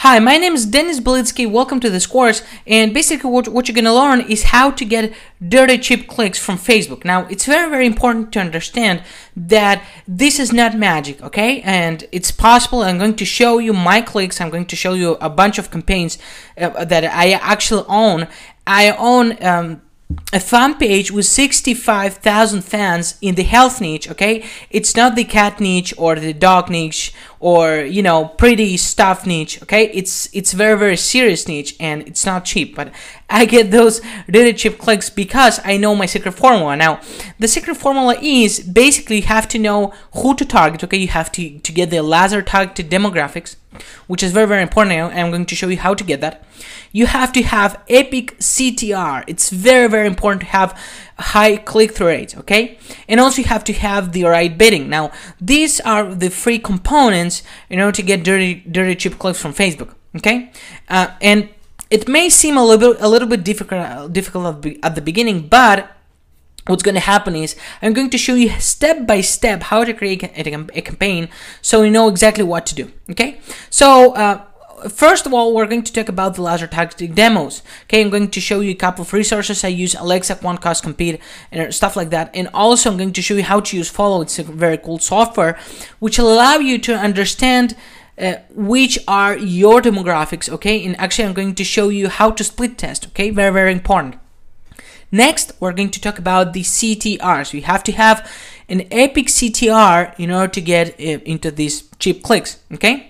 Hi, my name is Dennis Belitsky. Welcome to this course, and basically what you're going to learn is how to get dirty cheap clicks from Facebook. Now, it's very important to understand that this is not magic, okay? And it's possible. I'm going to show you my clicks. I'm going to show you a bunch of campaigns that I actually own. I own a fan page with 65,000 fans in the health niche, okay? It's not the cat niche or the dog niche or, you know, pretty stuff niche, okay? It's very serious niche, and it's not cheap, but I get those really cheap clicks because I know my secret formula. Now, the secret formula is basically you have to know who to target, okay? You have to get the laser targeted demographics, which is very important, and I'm going to show you how to get that. You have to have epic CTR. It's very important to have high click-through rates, okay? And also you have to have the right bidding. Now, these are the free components in order to get dirty cheap clicks from Facebook, okay? And it may seem a little bit difficult at the beginning, but what's going to happen is I'm going to show you step by step how to create a campaign so you know exactly what to do, okay? So first of all, we're going to talk about the laser targeting demos. Okay, I'm going to show you a couple of resources. I use Alexa, Quantcast, Compete, and stuff like that. And also, I'm going to show you how to use Follow. It's a very cool software which will allow you to understand which are your demographics. Okay, and actually, I'm going to show you how to split test. Okay, very important. Next, we're going to talk about the CTR. So you have to have an epic CTR in order to get into these cheap clicks. Okay.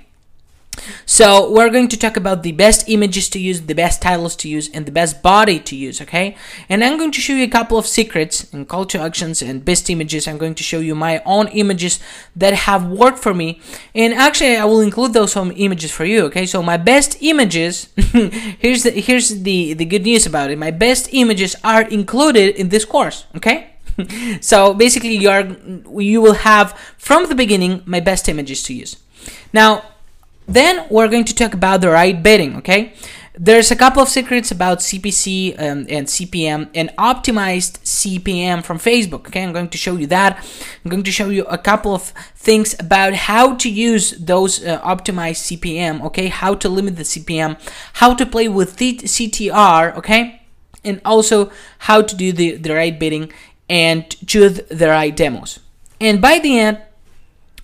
So we're going to talk about the best images to use, the best titles to use, and the best body to use, okay? And I'm going to show you a couple of secrets and call to actions and best images. I'm going to show you my own images that have worked for me. And actually, I will include those home images for you, okay? So my best images, here's the good news about it. My best images are included in this course, okay? So basically, you will have, from the beginning, my best images to use. Now, then we're going to talk about the right bidding, okay? There's a couple of secrets about CPC and CPM and optimized CPM from Facebook, okay? I'm going to show you that. I'm going to show you a couple of things about how to use those optimized CPM, okay? How to limit the CPM, how to play with the CTR, okay? And also how to do the right bidding and choose the right demos. And by the end,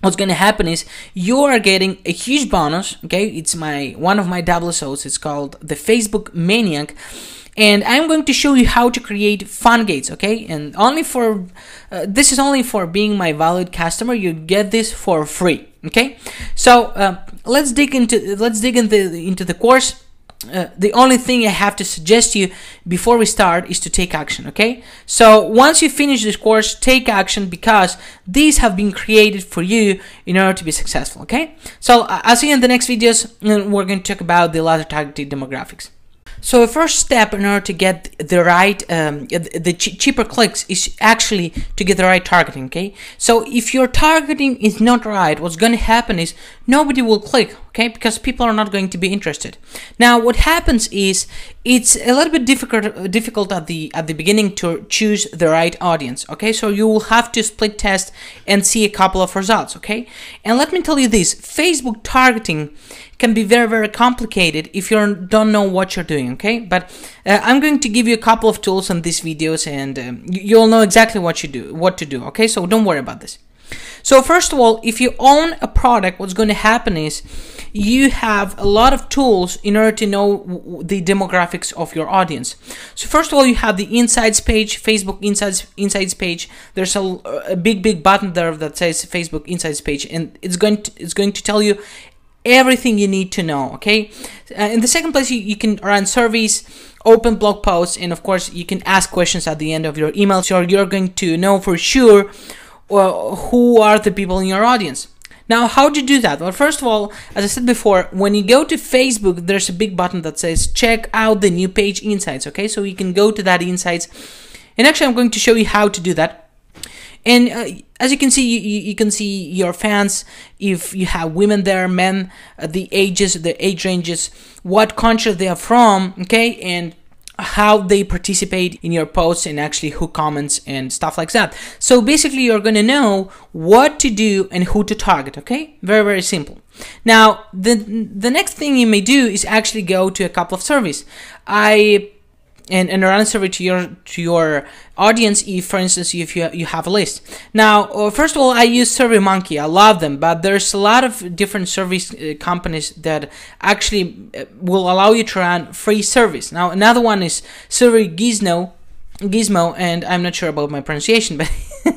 what's going to happen is you are getting a huge bonus, okay? It's one of my WSOs. It's called the Facebook Maniac, and I'm going to show you how to create fun gates, okay? And only for this is only for being my valued customer. You get this for free, okay? So let's dig into the course. The only thing I have to suggest you before we start is to take action, okay? So once you finish this course, take action because these have been created for you in order to be successful, okay? So I'll see you in the next videos, and we're going to talk about the laser targeted demographics. So the first step in order to get the right, cheaper clicks is actually to get the right targeting, okay? So if your targeting is not right, what's going to happen is nobody will click, okay? Because people are not going to be interested. Now, what happens is it's a little bit difficult at the beginning to choose the right audience, okay? So you will have to split test and see a couple of results, okay? And let me tell you this, Facebook targeting can be very complicated if you don't know what you're doing, okay? But I'm going to give you a couple of tools on these videos, and you'll know exactly what to do, okay? So don't worry about this. So first of all, if you own a product, what's going to happen is you have a lot of tools in order to know the demographics of your audience. So first of all, you have the Insights page, Facebook Insights page. There's a big button there that says Facebook Insights page, and it's going to tell you everything you need to know, okay? In the second place, you can run surveys, open blog posts, and of course, you can ask questions at the end of your email, so you're going to know for sure who are the people in your audience. Now, how do you do that? Well, first of all, as I said before, when you go to Facebook, there's a big button that says check out the new page insights, okay? So you can go to that insights, and actually I'm going to show you how to do that. And as you can see, you can see your fans, if you have women there, men, the age ranges, what country they are from, okay? And how they participate in your posts and actually who comments and stuff like that. So basically you're going to know what to do and who to target. Okay, very, very simple. Now the next thing you may do is actually go to a couple of surveys and run a survey to your audience. If, for instance, if you have a list. Now, first of all, I use SurveyMonkey. I love them, but there's a lot of different survey companies that actually will allow you to run free surveys. Now, another one is Gizmo, and I'm not sure about my pronunciation, but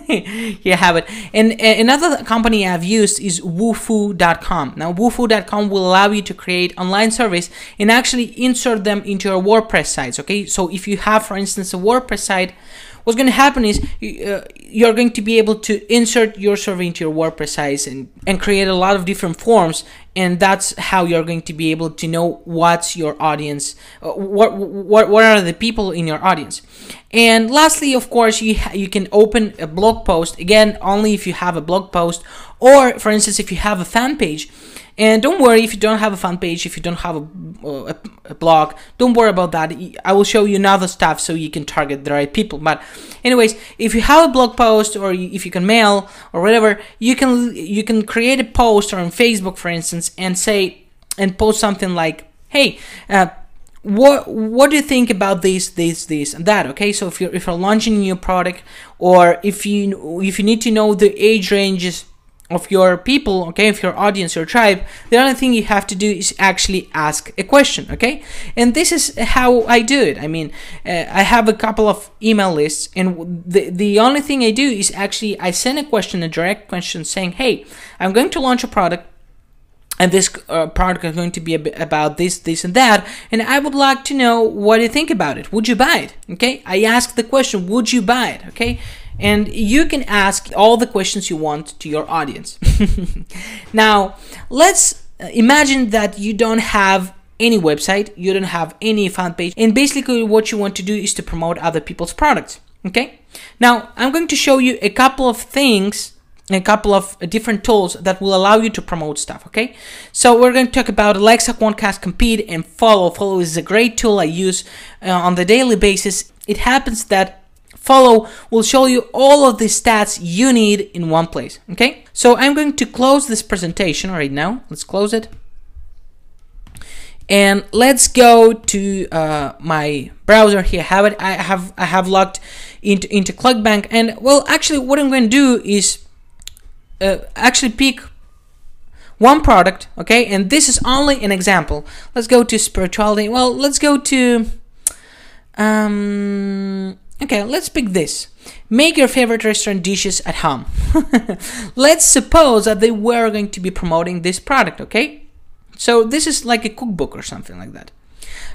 you have it. And another company I've used is Wufoo.com. Now, Wufoo.com will allow you to create online surveys and actually insert them into your WordPress sites. Okay, so if you have, for instance, a WordPress site, what's going to happen is you're going to be able to insert your survey into your WordPress sites and create a lot of different forms, and that's how you're going to be able to know what's your audience, what are the people in your audience. And lastly, of course, you can open a blog post, again, only if you have a blog post, or for instance, if you have a fan page. And don't worry if you don't have a fan page, if you don't have a blog, don't worry about that. I will show you another stuff so you can target the right people. But anyways, if you have a blog post, or if you can mail or whatever, you can create a post, or on Facebook, for instance, and post something like, hey, what do you think about this and that? Okay, so if you're launching a new product, or if you need to know the age ranges of your people, okay, of your audience, your tribe, the only thing you have to do is actually ask a question. Okay, and this is how I do it. I mean, I have a couple of email lists, and the only thing I do is actually I send a direct question saying, hey, I'm going to launch a product, and this product is going to be about this and that, and I would like to know what you think about it. Would you buy it? Okay, I ask the question, would you buy it? Okay, and you can ask all the questions you want to your audience. Now, let's imagine that you don't have any website, you don't have any fan page, and basically what you want to do is to promote other people's products. Okay, now I'm going to show you a couple of things, a couple of different tools that will allow you to promote stuff. Okay, so we're going to talk about Alexa, Quantcast, Compete, and Follow. Follow is a great tool I use on the daily basis. It happens that Follow will show you all of the stats you need in one place. Okay, so I'm going to close this presentation right now. Let's close it, and let's go to my browser. Here I have it. I have logged into ClickBank, and well, actually, what I'm going to do is actually pick one product. Okay, and this is only an example. Let's go to spirituality. Well, let's go to okay, let's pick this. Make your favorite restaurant dishes at home. Let's suppose that they were going to be promoting this product, okay? So this is like a cookbook or something like that.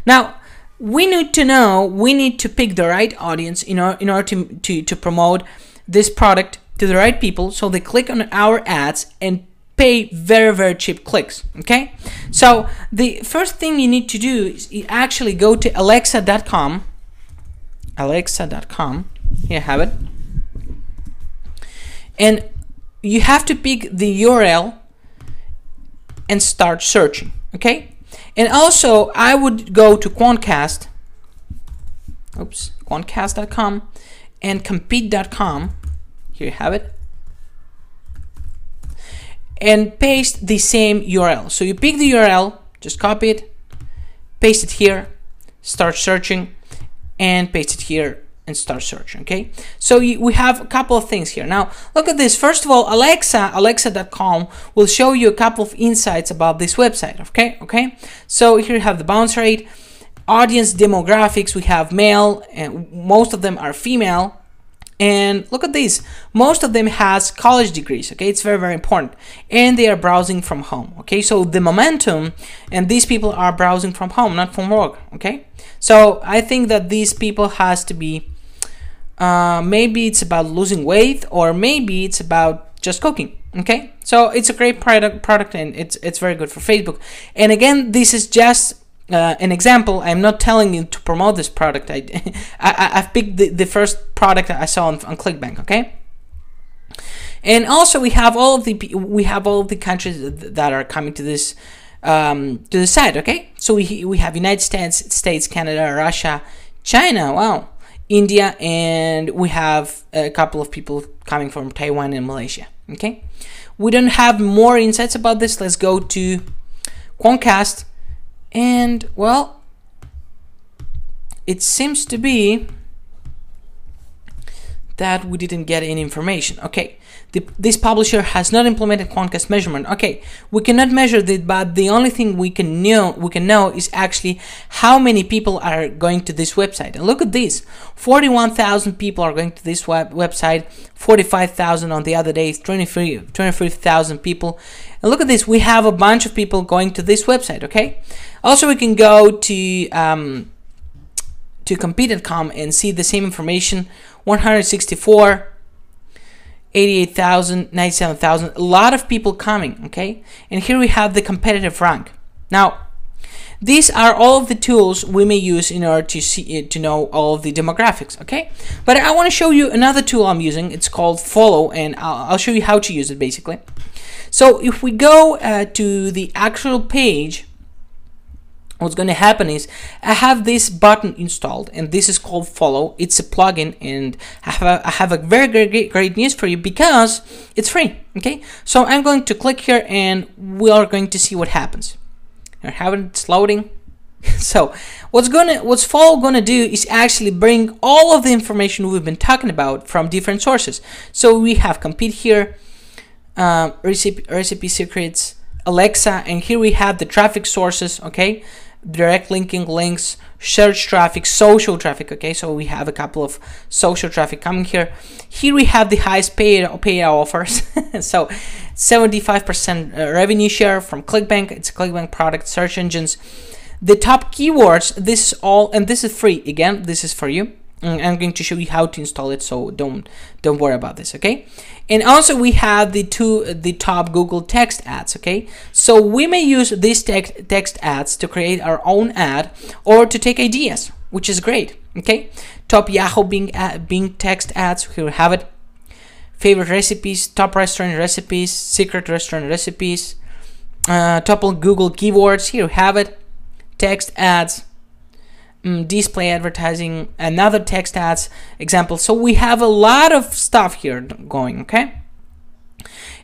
Now, we need to pick the right audience in order to promote this product to the right people, so they click on our ads and pay very, very cheap clicks. Okay, so the first thing you need to do is you actually go to alexa.com. Here I have it, and you have to pick the URL and start searching. Okay, and also I would go to Quantcast, Quantcast.com, and Compete.com. Here you have it, and paste the same URL. So you pick the URL, just copy it, paste it here, start searching, and paste it here and start searching. Okay, so we have a couple of things here. Now look at this. First of all, Alexa.com will show you a couple of insights about this website. Okay, so here you have the bounce rate, audience demographics. We have male, and most of them are female. And look at this, most of them has college degrees. Okay, it's very, very important, and they are browsing from home. Okay, so the momentum, and these people are browsing from home, not from work. Okay, so I think that these people has to be maybe it's about losing weight, or maybe it's about just cooking. Okay, so it's a great product, and it's very good for Facebook. And again, this is just an example. I'm not telling you to promote this product. I've picked the first product I saw on ClickBank. Okay, and also we have all of the countries that are coming to this to the site. Okay, so we have United States, Canada, Russia, China, wow, India, and we have a couple of people coming from Taiwan and Malaysia. Okay, we don't have more insights about this. Let's go to Quantcast, and well, it seems to be that we didn't get any information. Okay, this publisher has not implemented Quantcast measurement. Okay, we cannot measure that, but the only thing we can know is actually how many people are going to this website. And look at this: 41,000 people are going to this website. 45,000 on the other days. 23,000 people. And look at this: we have a bunch of people going to this website. Okay. Also, we can go to compete.com and see the same information. 164, 88,000, 97,000, a lot of people coming. Okay, and here we have the competitive rank. Now, these are all of the tools we may use in order to know all of the demographics. Okay, but I want to show you another tool I'm using. It's called Follow, and I'll show you how to use it basically. So if we go to the actual page, what's going to happen is I have this button installed, and this is called Follow. It's a plugin, and I have a very great news for you because it's free. Okay, so I'm going to click here, and we are going to see what happens. I have it loading. So what's Follow gonna do is actually bring all of the information we've been talking about from different sources. So we have Compete here, recipe secrets, Alexa, and here we have the traffic sources. Okay, direct linking, links, search traffic, social traffic. Okay, so we have a couple of social traffic coming here. Here we have the highest paid offers. So 75% revenue share from ClickBank. It's a ClickBank product. Search engines, the top keywords. This is all, and this is free. Again, this is for you. I'm going to show you how to install it, so don't worry about this. Okay, and also we have the top Google text ads. Okay, so we may use these text ads to create our own ad or to take ideas, which is great. Okay, top Yahoo Bing text ads. Here we have it. Favorite recipes, top restaurant recipes, secret restaurant recipes, top Google keywords. Here we have it. Text ads. Display advertising, another text ads example. So we have a lot of stuff here going. Okay,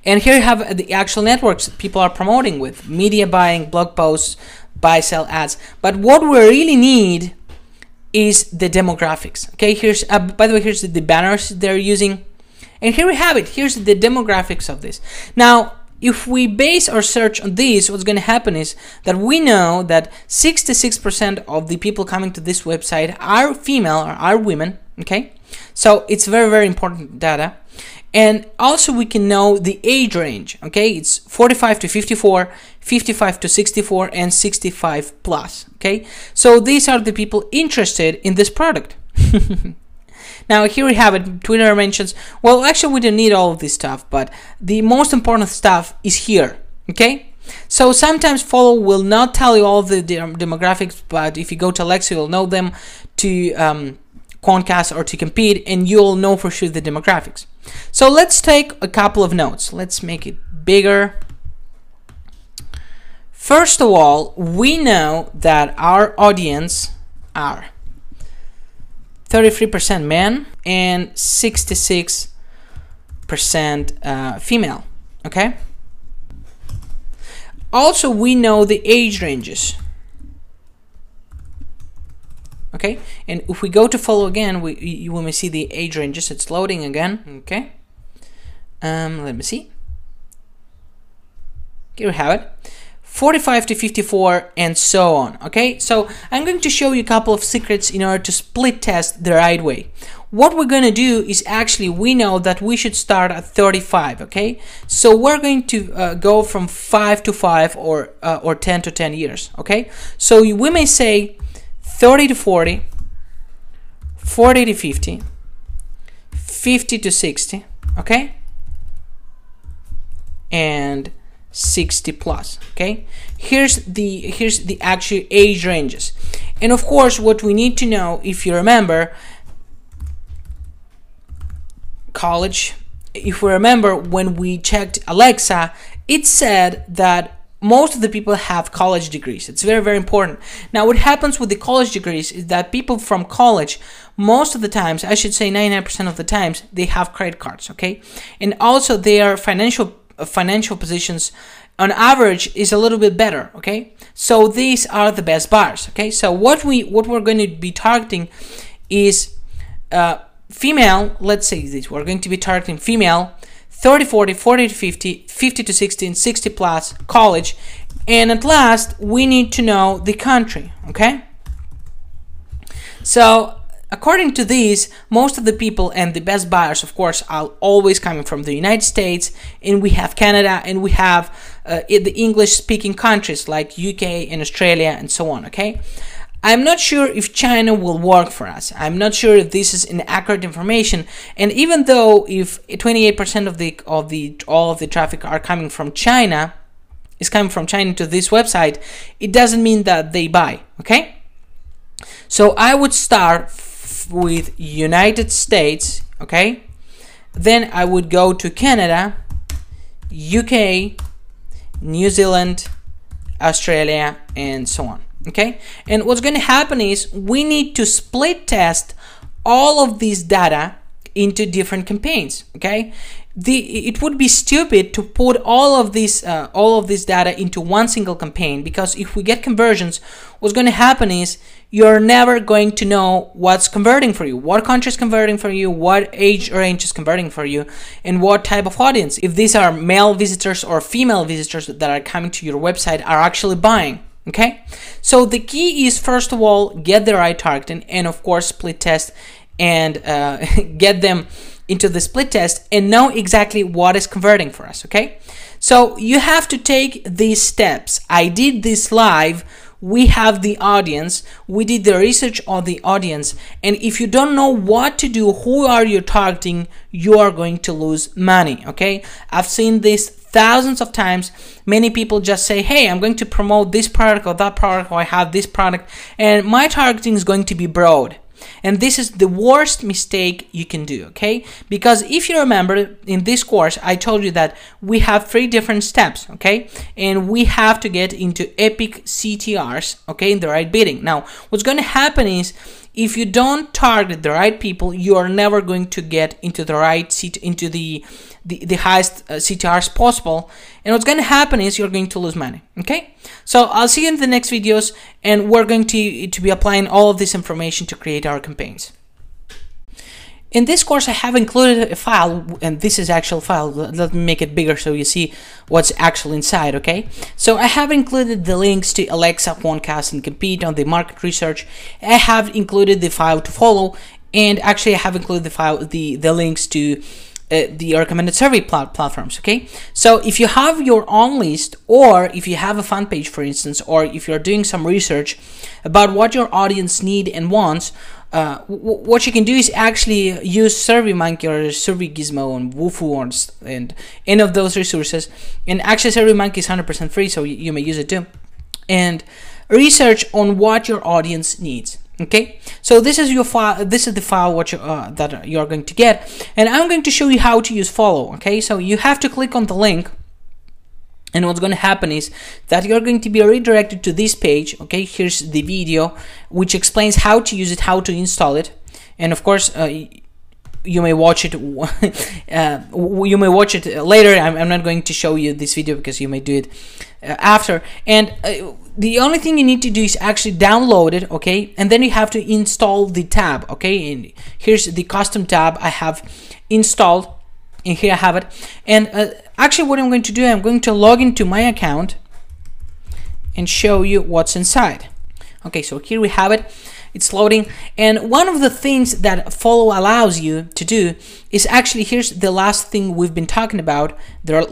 and here you have the actual networks people are promoting with: media buying, blog posts, buy sell ads. But what we really need is the demographics. Okay, here's by the way, here's the banners they're using, and here we have it. Here's the demographics of this. Now, if we base our search on this, what's going to happen is that we know that 66% of the people coming to this website are female or are women. Okay, so it's very important data. And also we can know the age range. Okay, it's 45 to 54, 55 to 64, and 65 plus. Okay, so these are the people interested in this product. Now here we have it. Twitter mentions, well, actually we don't need all of this stuff, but the most important stuff is here. Okay, so sometimes Follow will not tell you all of the demographics, but if you go to Alexa, you'll know them, to Quantcast or to Compete, and you'll know for sure the demographics. So let's take a couple of notes. Let's make it bigger. First of all, we know that our audience are 33% men and 66% female. Okay. Also, we know the age ranges. Okay, and if we go to Follow again, we may see the age ranges. It's loading again. Okay. Let me see. Here we have it. 45 to 54 and so on. Okay, so I'm going to show you a couple of secrets in order to split test the right way. What we're going to do is actually, we know that we should start at 35. Okay, so we're going to go from 5 to 5 or 10 to 10 years. Okay, so we may say 30 to 40, 40 to 50, 50 to 60. Okay, and 60 plus. Okay, here's the actual age ranges. And of course, what we need to know, if you remember college, if we remember when we checked Alexa, it said that most of the people have college degrees. It's very, very important. Now, what happens with the college degrees is that people from college, most of the times, I should say 99% of the times, they have credit cards, okay? And also their financial positions on average is a little bit better, okay? So these are the best buyers, okay? So what we're going to be targeting is female, let's say this, we're going to be targeting female, 30, 40, 40 to 50, 50 to 60, and 60 plus, college. And at last, we need to know the country, okay? So, according to these, most of the people and the best buyers, of course, are always coming from the United States, and we have Canada, and we have the English-speaking countries like UK and Australia and so on, okay? I'm not sure if China will work for us. I'm not sure if this is inaccurate information. And even though if 28% of all of the traffic are coming from China, is coming from China to this website, it doesn't mean that they buy. Okay. So I would start with United States. Okay. Then I would go to Canada, UK, New Zealand, Australia, and so on. Okay, and what's going to happen is we need to split test all of these data into different campaigns. Okay, it would be stupid to put all of this data into one single campaign, because if we get conversions, what's going to happen is you're never going to know what's converting for you, what country is converting for you, what age range is converting for you, and what type of audience, if these are male visitors or female visitors that are coming to your website, are actually buying. Okay, so the key is, first of all, get the right targeting, and of course split test and get them into the split test and know exactly what is converting for us. Okay, so you have to take these steps. I did this live. We have the audience, we did the research on the audience, and if you don't know what to do, who are you targeting, you are going to lose money. Okay, I've seen this thousands of times. Many people just say, hey, I'm going to promote this product or that product, or I have this product, and my targeting is going to be broad. And this is the worst mistake you can do, okay? Because if you remember, in this course, I told you that we have 3 different steps, okay? And we have to get into epic CTRs, okay, in the right bidding. Now, what's going to happen is, if you don't target the right people, you are never going to get into the right into the highest CTRs possible. And what's going to happen is you're going to lose money. Okay, so I'll see you in the next videos, and we're going to be applying all of this information to create our campaigns. In this course, I have included a file, and this is actual file. Let me make it bigger so you see what's actually inside, okay? So I have included the links to Alexa, Phonecast, and Compete on the market research. I have included the file to follow, and actually I have included the file, the links to the recommended survey platforms, okay? So if you have your own list, or if you have a fan page, for instance, or if you're doing some research about what your audience need and wants, what you can do is actually use SurveyMonkey or SurveyGizmo and Wufoo and any of those resources. And actually SurveyMonkey is 100% free, so you may use it too. And research on what your audience needs. Okay, so this is your file. This is the file that you are going to get, and I'm going to show you how to use follow. Okay, so you have to click on the link, and what's going to happen is that you're going to be redirected to this page. Okay, here's the video which explains how to use it, how to install it, and of course you may watch it. You may watch it later. I'm not going to show you this video because you may do it after. And the only thing you need to do is actually download it, okay? And then you have to install the tab, okay? And here's the custom tab I have installed, and here I have it. And actually what I'm going to do, I'm going to log into my account and show you what's inside. Okay, so here we have it. It's loading, and one of the things that follow allows you to do is actually, here's the last thing we've been talking about, the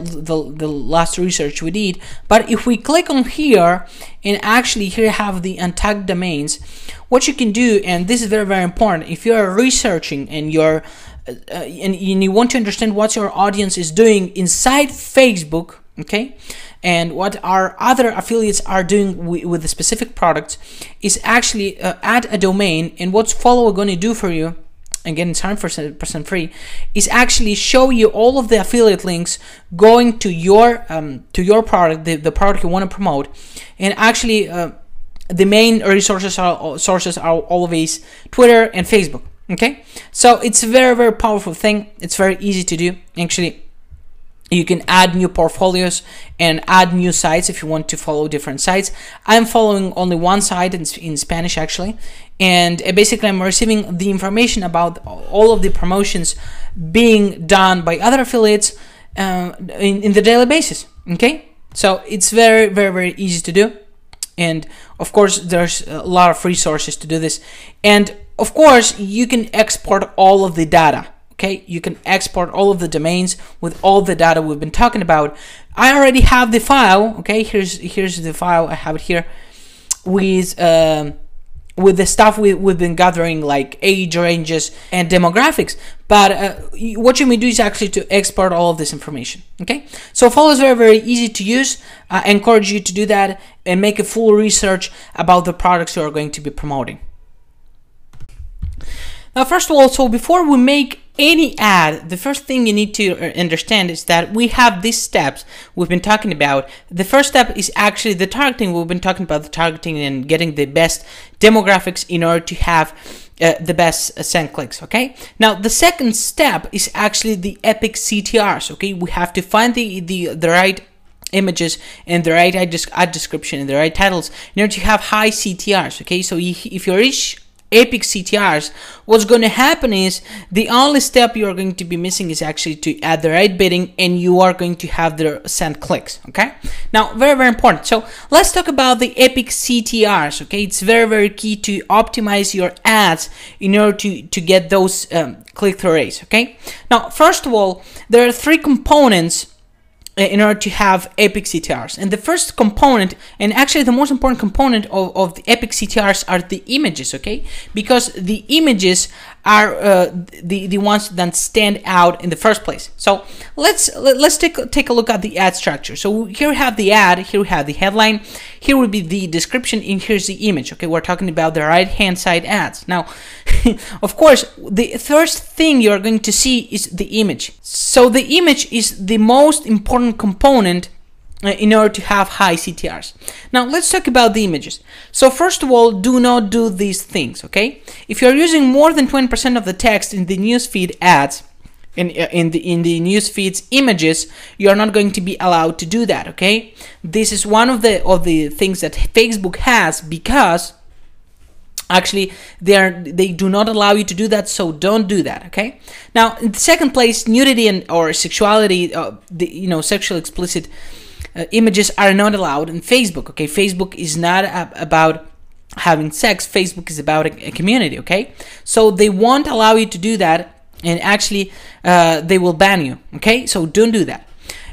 last research we did. But if we click on here, and actually here have the untagged domains, what you can do, and this is very, very important, if you're researching and you're and you want to understand what your audience is doing inside Facebook, okay, and what our other affiliates are doing with the specific products, is actually add a domain. And what's follow going to do for you again, it's 100% free, is actually show you all of the affiliate links going to your product, the product you want to promote, and actually the main resources are always Twitter and Facebook. Okay, so it's a very powerful thing. It's very easy to do. Actually, you can add new portfolios and add new sites if you want to follow different sites. I'm following only one site in Spanish actually, and basically I'm receiving the information about all of the promotions being done by other affiliates in the daily basis. Okay, so it's very easy to do, and of course there's a lot of resources to do this, and of course you can export all of the data. Okay, you can export all of the domains with all the data we've been talking about. I already have the file. Okay, here's the file. I have it here with the stuff we've been gathering, like age ranges and demographics. But what you may do is actually to export all of this information. Okay, so Follow is very easy to use. I encourage you to do that and make a full research about the products you are going to be promoting. Now, first of all, so before we make any ad, the first thing you need to understand is that we have these steps we've been talking about. The first step is actually the targeting. We've been talking about the targeting and getting the best demographics in order to have the best send clicks. Okay. Now, the second step is actually the epic CTRs. Okay, we have to find the right images and the right ad description and the right titles in order to have high CTRs. Okay, so if you reach epic CTRs, what's going to happen is the only step you are going to be missing is actually to add the right bidding, and you are going to have the send clicks. Okay, now very important. So let's talk about the epic CTRs. Okay, it's very key to optimize your ads in order to get those click-through rates. Okay, now first of all, there are three components in order to have epic CTRs, and the first component, and actually the most important component of the epic CTRs, are the images. Okay, because the images are the ones that stand out in the first place. So let's take a look at the ad structure. So here we have the ad, here we have the headline, here will be the description, and here's the image. Okay, we're talking about the right hand side ads. Now of course, the first thing you're going to see is the image. So the image is the most important component in order to have high CTRs. Now let's talk about the images. So first of all, do not do these things. Okay, if you're using more than 20% of the text in the newsfeed ads, in the newsfeed's images, you are not going to be allowed to do that. Okay, this is one of the things that Facebook has, because actually they do not allow you to do that, so don't do that. Okay, now in the second place, nudity or sexuality, sexually explicit images are not allowed in Facebook. Okay, Facebook is not about having sex. Facebook is about a community. Okay, so they won't allow you to do that, and actually they will ban you. Okay, so don't do that.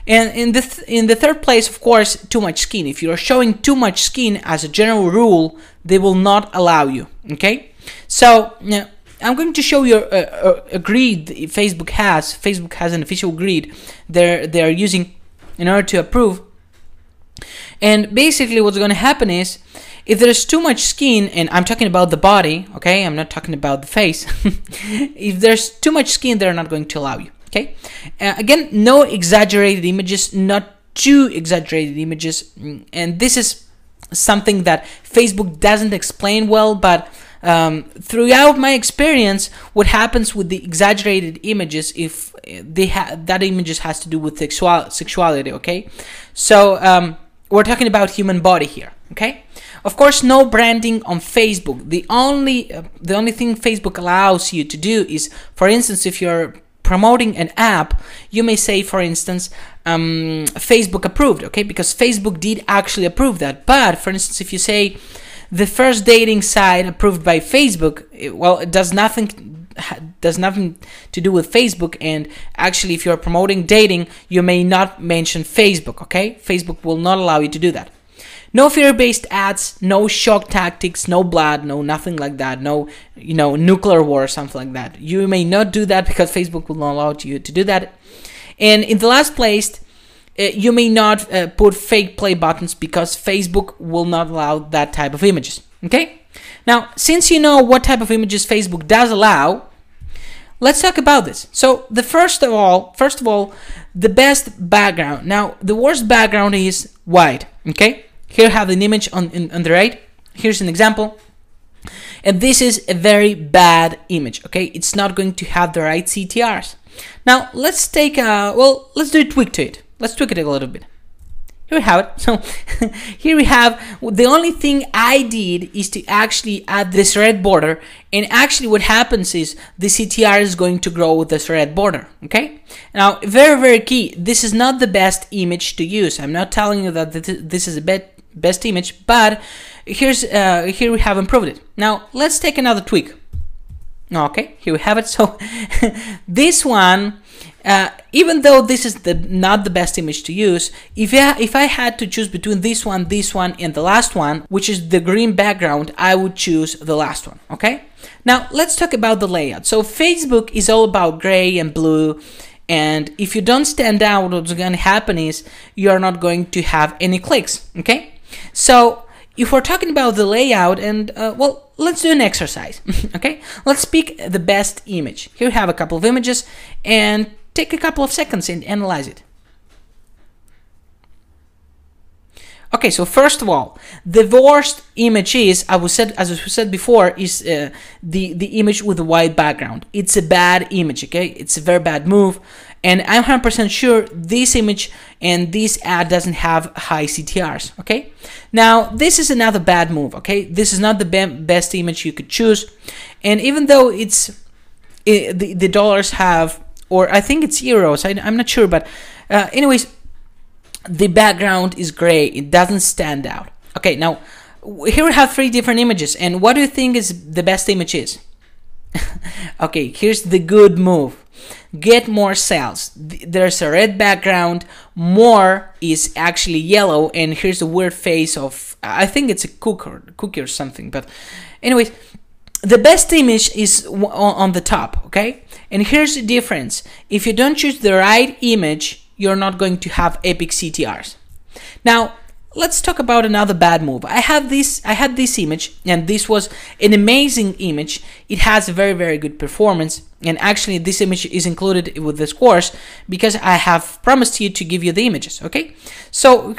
And in the third place, of course, too much skin. If you are showing too much skin, as a general rule, they will not allow you. Okay, so now I'm going to show you a grid Facebook has. Facebook has an official grid they're using in order to approve. And basically what's going to happen is, if there's too much skin, and I'm talking about the body, okay, I'm not talking about the face. If there's too much skin, they're not going to allow you. Okay, again, no exaggerated images, not too exaggerated images, and this is something that Facebook doesn't explain well, but throughout my experience, what happens with the exaggerated images, if that images has to do with sexuality. Okay, so we're talking about human body here. Okay, of course, no branding on Facebook. The only thing Facebook allows you to do is, for instance, if you're promoting an app, you may say, for instance, Facebook approved. Okay, because Facebook did actually approve that. But for instance, if you say the first dating site approved by Facebook, well, it does nothing to do with Facebook, and actually if you're promoting dating, you may not mention Facebook. Okay, Facebook will not allow you to do that. No fear-based ads, no shock tactics, no blood, no nothing like that, no nuclear war or something like that. You may not do that because Facebook will not allow you to do that. And in the last place, you may not put fake play buttons, because Facebook will not allow that type of images. Okay, now since you know what type of images Facebook does allow, let's talk about this. So the first of all, the best background. Now the worst background is white. Okay, here I have an image on the right. Here's an example, and this is a very bad image. Okay, it's not going to have the right CTRs. Now let's take let's do a tweak to it. Let's tweak it a little bit. Here we have it. So here we have, the only thing I did is to actually add this red border, and actually what happens is the CTR is going to grow with this red border. Okay, now very key, this is not the best image to use. I'm not telling you that this is a best image, but here we have improved it. Now let's take another tweak. Okay, here we have it. So this one, even though this is not the best image to use, if I had to choose between this one, and the last one, which is the green background, I would choose the last one. Okay, now let's talk about the layout. So Facebook is all about gray and blue, and if you don't stand out, what's going to happen is you're not going to have any clicks. Okay, so if we're talking about the layout, and let's do an exercise. Okay, let's pick the best image. Here we have a couple of images, and take a couple of seconds and analyze it. Okay, so first of all, the worst image is, as we said before, is the image with the white background. It's a bad image. Okay, it's a very bad move, and I'm 100% sure this image and this ad doesn't have high CTRs. Okay, now this is another bad move. Okay, this is not the best image you could choose, and even though the dollars have, or I think it's euros, I'm not sure, but anyways, the background is gray, it doesn't stand out. Okay, now here we have 3 different images, and what do you think is the best image is? Okay, here's the good move. Get more sales. There's a red background, more is actually yellow, and here's a weird face of, I think it's a cookie or something, but anyways, the best image is on the top. Okay, and here's the difference. If you don't choose the right image, you're not going to have epic CTRs. Now let's talk about another bad move. I had this image, and this was an amazing image. It has a very good performance, and actually this image is included with this course because I have promised you to give you the images. Okay, so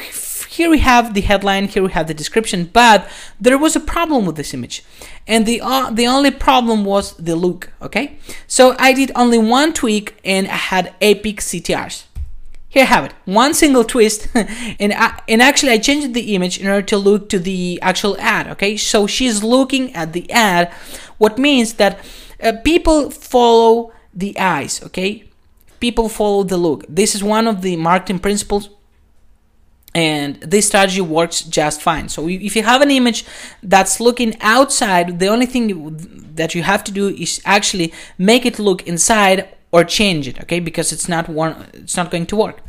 here we have the headline, here we have the description, but there was a problem with this image, and the only problem was the look. Okay, so I did only one tweak, and I had epic CTRs. Here I have it, one single twist, and actually I changed the image in order to look to the actual ad. Okay, so she's looking at the ad, what means that people follow the eyes. Okay, people follow the look. This is one of the marketing principles, and this strategy works just fine. So if you have an image that's looking outside, the only thing that you have to do is actually make it look inside, or change it. Okay, because it's not going to work.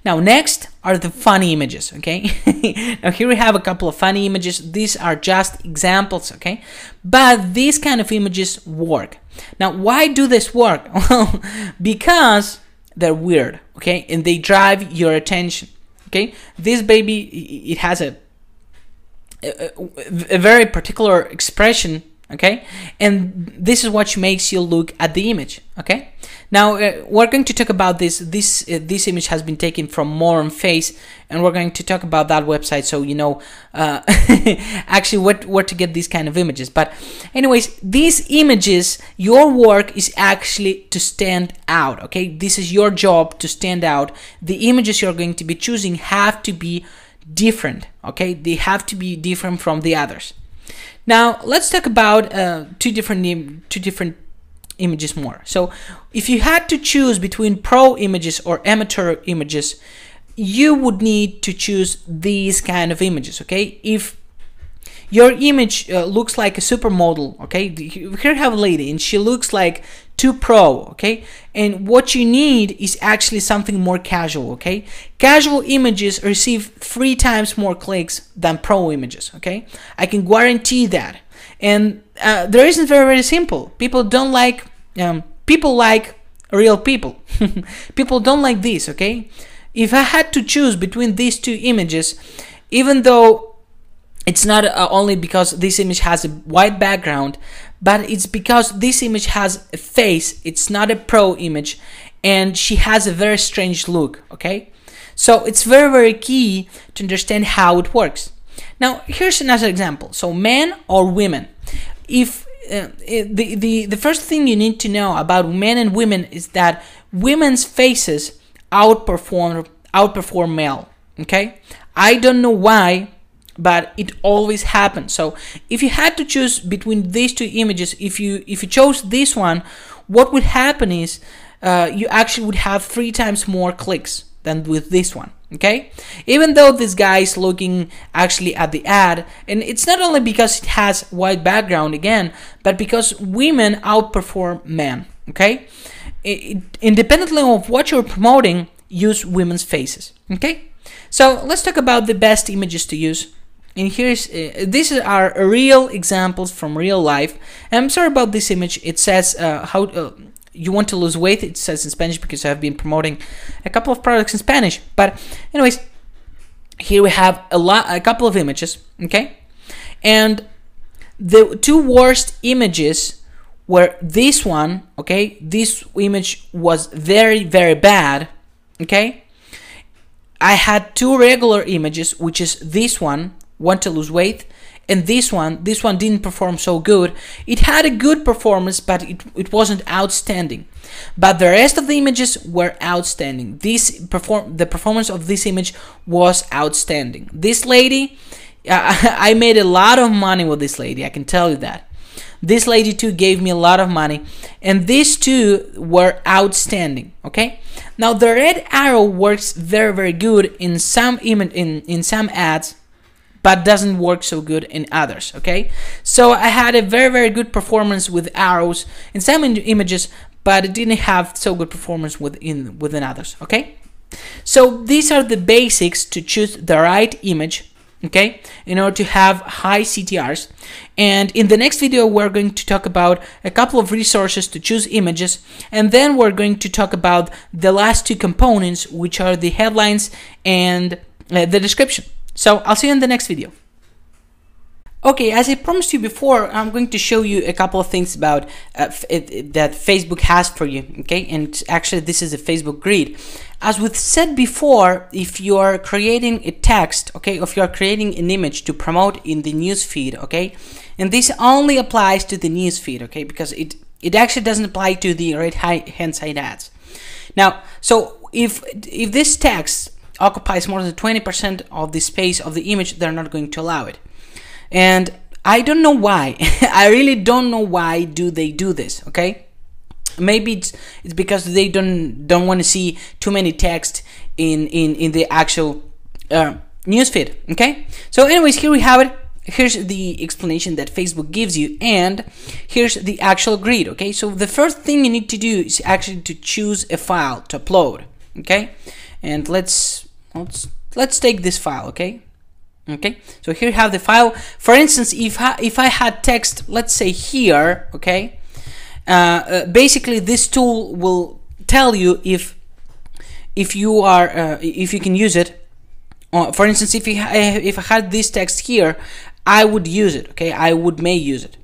Now next are the funny images. Okay, now here we have a couple of funny images. These are just examples. Okay, but these kind of images work. Now why do this work? Well, because they're weird. Okay, and they drive your attention. Okay, this baby, it has a very particular expression. Okay, and this is what makes you look at the image. Okay, now we're going to talk about this image has been taken from More on Face, and we're going to talk about that website, so you know actually where to get these kind of images. But anyways, these images, your work is actually to stand out. Okay, this is your job, to stand out. The images you're going to be choosing have to be different. Okay, they have to be different from the others. Now let's talk about two different images more. So if you had to choose between pro images or amateur images, you would need to choose these kind of images. Okay, if your image looks like a supermodel, okay, here you have a lady and she looks like too pro, okay, and what you need is actually something more casual. Okay, casual images receive 3 times more clicks than pro images. Okay, I can guarantee that. And the reason is very simple. People don't like people like real people. People don't like this. Okay, if I had to choose between these 2 images, even though it's not only because this image has a white background, but it's because this image has a face. It's not a pro image, and she has a very strange look, okay? So it's very key to understand how it works. Now here's another example. So men or women. If the first thing you need to know about men and women is that women's faces outperform male, okay? I don't know why, but it always happens. So if you had to choose between these two images, if you chose this one, what would happen is you actually would have 3 times more clicks than with this one, okay? Even though this guy is looking actually at the ad, and it's not only because it has white background again, but because women outperform men, okay? Independently of what you're promoting, use women's faces, okay? So let's talk about the best images to use. And here's these are real examples from real life. And I'm sorry about this image. It says how you want to lose weight. It says in Spanish because I've been promoting a couple of products in Spanish. But anyways, here we have a couple of images, okay? And the 2 worst images were this one, okay? This image was very bad, okay? I had 2 regular images, which is this one, want to lose weight, and this one didn't perform so good. It had a good performance, but it wasn't outstanding. But the rest of the images were outstanding. The performance of this image was outstanding. This lady, I made a lot of money with this lady, I can tell you that. This lady too gave me a lot of money, and these 2 were outstanding, okay? Now the red arrow works very good in some in some ads, but doesn't work so good in others, okay? So I had a very good performance with arrows in some images, but it didn't have so good performance within others, okay? So these are the basics to choose the right image, okay, in order to have high CTRs. And in the next video we're going to talk about a couple of resources to choose images, and then we're going to talk about the last 2 components, which are the headlines and the description. So I'll see you in the next video. Okay, as I promised you before, I'm going to show you a couple of things about that Facebook has for you, okay? And actually this is a Facebook grid. As we've said before, if you are creating a text, okay, if you are creating an image to promote in the news feed, okay, and this only applies to the news feed, okay, because it actually doesn't apply to the right-hand side ads. Now, so if this text occupies more than 20% of the space of the image, they're not going to allow it. And I don't know why. I really don't know why they do this, okay? Maybe it's because they don't want to see too many text in the actual newsfeed, okay? So anyways, here we have it. Here's the explanation that Facebook gives you, and here's the actual grid, okay? So the first thing you need to do is actually to choose a file to upload, okay? And let's take this file, okay? Okay, so here you have the file. For instance, if I had text, let's say here, okay, basically this tool will tell you if you can use it. For instance, if I had this text here, I would use it, okay, may use it.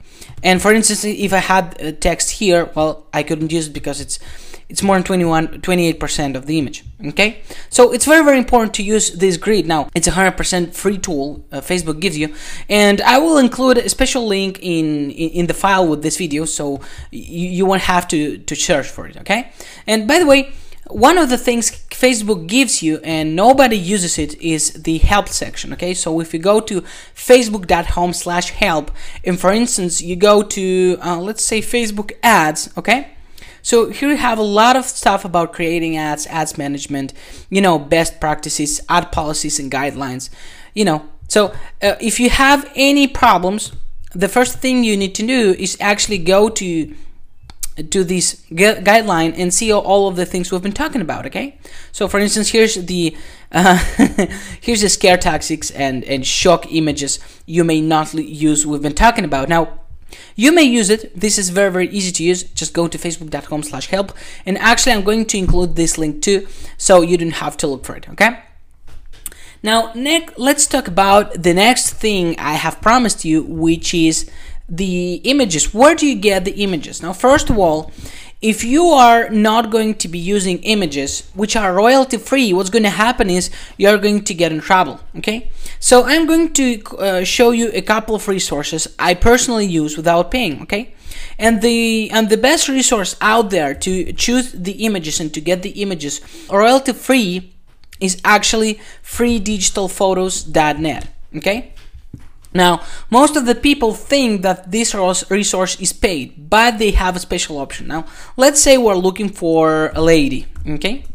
And for instance, if I had a text here, well, I couldn't use it because it's more than 28% of the image, okay? So it's very important to use this grid. Now, it's a 100% free tool Facebook gives you, and I will include a special link in the file with this video, so you won't have to search for it, okay? And by the way, one of the things Facebook gives you and nobody uses it is the help section, okay? So if you go to facebook.com/help, and for instance, you go to, let's say Facebook ads, okay? So here you have a lot of stuff about creating ads, ads management, you know, best practices, ad policies and guidelines, you know. So if you have any problems, the first thing you need to do is actually go to this guideline and see all of the things we've been talking about, okay? So for instance, here's the here's the scare tactics and shock images you may not use we've been talking about. Now, you may use it. This is very easy to use. Just go to facebook.com/help, and actually I'm going to include this link too, so you don't have to look for it, okay? Now, let's talk about the next thing I have promised you, which is the images, where do you get the images? Now, first of all, if you are not going to be using images which are royalty free, what's going to happen is you're going to get in trouble. Okay, so I'm going to show you a couple of resources I personally use without paying. Okay, and the best resource out there to choose the images and to get the images royalty free is actually freedigitalphotos.net. Okay, now most of the people think that this resource is paid, but they have a special option. Now let's say we're looking for a lady. Okay,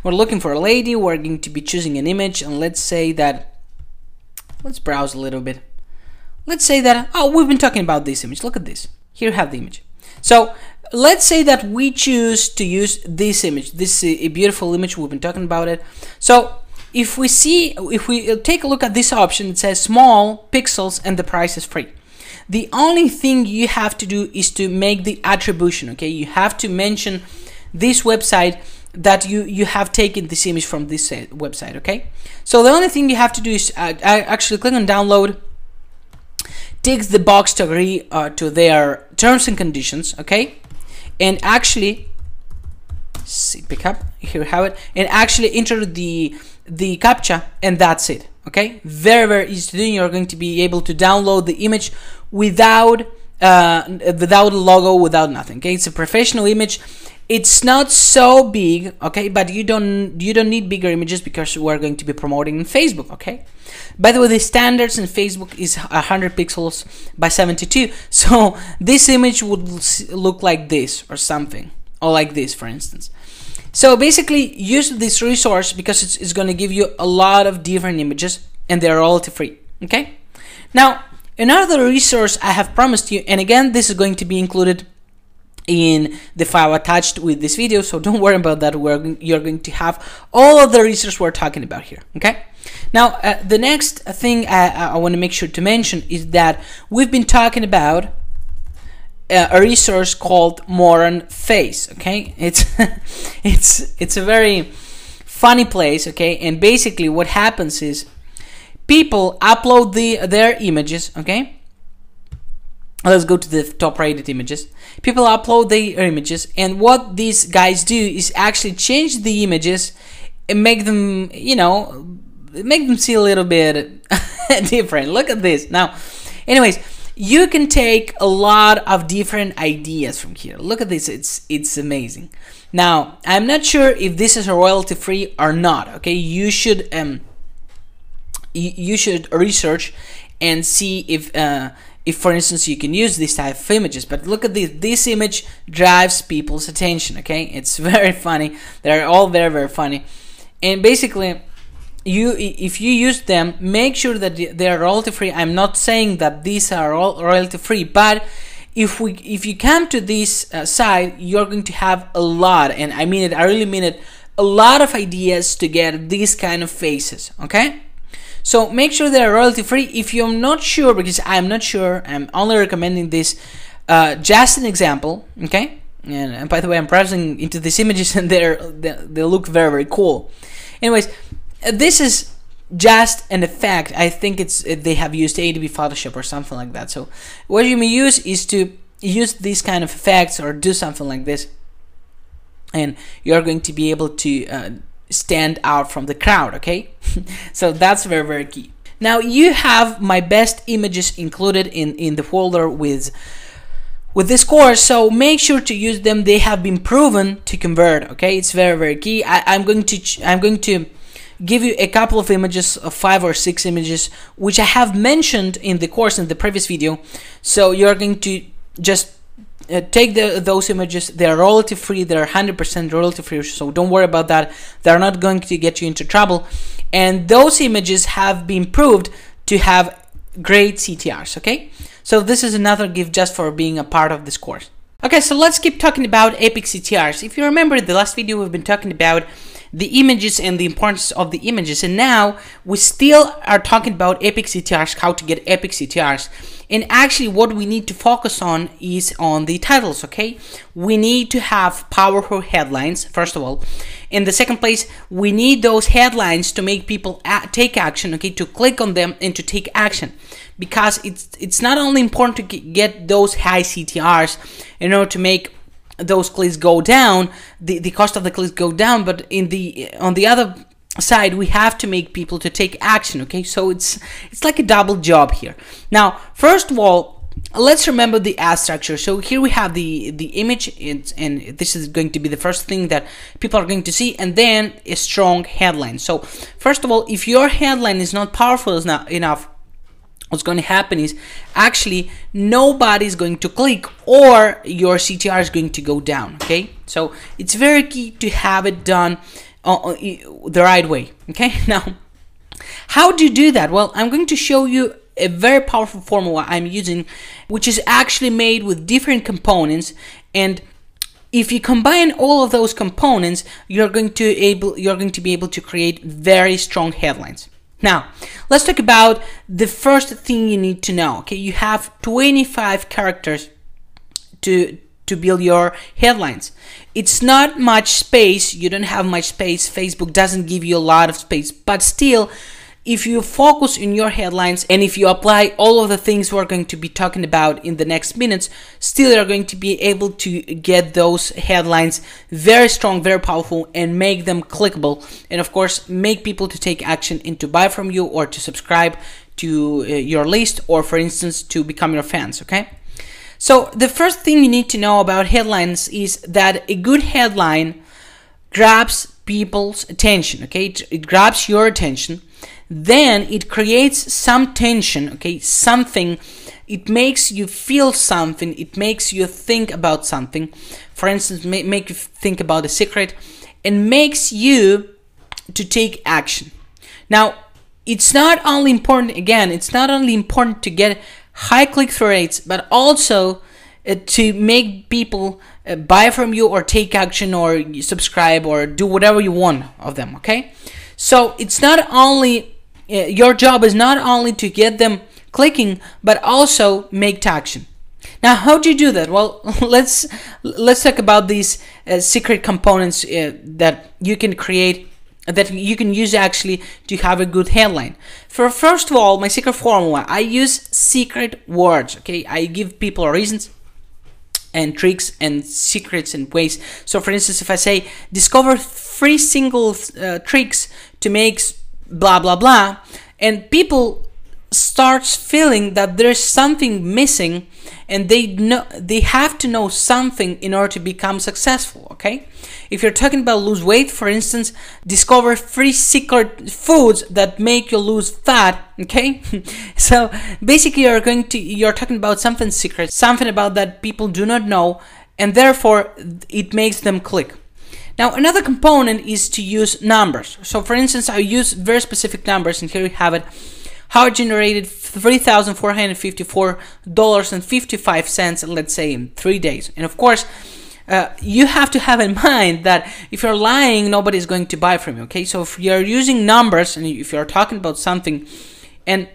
we're looking for a lady, we're going to be choosing an image, and let's say that, let's browse a little bit. Let's say that, oh, we've been talking about this image. Look at this. Here you have the image. So let's say that we choose to use this image. This is a beautiful image. We've been talking about it. So if we take a look at this option, it says small pixels and the price is free. The only thing you have to do is to make the attribution. Okay, you have to mention this website that you have taken this image from this website. Okay, so the only thing you have to do is actually click on download, ticks the box to agree to their terms and conditions. Okay, and actually pick up, here you have it, and actually enter the captcha, and that's it. Okay, very easy to do. You're going to be able to download the image without a logo, without nothing. Okay, it's a professional image. It's not so big, okay, but you don't need bigger images because we're going to be promoting on Facebook. Okay, by the way, the standards in Facebook is 100 pixels by 72, so this image would look like this or something, or like this, for instance. So basically, use this resource because it's going to give you a lot of different images and they're royalty free. Okay, now another resource I have promised you, and again, this is going to be included in the file attached with this video, so don't worry about that. You're going to have all of the resources we're talking about here. Okay, now the next thing I want to make sure to mention is that we've been talking about a resource called Modern Face. Okay, it's a very funny place. Okay, and basically what happens is people upload their images. Okay, let's go to the top rated images. People upload their images, and what these guys do is actually change the images and make them, make them see a little bit different. Look at this. Now, anyways, you can take a lot of different ideas from here. Look at this. It's amazing. Now, I'm not sure if this is a royalty free or not. Okay, you should research and see if for instance you can use this type of images. But look at this. This image drives people's attention. Okay, it's very funny. They're all very funny, and basically, if you use them, make sure that they are royalty free. I'm not saying that these are all royalty free, but if you come to this site, you're going to have a lot, and I mean it, I really mean it, a lot of ideas to get these kind of faces. Okay, so make sure they're royalty free. If you're not sure, because I'm not sure, I'm only recommending this just an example. Okay, and by the way, I'm browsing into these images and they look very cool. Anyways, this is just an effect. I think they have used Adobe Photoshop or something like that. So what you may use is to use these kind of effects or do something like this, and you're going to be able to stand out from the crowd. Okay, so that's very key. Now you have my best images included in the folder with this course, so make sure to use them. They have been proven to convert. Okay, it's very key. I'm going to give you a couple of images, 5 or 6 images, which I have mentioned in the course in the previous video. So you're going to just take those images. They're royalty free. They're 100% royalty free. So don't worry about that. They're not going to get you into trouble. And those images have been proved to have great CTRs. Okay, so this is another gift just for being a part of this course. Okay, so let's keep talking about epic CTRs. If you remember the last video, we've been talking about the images and the importance of the images. And now we still are talking about epic CTRs, how to get epic CTRs. And actually what we need to focus on is on the titles, okay? We need to have powerful headlines, first of all. In the second place, we need those headlines to make people take action, okay? To click on them and to take action. Because it's not only important to get those high CTRs in order to make those clicks go down, the cost of the clicks go down, but on the other side, we have to make people to take action, okay? So it's like a double job here. Now, first of all, let's remember the ad structure. So here we have the image, and this is going to be the first thing that people are going to see, and then a strong headline. So first of all, if your headline is not powerful enough, what's going to happen is actually nobody's going to click, or your CTR is going to go down, okay? So it's very key to have it done the right way, okay? Now, how do you do that? Well, I'm going to show you a very powerful formula I'm using, which is actually made with different components, and if you combine all of those components, you're going to be able to create very strong headlines. Now, let's talk about the first thing you need to know. Okay, you have 25 characters to build your headlines. It's not much space. You don't have much space. Facebook doesn't give you a lot of space, but still, if you focus in your headlines and if you apply all of the things we're going to be talking about in the next minutes, still you're going to be able to get those headlines very strong, very powerful, and make them clickable, and of course make people to take action and to buy from you or to subscribe to your list, or for instance to become your fans, okay? So the first thing you need to know about headlines is that a good headline grabs people's attention, okay? It grabs your attention. Then it creates some tension, okay, something, it makes you feel something, it makes you think about something, for instance, make you think about a secret, and makes you to take action. Now, it's not only important, again, it's not only important to get high click-through rates, but also to make people buy from you or take action or subscribe or do whatever you want of them, okay? So it's not only your job is not only to get them clicking, but also make action. Now, how do you do that? Well, let's talk about these secret components that you can create, that you can use actually to have a good headline. First of all, my secret formula, I use secret words. Okay, I give people reasons and tricks and secrets and ways. So, for instance, if I say discover 3 single tricks to make blah blah blah, and people starts feeling that there's something missing, and they have to know something in order to become successful, okay? If you're talking about lose weight, for instance, discover 3 secret foods that make you lose fat, okay? So basically you're talking about something secret, something about that people do not know, and therefore it makes them click. Now, another component is to use numbers. So, for instance, I use very specific numbers, and here we have it. How I generated $3,454.55, let's say, in 3 days. And of course, you have to have in mind that if you're lying, nobody's going to buy from you, okay? So if you're using numbers, and if you're talking about something, and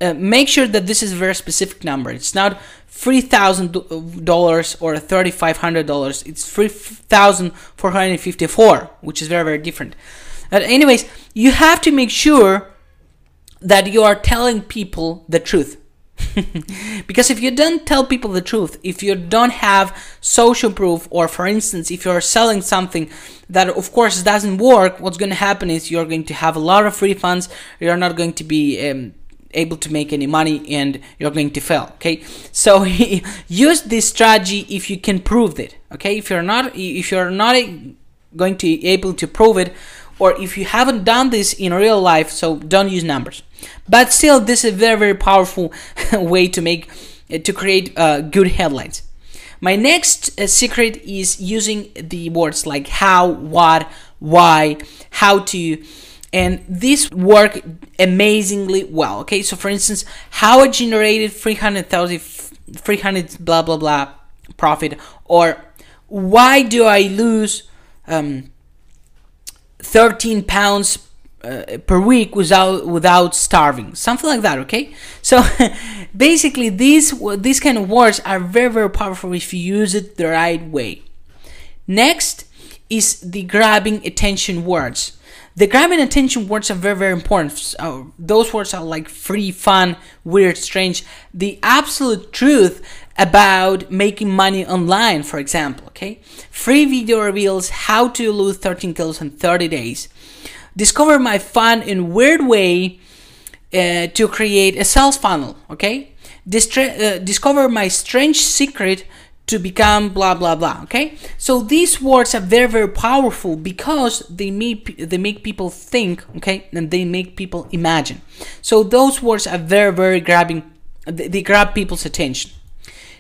make sure that this is a very specific number. It's not $3,000 or $3,500. It's $3,454, which is very, very different. But anyways, you have to make sure that you are telling people the truth. Because if you don't tell people the truth, if you don't have social proof, or for instance, if you're selling something that of course doesn't work, what's going to happen is you're going to have a lot of refunds, you're not going to be able to make any money, and you're going to fail, okay? So use this strategy if you can prove it, okay? If you're not going to be able to prove it, or if you haven't done this in real life, so don't use numbers. But still, this is a very, very powerful way to create good headlines. My next secret is using the words like how, what, why, how to, and these work amazingly well, okay? So for instance, how I generated 300 blah blah blah profit, or why do I lose 13 pounds per week without starving, something like that. Okay, so basically these kind of words are very, very powerful if you use it the right way. Next is the grabbing attention words. The grabbing attention words are very, very important. So those words are like free, fun, weird, strange, the absolute truth about making money online, for example. Okay, free video reveals how to lose 13 kilos in 30 days. Discover my fun and weird way to create a sales funnel. Okay, discover my strange secret to become blah blah blah. Okay, so these words are very, very powerful because they make people think. Okay, and they make people imagine. So those words are very, very grabbing. They grab people's attention.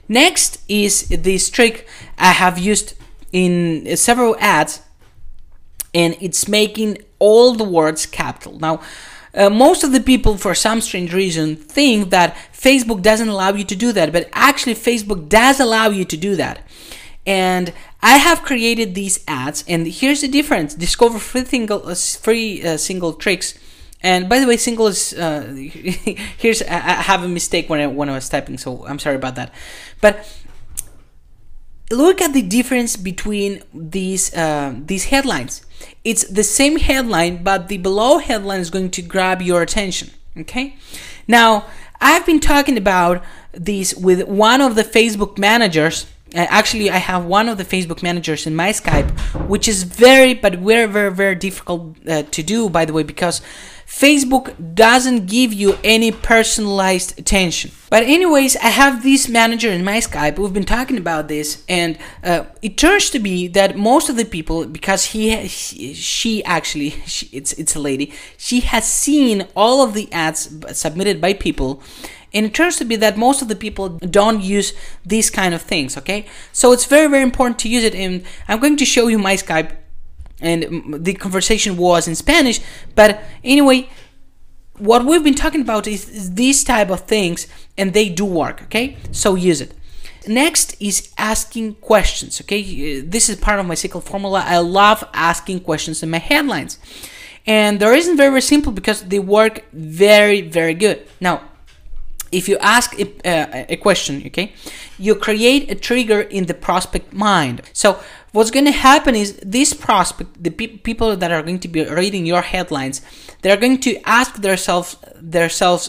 Next is this trick I have used in several ads, and it's making all the words capital. Now, most of the people, for some strange reason, think that Facebook doesn't allow you to do that, but actually Facebook does allow you to do that. And I have created these ads, and here's the difference. Discover free single tricks. And by the way, single is here's I have a mistake when I was typing, so I'm sorry about that. But look at the difference between these headlines. It's the same headline, but the below headline is going to grab your attention. Okay. Now, I've been talking about this with one of the Facebook managers. Actually, I have one of the Facebook managers in my Skype, which is very, very difficult to do, by the way, because Facebook doesn't give you any personalized attention. But anyways, I have this manager in my Skype. We've been talking about this, and it turns to be that most of the people, because it's a lady, she has seen all of the ads submitted by people, and it turns to be that most of the people don't use these kind of things. Okay, so it's very, very important to use it, and I'm going to show you my Skype. And the conversation was in Spanish, but anyway, what we've been talking about is these type of things, and they do work. Okay, so use it. Next is asking questions. Okay, this is part of my secret formula. I love asking questions in my headlines, and the reason very, very simple, because they work very, very good. Now, if you ask a question, okay, you create a trigger in the prospect mind. So what's going to happen is this prospect, the people that are going to be reading your headlines, they're going to ask themselves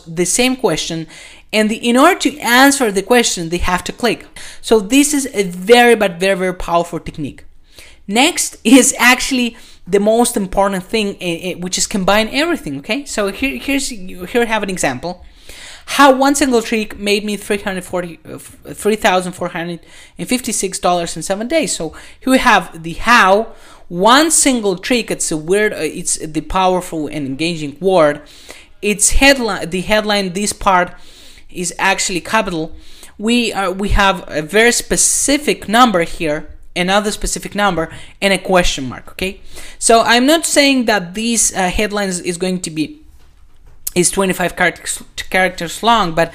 the same question, and in order to answer the question, they have to click. So this is a very, very powerful technique. Next is actually the most important thing, which is combine everything. Okay, so here I have an example. How one single trick made me $3,456 in 7 days. So here we have the how. One single trick. It's a weird. It's the powerful and engaging word. It's headline. The headline. This part is actually capital. We have a very specific number here, another specific number, and a question mark. Okay. So I'm not saying that these headlines is going to be 25 characters long, but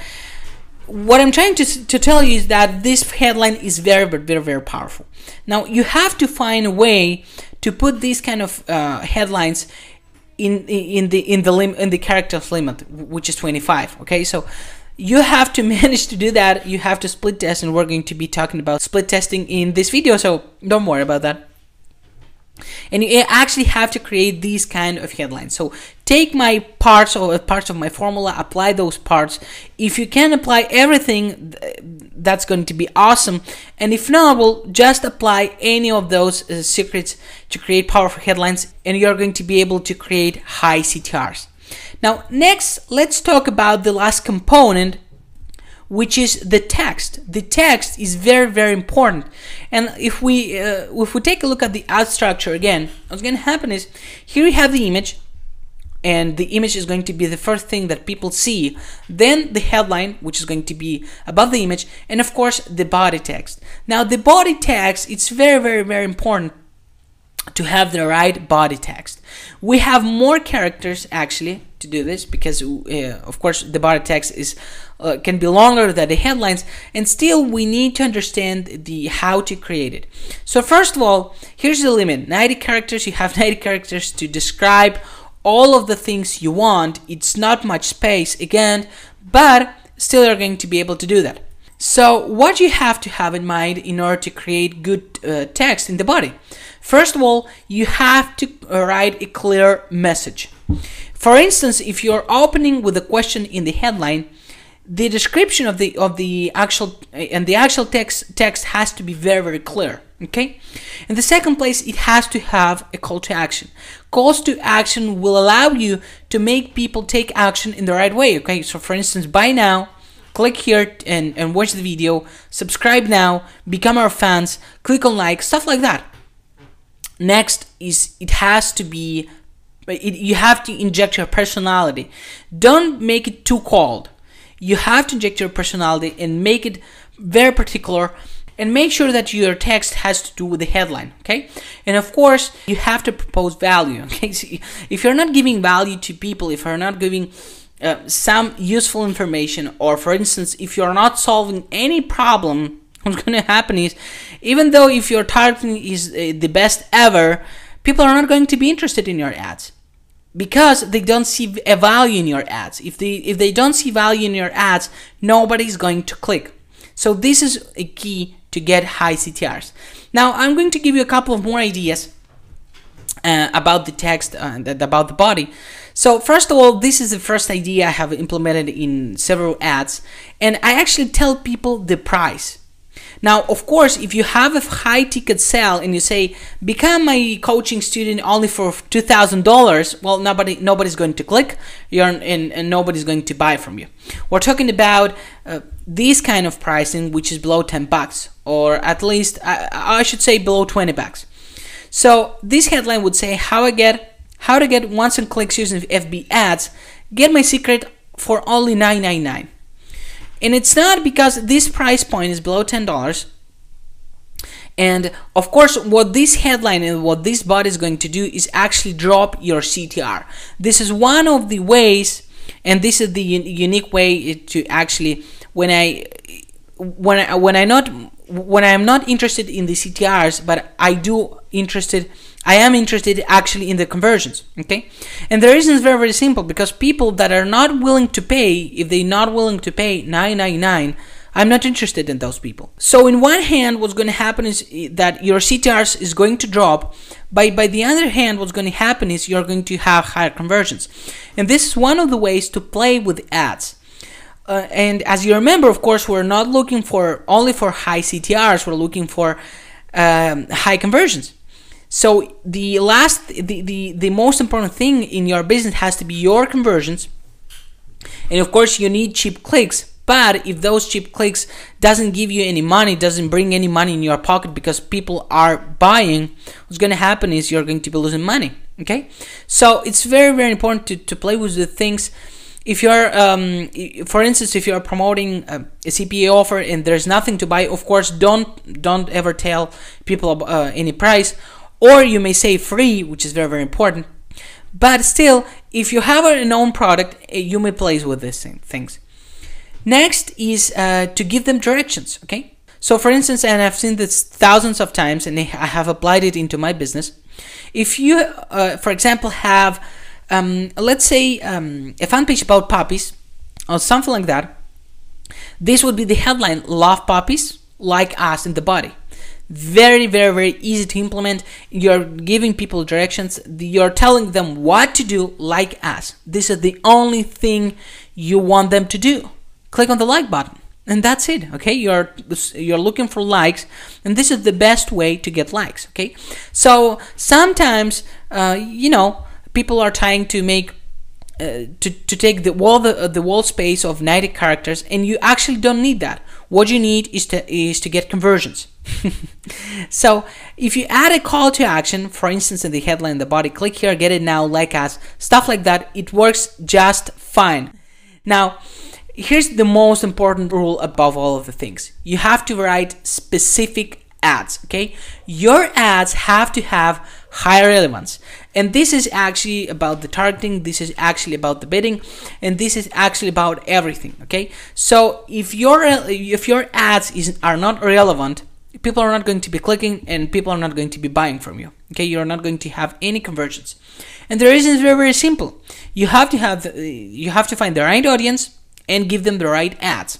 what I'm trying to tell you is that this headline is very, very powerful. Now, you have to find a way to put these kind of headlines in the characters limit, which is 25. Okay, so you have to manage to do that. You have to split test, and we're going to be talking about split testing in this video, so don't worry about that. And you actually have to create these kind of headlines. So take my parts of my formula, apply those parts. If you can apply everything, that's going to be awesome. And if not, well, just apply any of those secrets to create powerful headlines, and you're going to be able to create high CTRs. Now, next, let's talk about the last component, which is the text. The text is very, very important. And if we take a look at the ad structure again, what's going to happen is here we have the image, and the image is going to be the first thing that people see. Then the headline, which is going to be above the image, and of course the body text. Now the body text, it's very, very, very important. to have the right body text. We have more characters actually to do this because of course the body text is can be longer than the headlines, and still we need to understand the how to create it. So first of all, here's the limit: 90 characters. You have 90 characters to describe all of the things you want. It's not much space again, but still you're going to be able to do that. So what you have to have in mind in order to create good text in the body? First of all, you have to write a clear message. For instance, if you're opening with a question in the headline, the description of the actual text has to be very clear. Okay. In the second place, it has to have a call to action. Calls to action will allow you to make people take action in the right way. Okay. So for instance, buy now, click here and watch the video, subscribe now, become our fans, click on like, stuff like that. Next is it has to be, you have to inject your personality. Don't make it too cold. You have to inject your personality and make it very particular, and make sure that your text has to do with the headline, okay? And of course, you have to propose value, okay? So if you're not giving value to people, if you're not giving some useful information, or for instance, if you're not solving any problem, what's going to happen is, even though if your targeting is the best ever, people are not going to be interested in your ads because they don't see a value in your ads. If they don't see value in your ads, nobody's going to click. So this is a key to get high CTRs. Now I'm going to give you a couple of more ideas about the text and about the body. So first of all, this is the first idea I have implemented in several ads, and I actually tell people the price. Now, of course, if you have a high ticket sale and you say, become my coaching student only for $2,000, well, nobody's going to click, and nobody's going to buy from you. We're talking about this kind of pricing, which is below 10 bucks, or at least, I should say below 20 bucks. So this headline would say, how to get once and clicks using FB ads, get my secret for only $9.99. And it's not because this price point is below $10. And of course, what this headline and what this bot is going to do is actually drop your CTR. This is one of the ways, and this is the unique way to actually, when I'm not interested in the CTRs, but I am interested actually in the conversions, okay? And the reason is very simple, because people that are not willing to pay, if they're not willing to pay $9.99, I'm not interested in those people. So in one hand, what's going to happen is that your CTRs is going to drop. By the other hand, what's going to happen is you're going to have higher conversions. And this is one of the ways to play with ads. And as you remember, of course, we're not looking for only for high CTRs, we're looking for high conversions. So the most important thing in your business has to be your conversions. And of course, you need cheap clicks. But if those cheap clicks doesn't give you any money, doesn't bring any money in your pocket because people are buying, what's going to happen is you're going to be losing money. Okay? So it's very important to play with the things. If you're, for instance, if you're promoting a CPA offer and there's nothing to buy, of course, don't ever tell people any price. Or you may say free, which is very important. But still, if you have a known product, you may play with these things. Next is to give them directions, okay? So for instance, and I've seen this thousands of times, and I have applied it into my business. If you, for example, have, let's say, a fan page about puppies, or something like that, this would be the headline, love puppies, like us in the body. Very easy to implement. You're giving people directions. You're telling them what to do, like us. This is the only thing you want them to do. Click on the like button, and that's it. Okay, you're looking for likes, and this is the best way to get likes. Okay, so sometimes people are trying to make to take the wall space of 90 characters, and you actually don't need that. What you need is to get conversions. So if you add a call to action, for instance, in the headline, the body, click here, get it now, like us, stuff like that, it works just fine. Now, here's the most important rule above all of the things. You have to write specific ads, okay? Your ads have to have high relevance. And this is actually about the targeting, this is actually about the bidding, and this is actually about everything, okay? So if your ads are not relevant, people are not going to be clicking and people are not going to be buying from you, okay? You're not going to have any conversions. And the reason is very, very simple. You have to find the right audience and give them the right ads.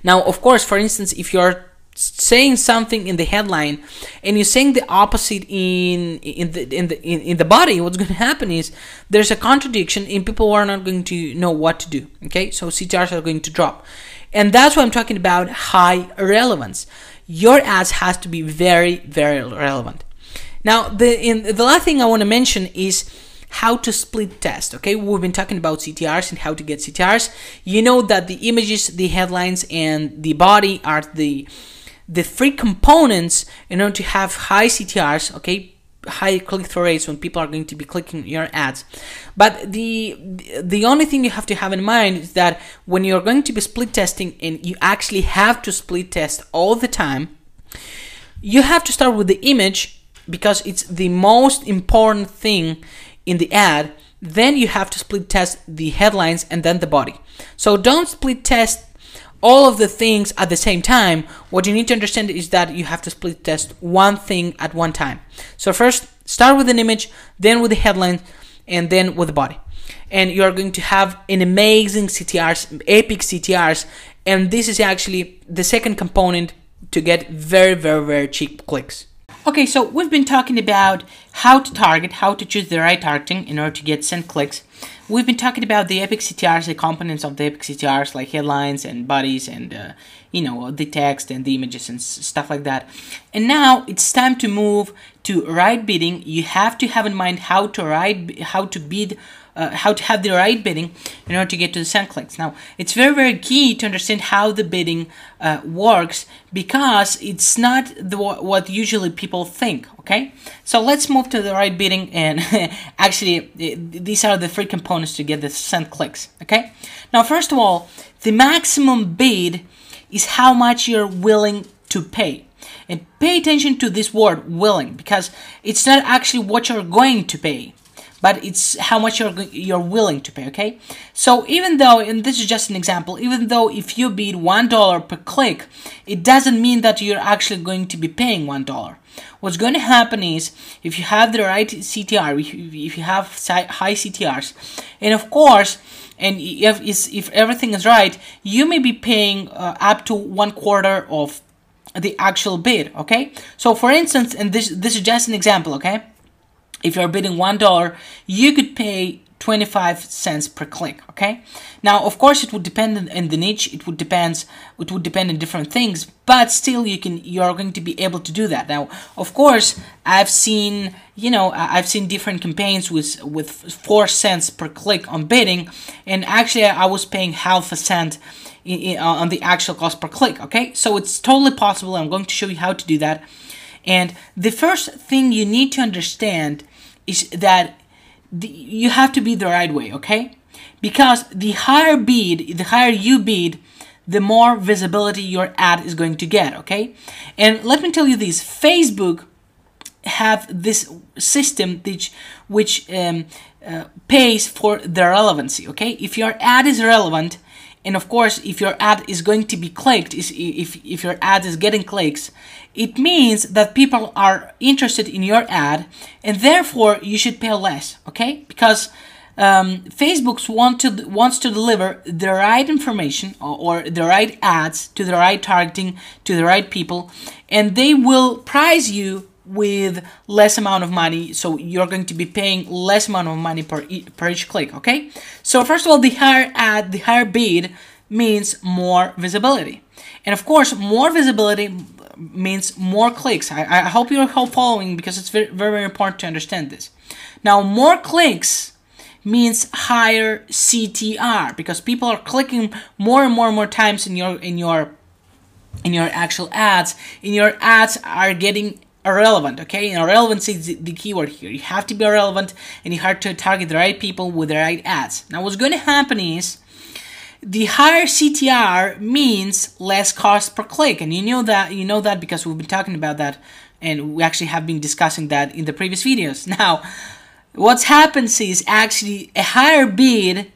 Now, of course, for instance, if you're saying something in the headline and you're saying the opposite in the body, what's going to happen is there's a contradiction and people are not going to know what to do, okay? So CTRs are going to drop. And that's why I'm talking about high relevance. Your ads has to be very, very relevant. Now, the last thing I want to mention is how to split test, okay? We've been talking about CTRs and how to get CTRs. You know that the images, the headlines, and the body are the three components in order to have high CTRs, okay? High click-through rates when people are going to be clicking your ads. But the only thing you have to have in mind is that when you're going to be split testing and you actually have to split test all the time, you have to start with the image because it's the most important thing in the ad. Then you have to split test the headlines and then the body. So don't split test all of the things at the same time. What you need to understand is that you have to split test one thing at one time. So first start with an image, then with the headline, and then with the body. And you are going to have an amazing CTRs, epic CTRs, and this is actually the second component to get very, very, very cheap clicks. Okay, so we've been talking about how to target, how to choose the right targeting in order to get sent clicks. We've been talking about the epic CTRs, the components of the epic CTRs like headlines and bodies and the text and the images and stuff like that. And now it's time to move to right bidding. You have to have in mind how to bid. How to have the right bidding in order to get to the send clicks. Now, it's very, very key to understand how the bidding works because it's not what usually people think, okay? So let's move to the right bidding, and actually, these are the three components to get the send clicks, okay? Now, first of all, the maximum bid is how much you're willing to pay. And pay attention to this word, willing, because it's not actually what you're going to pay, but it's how much you're willing to pay, okay? So even though, and this is just an example, even though if you bid $1 per click, it doesn't mean that you're actually going to be paying $1. What's going to happen is, if you have the right CTR, if you have high CTRs, and of course, and if everything is right, you may be paying up to 1/4 of the actual bid, okay? So for instance, and this is just an example, okay? If you're bidding $1, you could pay 25 cents per click, okay? Now, of course, it would depend on the niche. It would depend on different things, but still, you're going to be able to do that. Now, of course, I've seen different campaigns with 4 cents per click on bidding, and actually, I was paying half a cent on the actual cost per click, okay? So it's totally possible. I'm going to show you how to do that. And the first thing you need to understand is that you have to bid the right way, okay? Because the higher you bid, the more visibility your ad is going to get, okay? And let me tell you this, Facebook have this system which pays for the relevancy, okay? If your ad is relevant, and of course, if your ad is going to be clicked, if your ad is getting clicks, it means that people are interested in your ad, and therefore you should pay less, okay? Because Facebook wants to deliver the right information or the right ads to the right targeting to the right people, and they will price you with less amount of money, so you're going to be paying less amount of money per each click, okay? So first of all, the higher bid means more visibility. And of course, more visibility means more clicks. I hope you're following, because it's very, very important to understand this. Now, more clicks means higher CTR, because people are clicking more and more times in your actual ads, and your ads are getting irrelevant, okay? And relevancy is the keyword here. You have to be relevant, and you have to target the right people with the right ads. Now, what's going to happen is the higher CTR means less cost per click, and you know that because we've been talking about that and we actually have been discussing that in the previous videos. Now, what happens is actually a higher bid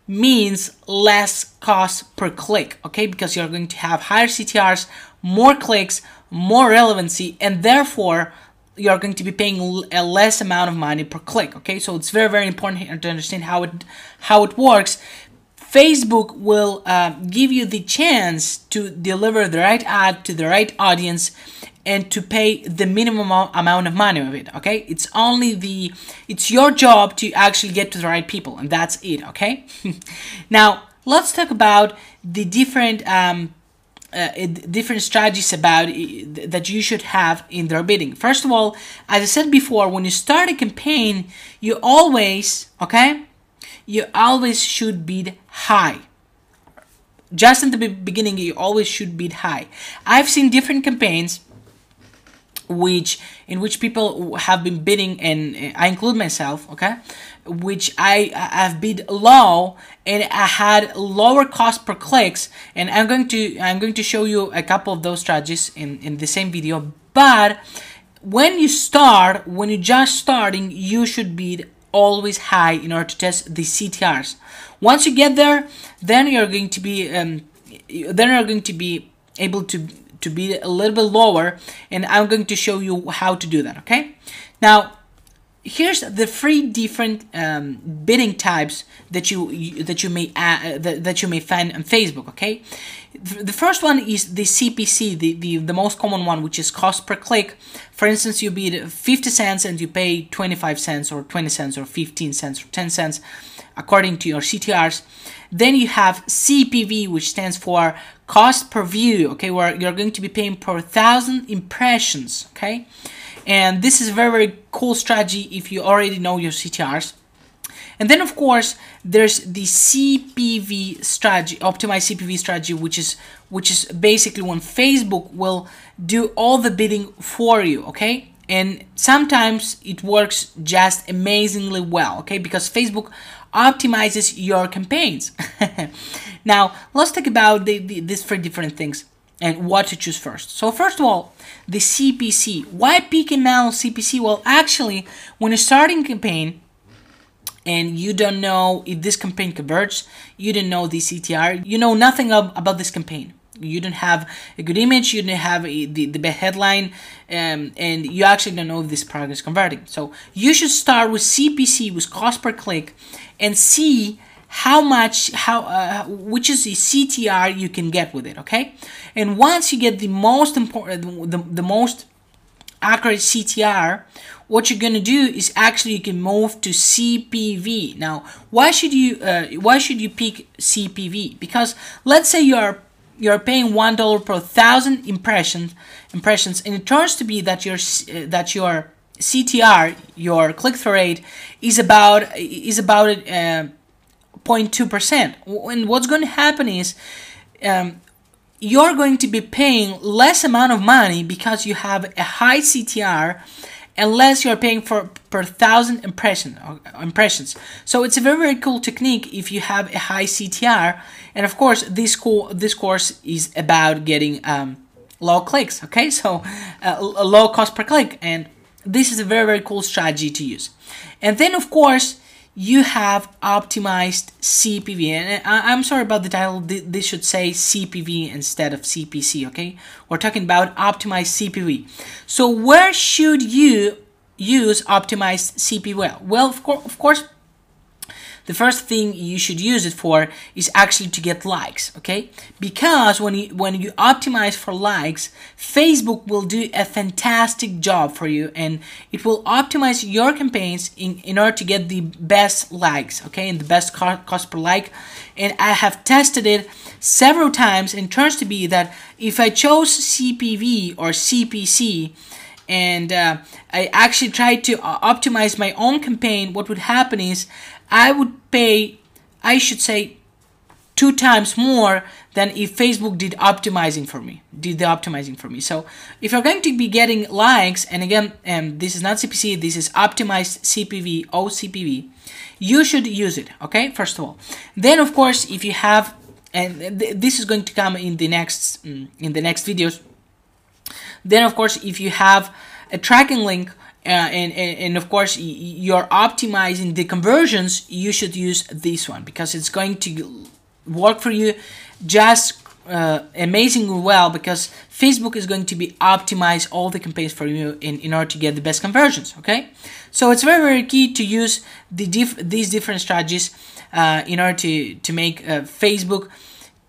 means less cost per click, okay? Because you're going to have higher CTRs, more clicks, more relevancy, and therefore you're going to be paying a less amount of money per click, okay? So it's very, very important here to understand how it works. Facebook will give you the chance to deliver the right ad to the right audience and to pay the minimum amount of money of it, okay? It's your job to actually get to the right people, and that's it, okay? Now, let's talk about the different strategies about that you should have in their bidding. First of all, as I said before, when you start a campaign, you always should bid high. Just in the beginning, you always should bid high. I've seen different campaigns in which people have been bidding, and I include myself, okay, which I've bid low and I had lower cost per clicks, and I'm going to show you a couple of those strategies in the same video. But when you're just starting, you should bid always high in order to test the CTRs. Once you get there, then you're going to be able to be a little bit lower, and I'm going to show you how to do that, okay? Now, here's the 3 different bidding types that you may find on Facebook, okay? The first one is the CPC, the most common one, which is cost per click. For instance, you bid 50 cents and you pay 25 cents or 20 cents or 15 cents or 10 cents according to your CTRs. Then you have CPV, which stands for cost per view, okay, where you're going to be paying per 1,000 impressions, okay? And this is a very, very cool strategy if you already know your CTRs. And then, of course, there's the CPV strategy, optimized CPV strategy, which is basically when Facebook will do all the bidding for you, okay? And sometimes it works just amazingly well, okay? Because Facebook optimizes your campaigns. Now, let's talk about these 3 different things and what to choose first. So first of all, the CPC. Why pick a manual CPC? Well, actually, when you're starting a campaign and you don't know if this campaign converts, you don't know the CTR, you know nothing about this campaign. You don't have a good image, you don't have the best headline, and you actually don't know if this product is converting. So you should start with CPC, with cost per click, and see which is the CTR you can get with it, okay? And once you get the most important, the most accurate CTR, what you're gonna do is actually you can move to CPV. Now, why should you pick CPV? Because let's say you're paying $1 per 1,000 impressions, and it turns to be that your CTR, your click-through rate, is about 0.2%. And what's going to happen is you're going to be paying less amount of money because you have a high CTR, unless you're paying per 1,000 impressions. So it's a very, very cool technique if you have a high CTR. And of course, this course is about getting low clicks, okay? So a low cost per click, and this is a very, very cool strategy to use. And then, of course, you have optimized CPV, and I'm sorry about the title. This should say CPV instead of CPC, okay? We're talking about optimized CPV. So where should you use optimized CPV? Well, of course, the first thing you should use it for is actually to get likes, okay? Because when you optimize for likes, Facebook will do a fantastic job for you, and it will optimize your campaigns in order to get the best likes, okay, and the best cost per like. And I have tested it several times, and it turns to be that if I chose CPV or CPC, and I actually tried to optimize my own campaign, what would happen is I would pay, I should say, 2 times more than if Facebook did the optimizing for me. So if you're going to be getting likes, and again, this is not CPC, this is optimized CPV, OCPV, you should use it, okay, first of all. Then, of course, if you have, and this is going to come in the next videos, Then of course, if you have a tracking link, and of course you're optimizing the conversions, you should use this one, because it's going to work for you just amazingly well, because Facebook is going to be optimize all the campaigns for you in order to get the best conversions. Okay, so it's very, very key to use these different strategies in order to make Facebook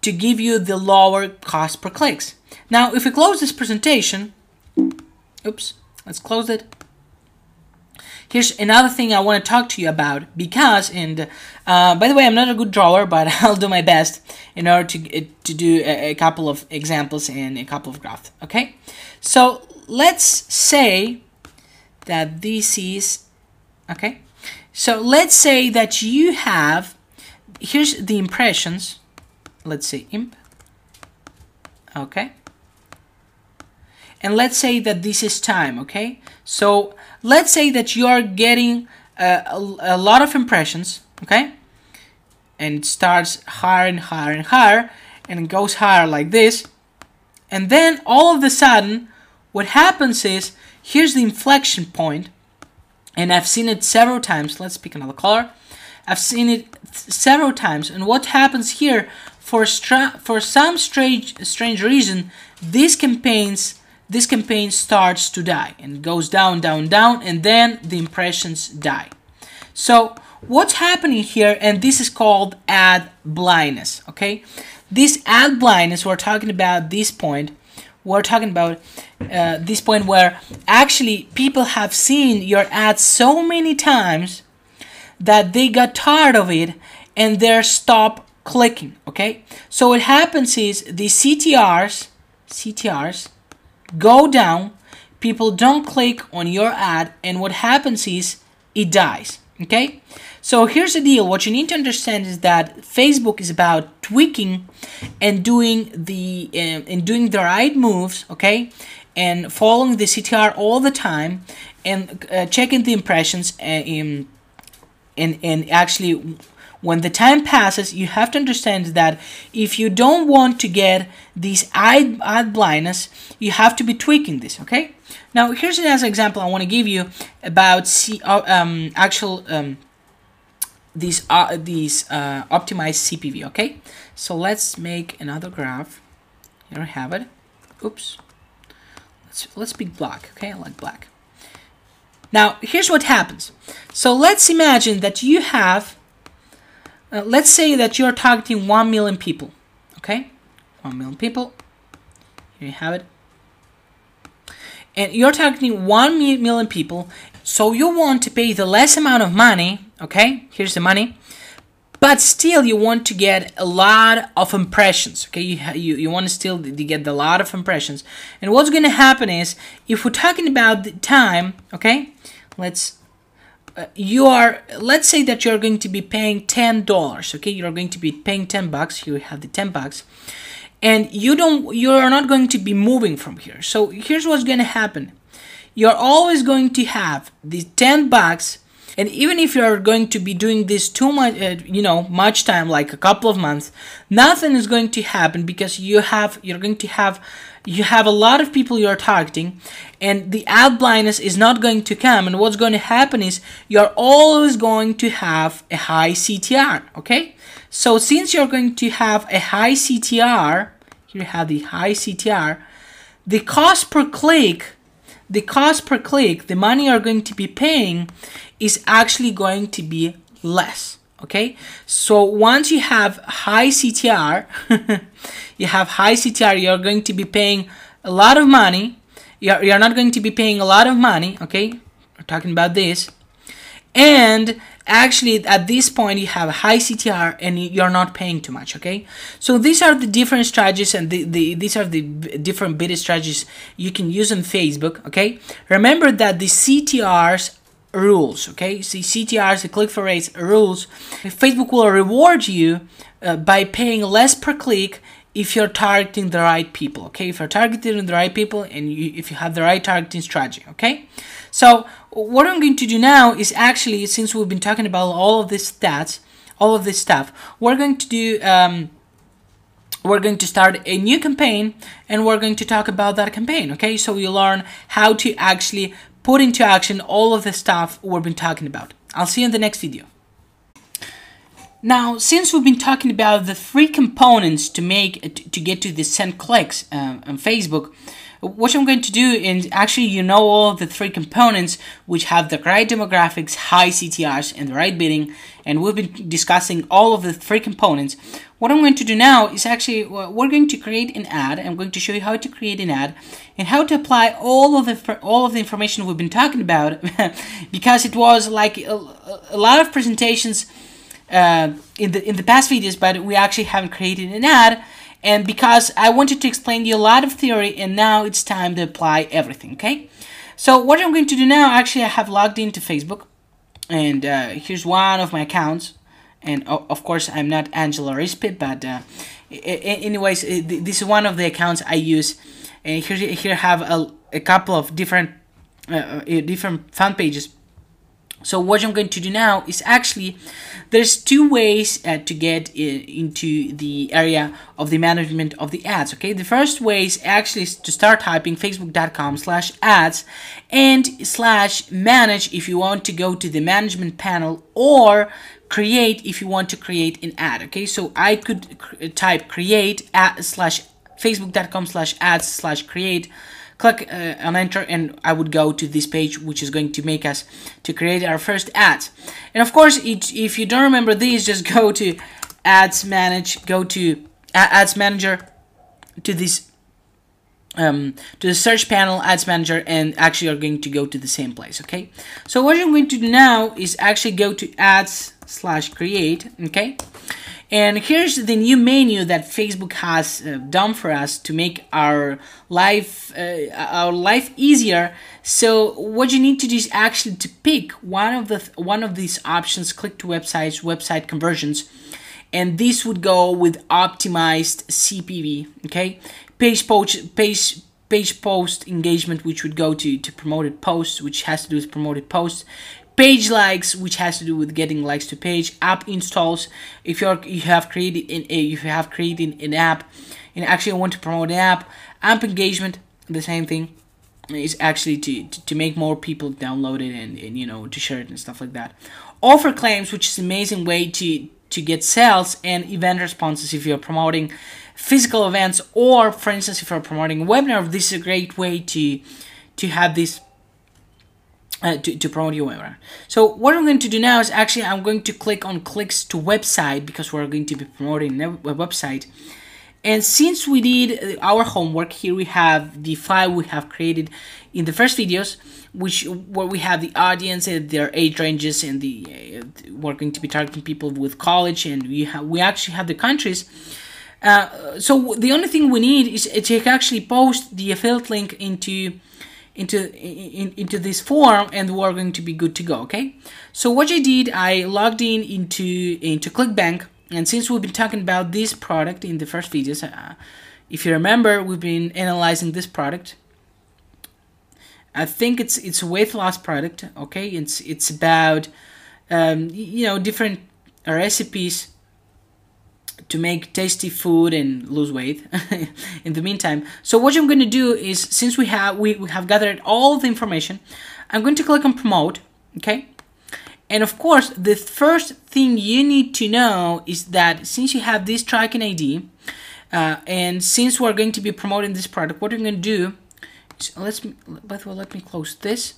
to give you the lower cost per clicks. Now if we close this presentation, oops, let's close it. Here's another thing I want to talk to you about, because, and by the way, I'm not a good drawer, but I'll do my best in order to do a couple of examples and a couple of graphs. Okay, so let's say that this is, okay, so let's say that you have, here's the impressions, let's say imp, okay, and let's say that this is time. Okay, so let's say that you are getting a lot of impressions, okay, and it starts higher and higher and higher, and it goes higher like this, and then all of a sudden what happens is, here's the inflection point, and I've seen it several times. Let's pick another color. I've seen it several times, and what happens here, for some strange reason, this campaign starts to die, and it goes down, down, down, and then the impressions die. So what's happening here, and this is called ad blindness. Okay, this ad blindness, we're talking about this point. We're talking about this point where actually people have seen your ads so many times that they got tired of it and they're stop clicking. Okay, so what happens is the CTRs go down, people don't click on your ad, and what happens is it dies. Okay, so here's the deal. What you need to understand is that Facebook is about tweaking and doing the right moves, okay, and following the CTR all the time, and checking the impressions, and actually when the time passes, you have to understand that if you don't want to get these ad blindness, you have to be tweaking this. Okay, now here's another example I want to give you about these optimized CPV. Okay, so let's make another graph. Here I have it. Oops, let's pick black. Okay, I like black. Now here's what happens. So let's imagine that you have let's say that you're targeting 1 million people. Okay, 1 million people. Here you have it. And you're targeting 1 million people, so you want to pay the less amount of money. Okay, here's the money, but still you want to get a lot of impressions. Okay, you want to still get a lot of impressions. And what's going to happen is, if we're talking about the time, okay, let's say that you're going to be paying $10. Okay, you're going to be paying $10. Here we have the $10, and you're not going to be moving from here. So here's what's going to happen. You're always going to have the $10, and even if you're going to be doing this too much, much time, like a couple of months, nothing is going to happen, because you have a lot of people you're targeting, and the ad blindness is not going to come. And what's going to happen is, you're always going to have a high CTR. Okay, so since you're going to have a high CTR, here you have the high CTR, the cost per click, the money you're going to be paying is actually going to be less. Okay, so once you have high CTR, you're going to be paying a lot of money. You're not going to be paying a lot of money. Okay, we're talking about this, and actually at this point you have a high CTR and you're not paying too much. Okay, so these are the different strategies, and these are the different bid strategies you can use on Facebook. Okay, remember that the CTRs rules. Okay, so CTRs, the click-through rates rules. Facebook will reward you by paying less per click if you're targeting the right people. Okay, if you're targeting the right people, and if you have the right targeting strategy. Okay, so what I'm going to do now is, actually, since we've been talking about all of this stats, all of this stuff, we're going to do we're going to start a new campaign, and we're going to talk about that campaign. Okay, so you learn how to actually put into action all of the stuff we've been talking about. I'll see you in the next video. Now, since we've been talking about the 3 components to get to the send clicks on Facebook, what I'm going to do is actually all the 3 components which have the right demographics, high CTRs, and the right bidding, and we've been discussing all of the 3 components. What I'm going to do now is actually we're going to create an ad. I'm going to show you how to create an ad and how to apply all of the information we've been talking about because it was like a lot of presentations in the past videos, but we actually haven't created an ad, and because I wanted to explain you a lot of theory, and now it's time to apply everything. Okay, so what I'm going to do now, actually I have logged into Facebook, and here's one of my accounts, and of course I'm not Angela Rispit, but anyways, this is one of the accounts I use, and here I have a couple of different fan pages. So what I'm going to do now is actually there's 2 ways to get into the area of the management of the ads. Okay, the first way is actually to start typing facebook.com/ads and /manage if you want to go to the management panel, or create if you want to create an ad. Okay, so I could type create /facebook.com/ads/create. Click on enter, and I would go to this page, which is going to make us to create our first ads. And of course, if you don't remember these, just go to ads manage, go to ads manager, to this to the search panel, ads manager, and actually are going to go to the same place. Okay, so what I'm going to do now is actually go to ads/create. Okay, and here's the new menu that Facebook has done for us to make our life easier. So what you need to do is actually to pick one of these options: click to websites, website conversions, and this would go with optimized CPV. Okay, page post engagement, which would go to promoted posts, which has to do with promoted posts. Page likes, which has to do with getting likes to page. App installs, if you have created an app and actually want to promote an app. App engagement, the same thing, is actually to make more people download it and to share it and stuff like that. Offer claims, which is an amazing way to get sales, and event responses if you're promoting physical events, or for instance if you're promoting a webinar. This is a great way to have this. To promote your webinar. So what I'm going to do now is actually I'm going to click on clicks to website, because we're going to be promoting a website. And since we did our homework, here we have the file we have created in the first videos, where we have the audience and their age ranges, and we're going to be targeting people with college, and we actually have the countries. So the only thing we need is to actually post the affiliate link into this form, and we're going to be good to go. Okay, so what I did, I logged into ClickBank, and since we've been talking about this product in the first videos, if you remember, we've been analyzing this product. I think it's a weight loss product. Okay, it's about different recipes to make tasty food and lose weight in the meantime. So what I'm going to do is, since we have gathered all the information, I'm going to click on promote. Okay, and of course the first thing you need to know is that since you have this tracking ID, and since we're going to be promoting this product, what I'm going to do is, let me close this.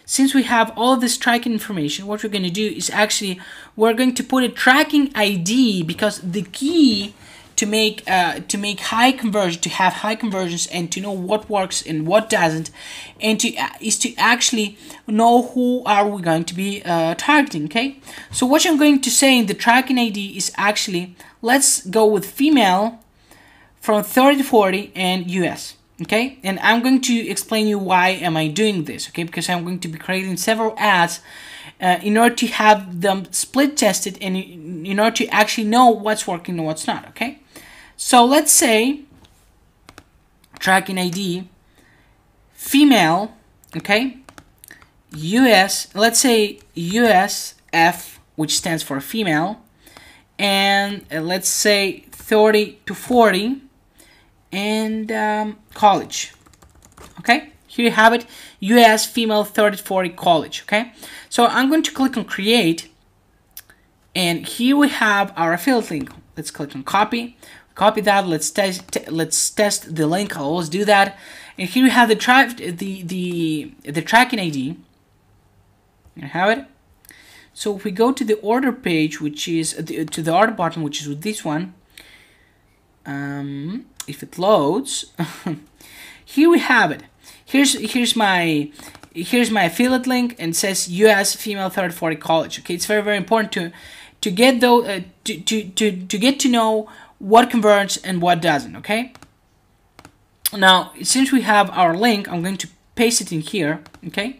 Since we have all of this tracking information, what we're going to do is actually we're going to put a tracking ID, because the key to have high conversions and to know what works and what doesn't, and is to actually know who are we going to be targeting. Okay, so what I'm going to say in the tracking ID is actually, let's go with female from 30 to 40 and US. Okay, and I'm going to explain you why am I doing this. Okay, because I'm going to be creating several ads in order to have them split tested, and in order to actually know what's working and what's not. Okay, so let's say tracking ID female. Okay, US, let's say USF, which stands for female, and let's say 30 to 40 and college. Okay, here you have it, US female 30 to 40 college. Okay, so I'm going to click on create, and here we have our affiliate link. Let's click on copy that. Let's test the link. I'll always do that. And here we have the tracking ID. You have it. So if we go to the order page, which is to the order button, which is with this one, if it loads, here we have it. Here's my affiliate link, and it says US female 30-40 college. Okay, it's very important to get to know what converts and what doesn't. Okay. Now, since we have our link, I'm going to paste it in here. Okay.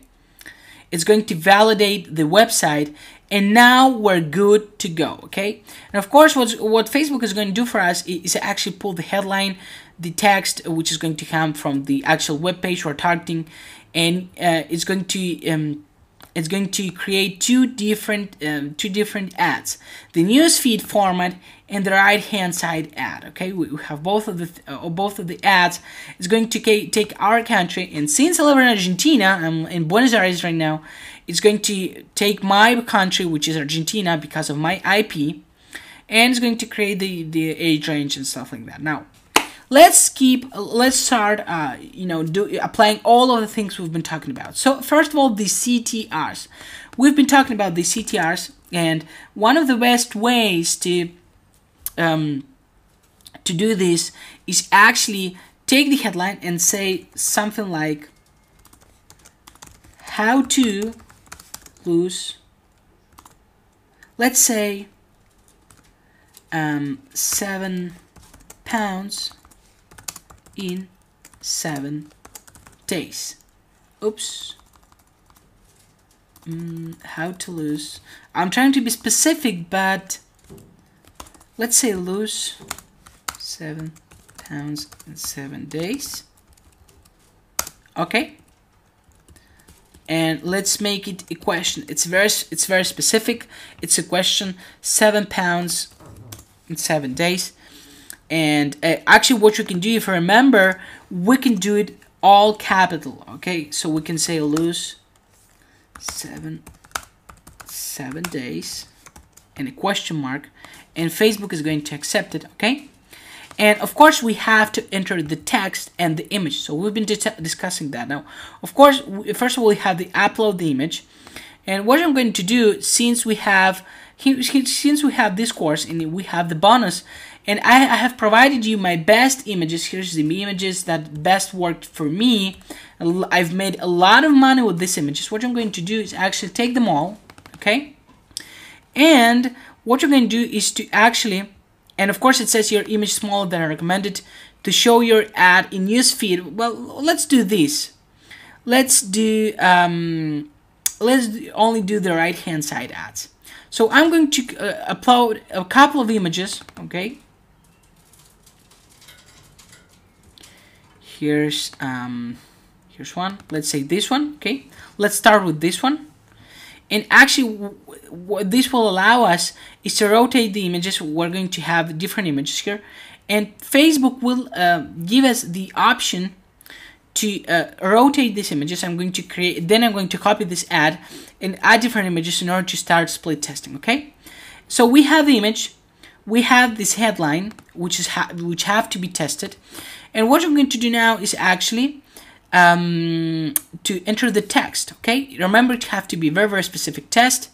It's going to validate the website, and now we're good to go. Okay. And of course, what Facebook is going to do for us is actually pull the headline, the text, which is going to come from the actual web page we're targeting, and it's going to create two different ads: the newsfeed format and the right-hand side ad. Okay, we have both of the ads. It's going to take our country, and since I live in Argentina, I'm in Buenos Aires right now, it's going to take my country, which is Argentina, because of my IP, and it's going to create the age range and stuff like that. Now, let's start applying all of the things we've been talking about. So first of all, the CTRs. We've been talking about the CTRs, and one of the best ways to do this is actually take the headline and say something like how to lose, let's say 7 pounds in 7 days. Oops. How to lose. I'm trying to be specific, but let's say lose 7 pounds in 7 days. Okay. And let's make it a question. It's very specific. It's a question. 7 pounds in 7 days. And actually, what you can do, if you remember, we can do it all capital. Okay, so we can say lose 7 days and a question mark, and Facebook is going to accept it. Okay, and of course we have to enter the text and the image. So we've been discussing that. Now, of course, first of all, we have the upload the image, and what I'm going to do, since we have this course and we have the bonus, and I have provided you my best images. Here's the images that best worked for me. I've made a lot of money with these images. What I'm going to do is actually take them all, okay? And what you're going to do is to actually, and of course it says your image smaller than recommended to show your ad in newsfeed. Well, let's do this. Let's only do the right-hand side ads. So I'm going to upload a couple of images, okay? Here's one. Let's say this one. Okay, let's start with this one. And actually, what this will allow us is to rotate the images. We're going to have different images here, and Facebook will give us the option to rotate these images. I'm going to copy this ad and add different images in order to start split testing. Okay, so we have the image, we have this headline, which have to be tested. And what I'm going to do now is actually to enter the text. Okay, remember, it have to be very specific test.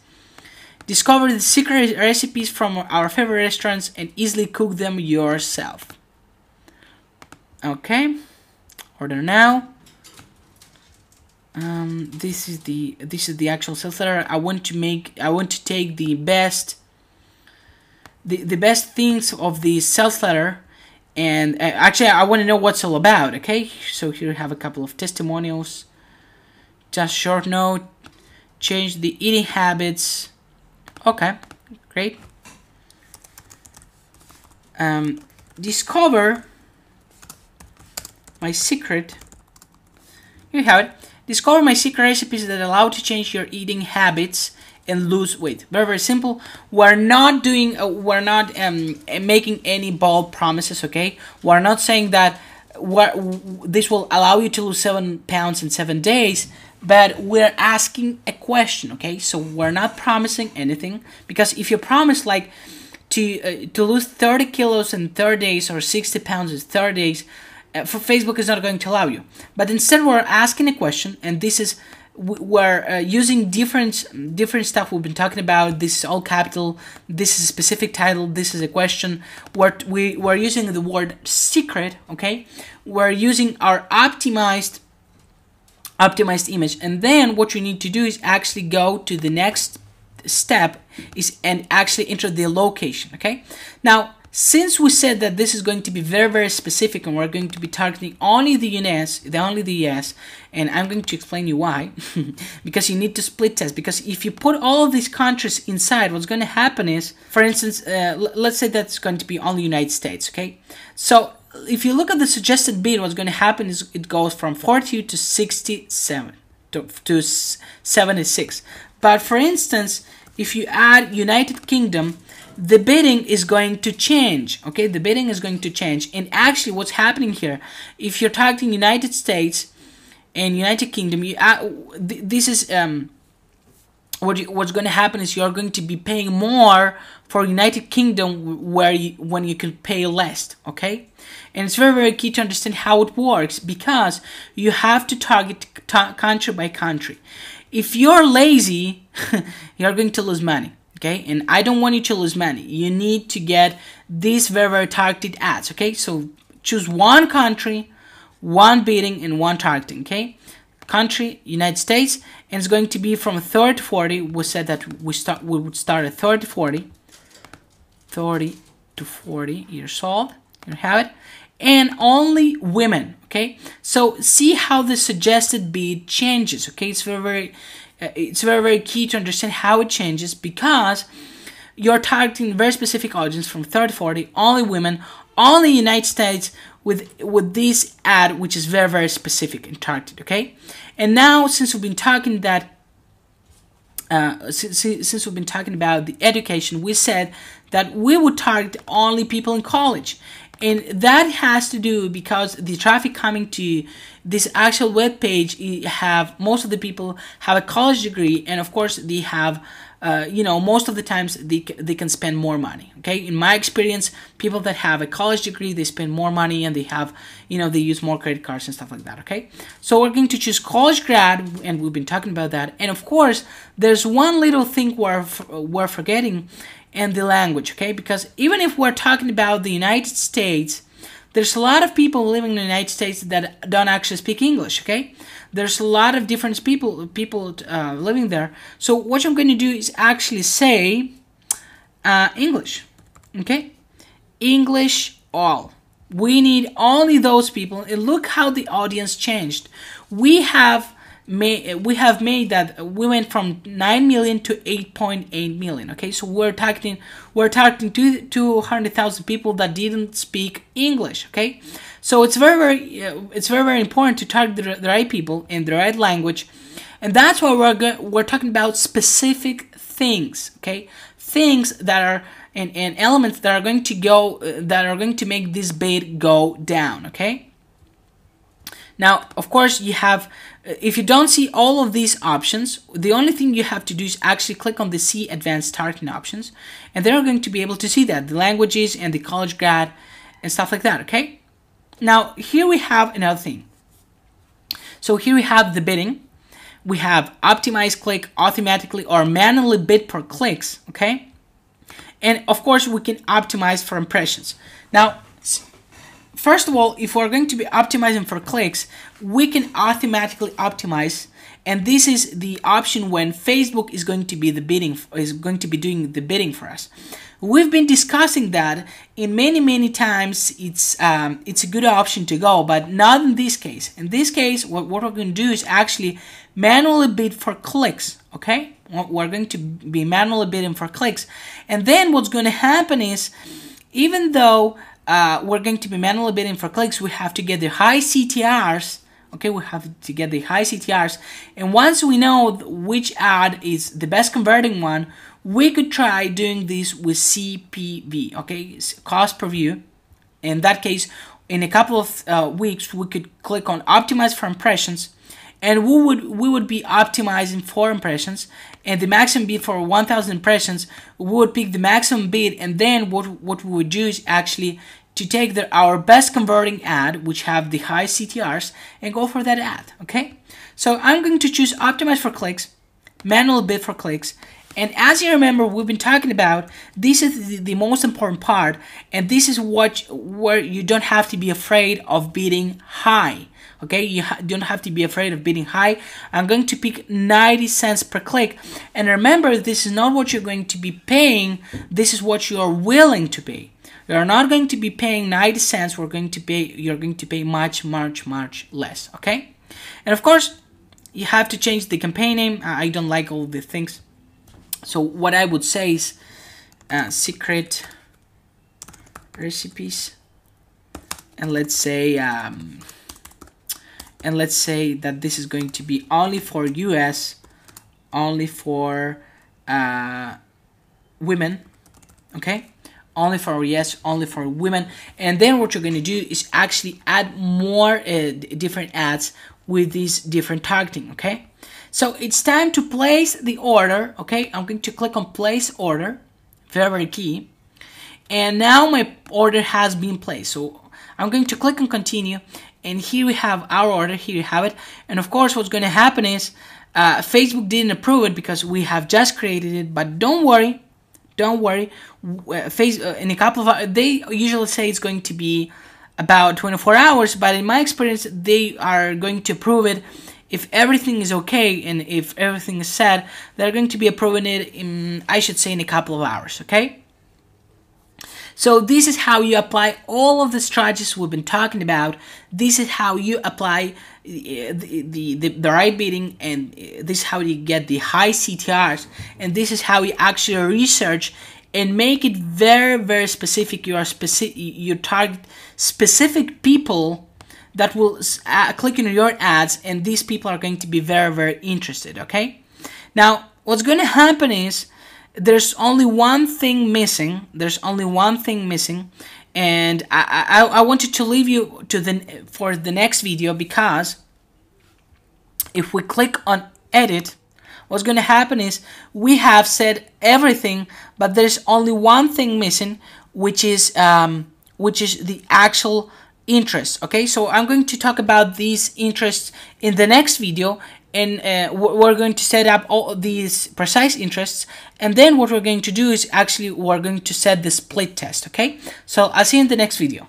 Discover the secret recipes from our favorite restaurants and easily cook them yourself. Okay, order now. This is the actual sales letter. I want to take the best things of the sales letter. And actually, I want to know what's all about. Okay, so here we have a couple of testimonials. Just short note. Change the eating habits. Okay, great. Discover my secret. Here you have it. Discover my secret recipes that allow you to change your eating habits and lose weight. Very, very simple. We're not doing, we're not making any bold promises, okay? We're not saying that this will allow you to lose 7 pounds in 7 days, but we're asking a question, okay? So we're not promising anything, because if you promise like to lose 30 kilos in 30 days or 60 pounds in 30 days, for Facebook is not going to allow you. But instead we're asking a question, and this is, we're using different stuff we've been talking about. This is all capital, this is a specific title, this is a question. We're using the word secret, okay? We're using our optimized image, and then what you need to do is actually go to the next step and actually enter the location, okay? Now, since we said that this is going to be very, very specific, and we're going to be targeting only the US, and I'm going to explain you why, because you need to split test. Because if you put all of these countries inside, what's going to happen is, for instance, let's say that's going to be only United States, okay? So if you look at the suggested bid, what's going to happen is it goes from 42 to 67 to 76. But for instance, if you add United Kingdom, the bidding is going to change, okay? The bidding is going to change. And actually what's happening here, if you're targeting United States and United Kingdom, this is what's going to happen is you're going to be paying more for United Kingdom when you can pay less, okay? And it's very, very key to understand how it works, because you have to target country by country. If you're lazy, you're going to lose money. Okay, and I don't want you to lose money. You need to get these very, very targeted ads. Okay, so choose one country, one bidding, and one targeting. Okay, country, United States, and it's going to be from 30 to 40. We said that we would start at 30 to 40 years old. You have it, and only women. Okay, so see how the suggested bid changes. Okay, it's very, very key to understand how it changes, because you're targeting a very specific audience from 30 to 40, only women, only United States, with this ad, which is very, very specific and targeted, okay? And now, since we've been talking that, since we've been talking about the education, we said that we would target only people in college. And that has to do because the traffic coming to this actual web page, most of the people have a college degree, and of course they have, most of the times they can spend more money. Okay, in my experience, people that have a college degree, they spend more money, and they have, they use more credit cards and stuff like that. Okay, so we're going to choose college grad, and we've been talking about that. And of course, there's one little thing we're forgetting. And the language, okay? Because even if we're talking about the United States, there's a lot of people living in the United States that don't actually speak English, okay? There's a lot of different people living there. So what I'm going to do is actually say English, okay? English all. We need only those people. And look how the audience changed. We have made that we went from 9 million to 8.8 million. Okay, so we're targeting 200,000 people that didn't speak English. Okay, so it's very important to target the right people in the right language, and that's why we're talking about specific things. Okay, things that are and elements that are going to make this bid go down. Okay. Now, of course, you have, if you don't see all of these options, the only thing you have to do is actually click on the See Advanced Targeting Options, and they're going to be able to see that, the languages and the college grad and stuff like that, okay? Now, here we have another thing. So here we have the bidding. We have optimize click automatically or manually bid per clicks, okay? And of course, we can optimize for impressions. Now, first of all, if we're going to be optimizing for clicks, we can automatically optimize, and this is the option when Facebook is going to be doing the bidding for us. We've been discussing that in many times. It's a good option to go, but not in this case. In this case, what we're going to do is actually manually bid for clicks. Okay, we're going to be manually bidding for clicks, and then what's going to happen is, even though we're going to be manually bidding for clicks, we have to get the high CTRs, Okay, we have to get the high CTRs, and once we know which ad is the best converting one, we could try doing this with CPV, okay, cost per view. In that case, in a couple of weeks, we could click on optimize for impressions, and we would be optimizing for impressions, and the maximum bid for 1,000 impressions, we would pick the maximum bid, and then what we would do is actually to take our best converting ad, which have the high CTRs, and go for that ad, okay? So I'm going to choose optimize for clicks, manual bid for clicks, and as you remember, we've been talking about, this is the most important part, and this is where you don't have to be afraid of bidding high, okay? You don't have to be afraid of bidding high. I'm going to pick 90 cents per click, and remember, this is not what you're going to be paying, this is what you are willing to pay. You're not going to be paying 90 cents, you're going to pay much less, okay? And of course, you have to change the campaign name. I don't like all the things. So what I would say is secret recipes, and let's say that this is going to be only for US, only for women, okay? Only for women. And then what you're going to do is actually add more different ads with these different targeting, okay? So it's time to place the order, okay? I'm going to click on place order, very key. And now my order has been placed. So I'm going to click on continue, and here we have our order, here you have it. And of course, what's going to happen is Facebook didn't approve it because we have just created it, but don't worry. In a couple of hours, they usually say it's going to be about 24 hours, but in my experience, they are going to approve it. If everything is okay and if everything is set, they're going to be approving it in, I should say, in a couple of hours, okay? So this is how you apply all of the strategies we've been talking about. This is how you apply the right bidding, and this is how you get the high CTRs, and this is how you actually research and make it very specific. You target specific people that will click on your ads, and these people are going to be very interested, okay? Now, what's going to happen is there's only one thing missing. And I wanted to leave you for the next video, because if we click on edit, what's going to happen is we have said everything, but there's only one thing missing, which is the actual interest, okay? So I'm going to talk about these interests in the next video, and we're going to set up all these precise interests, and then what we're going to do is actually we're going to set the split test, okay? So I'll see you in the next video.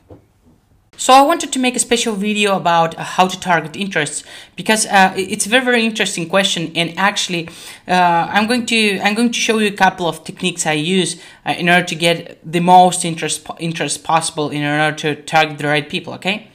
So I wanted to make a special video about how to target interests, because it's a very interesting question, and actually I'm going to show you a couple of techniques I use in order to get the most interest possible in order to target the right people, okay?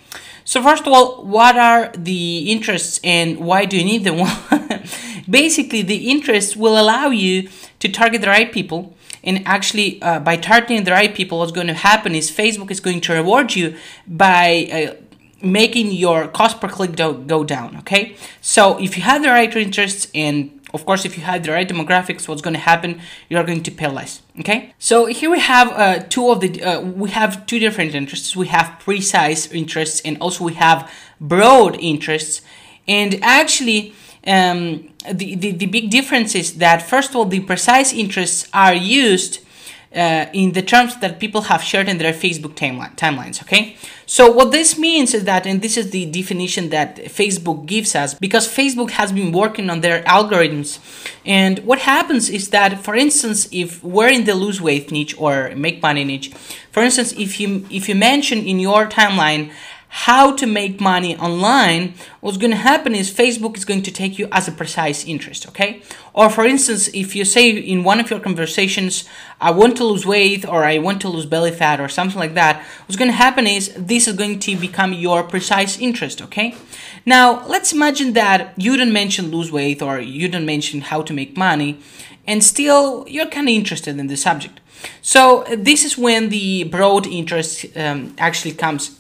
So first of all, what are the interests and why do you need them? Well, basically the interests will allow you to target the right people. And actually, by targeting the right people, what's going to happen is Facebook is going to reward you by making your cost per click go down, okay? So if you have the right interests, and of course, if you have the right demographics, what's going to happen? You're going to pay less, okay? So here we have two different interests. We have precise interests, and also we have broad interests. And actually, the big difference is that, first of all, the precise interests are used in the terms that people have shared in their Facebook timelines, okay? So what this means is that, and this is the definition that Facebook gives us, because Facebook has been working on their algorithms, and what happens is that, for instance, if we're in the lose weight niche or make money niche, for instance, if you mention in your timeline how to make money online, what's going to happen is Facebook is going to take you as a precise interest, okay? Or for instance, if you say in one of your conversations, I want to lose weight, or I want to lose belly fat, or something like that, what's going to happen is this is going to become your precise interest, okay? Now, let's imagine that you don't mention lose weight, or you don't mention how to make money, and still you're kind of interested in the subject. So this is when the broad interest actually comes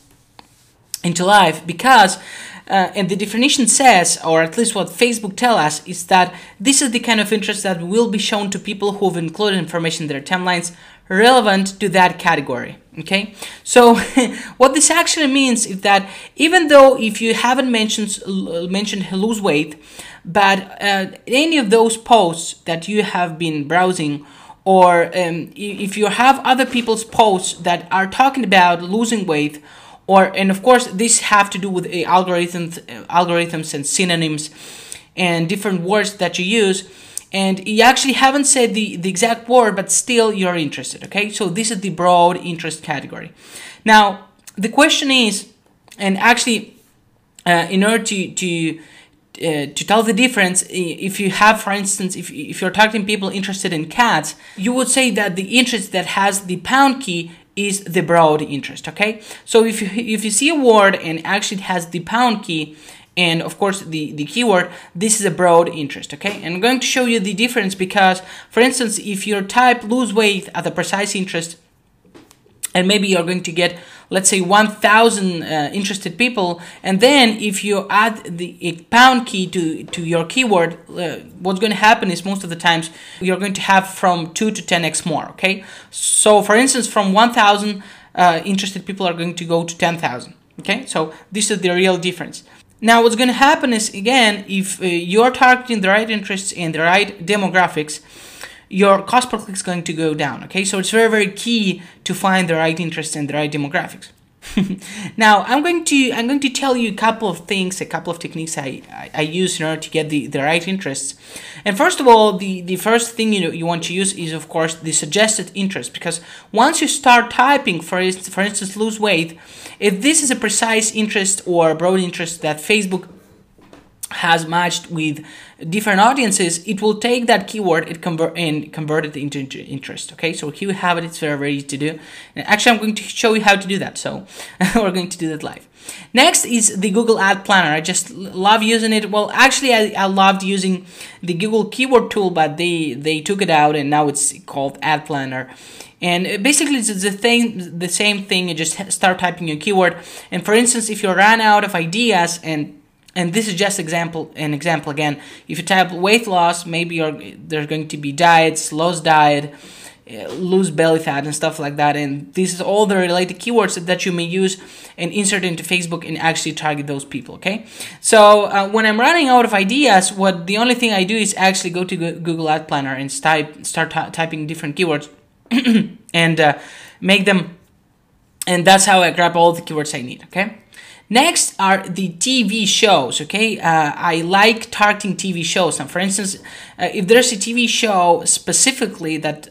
into life, because and the definition says, or at least what Facebook tell us, is that this is the kind of interest that will be shown to people who have included information in their timelines relevant to that category. Okay, so what this actually means is that even though if you haven't mentioned lose weight, but any of those posts that you have been browsing, or if you have other people's posts that are talking about losing weight, and of course this have to do with algorithms and synonyms and different words that you use, and you actually haven't said the exact word, but still you're interested. Okay, so this is the broad interest category. Now the question is, and actually in order to tell the difference, if you have, for instance, if you're targeting people interested in cats, you would say that the interest that has the pound key is the broad interest. Okay, so if you see a word and actually it has the pound key and of course the keyword, this is a broad interest. Okay, and I'm going to show you the difference because, for instance, if you type lose weight at the precise interest, and maybe you're going to get, let's say, 1,000 interested people, and then if you add the pound key to your keyword, what's going to happen is most of the times you're going to have from 2 to 10x more. Okay, so for instance, from 1,000 interested people are going to go to 10,000. Okay, so this is the real difference. Now what's going to happen is, again, if you're targeting the right interests and the right demographics, your cost per click is going to go down. Okay, so it's very, very key to find the right interests and the right demographics. Now I'm going to tell you a couple of things, a couple of techniques I use in order to get the right interests. And first of all, the first thing you want to use is, of course, the suggested interest, because once you start typing, for instance, lose weight, if this is a precise interest or a broad interest that Facebook has matched with different audiences, it will take that keyword and convert it into interest. Okay, so here we have it. It's very, very easy to do. And actually, I'm going to show you how to do that. So we're going to do that live. Next is the Google Ad Planner. I just love using it. Well, actually, I loved using the Google Keyword Tool, but they took it out, and now it's called Ad Planner. And basically, it's the same thing. You just start typing your keyword. And for instance, if you run out of ideas, and this is just an example again, if you type weight loss, maybe there's going to be diets, lost diet, lose belly fat, and stuff like that. And this is all the related keywords that you may use and insert into Facebook and actually target those people. Okay, so when I'm running out of ideas, the only thing I do is actually go to Google Ad Planner and start typing different keywords and make them, and that's how I grab all the keywords I need. Okay. Next are the TV shows. Okay, I like targeting TV shows. Now, for instance, if there's a TV show specifically that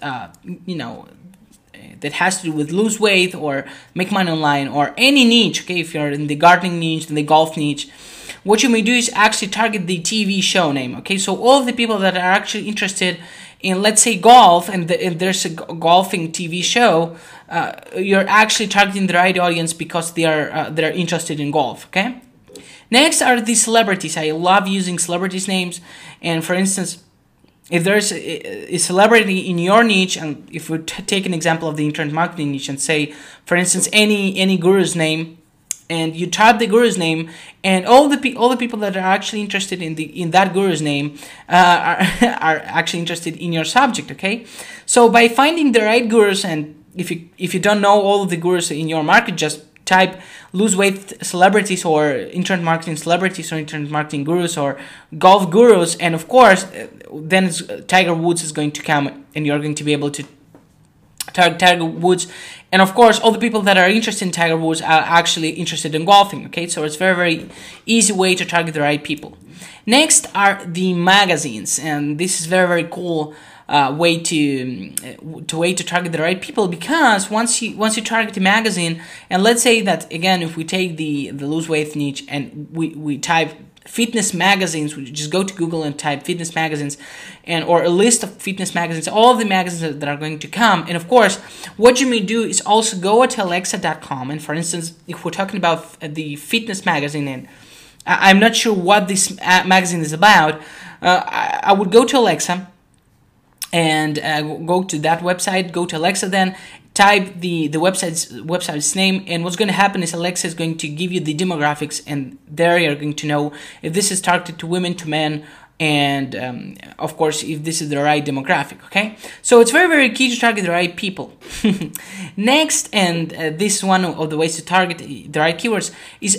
that has to do with lose weight or make money online or any niche, okay, if you're in the gardening niche, in the golf niche, what you may do is actually target the TV show name. Okay, so all of the people that are actually interested in, let's say, golf, and there's a golfing TV show, you're actually targeting the right audience because they're interested in golf. Okay. Next are the celebrities. I love using celebrities' names, and for instance, if there's a celebrity in your niche, and if we take an example of the internet marketing niche and say, for instance, any guru's name, and you type the guru's name, and all the people that are actually interested in that guru's name are actually interested in your subject. Okay, so by finding the right gurus, and if you don't know all of the gurus in your market, just type lose weight celebrities or internet marketing celebrities or internet marketing gurus or golf gurus, and of course then Tiger Woods is going to come, and you're going to be able to target Tiger Woods. And of course, all the people that are interested in Tiger Woods are actually interested in golfing. Okay, so it's very, very easy way to target the right people. Next are the magazines, and this is very, very cool way to target the right people, because once you target a magazine, and let's say that again, if we take the lose weight niche and we type fitness magazines, we just go to Google and type fitness magazines, or a list of fitness magazines, all of the magazines that are going to come. And of course, what you may do is also go to alexa.com, and for instance, if we're talking about the fitness magazine, and I'm not sure what this magazine is about, I would go to Alexa and go to that website, go to Alexa, then type the website's name, and what's going to happen is Alexa is going to give you the demographics, and there you're going to know if this is targeted to women, to men, and of course if this is the right demographic. Okay, so it's very key to target the right people. Next, and this is one of the ways to target the right keywords, is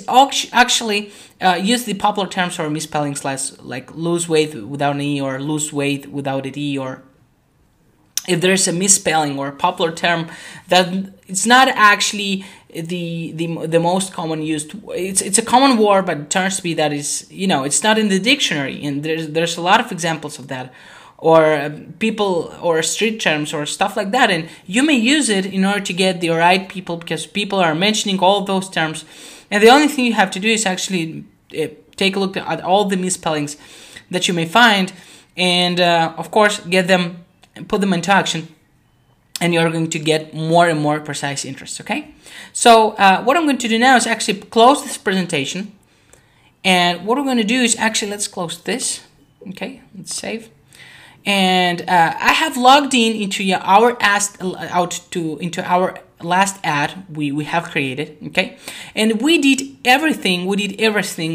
actually use the popular terms or misspellings like lose weight without an E, or lose weight without an E, or if there's a misspelling or a popular term that it's not actually the most common used, it's a common word, but it turns to be that is, it's not in the dictionary, and there's a lot of examples of that, or people or street terms or stuff like that, and you may use it in order to get the right people, because people are mentioning all of those terms, and the only thing you have to do is actually take a look at all the misspellings that you may find, and of course get them, put them into action, and you're going to get more and more precise interests. Okay, so what I'm going to do now is actually close this presentation, and what we're going to do is actually, let's close this. Okay, let's save, and I have logged in into our last ad we have created. Okay, and we did everything,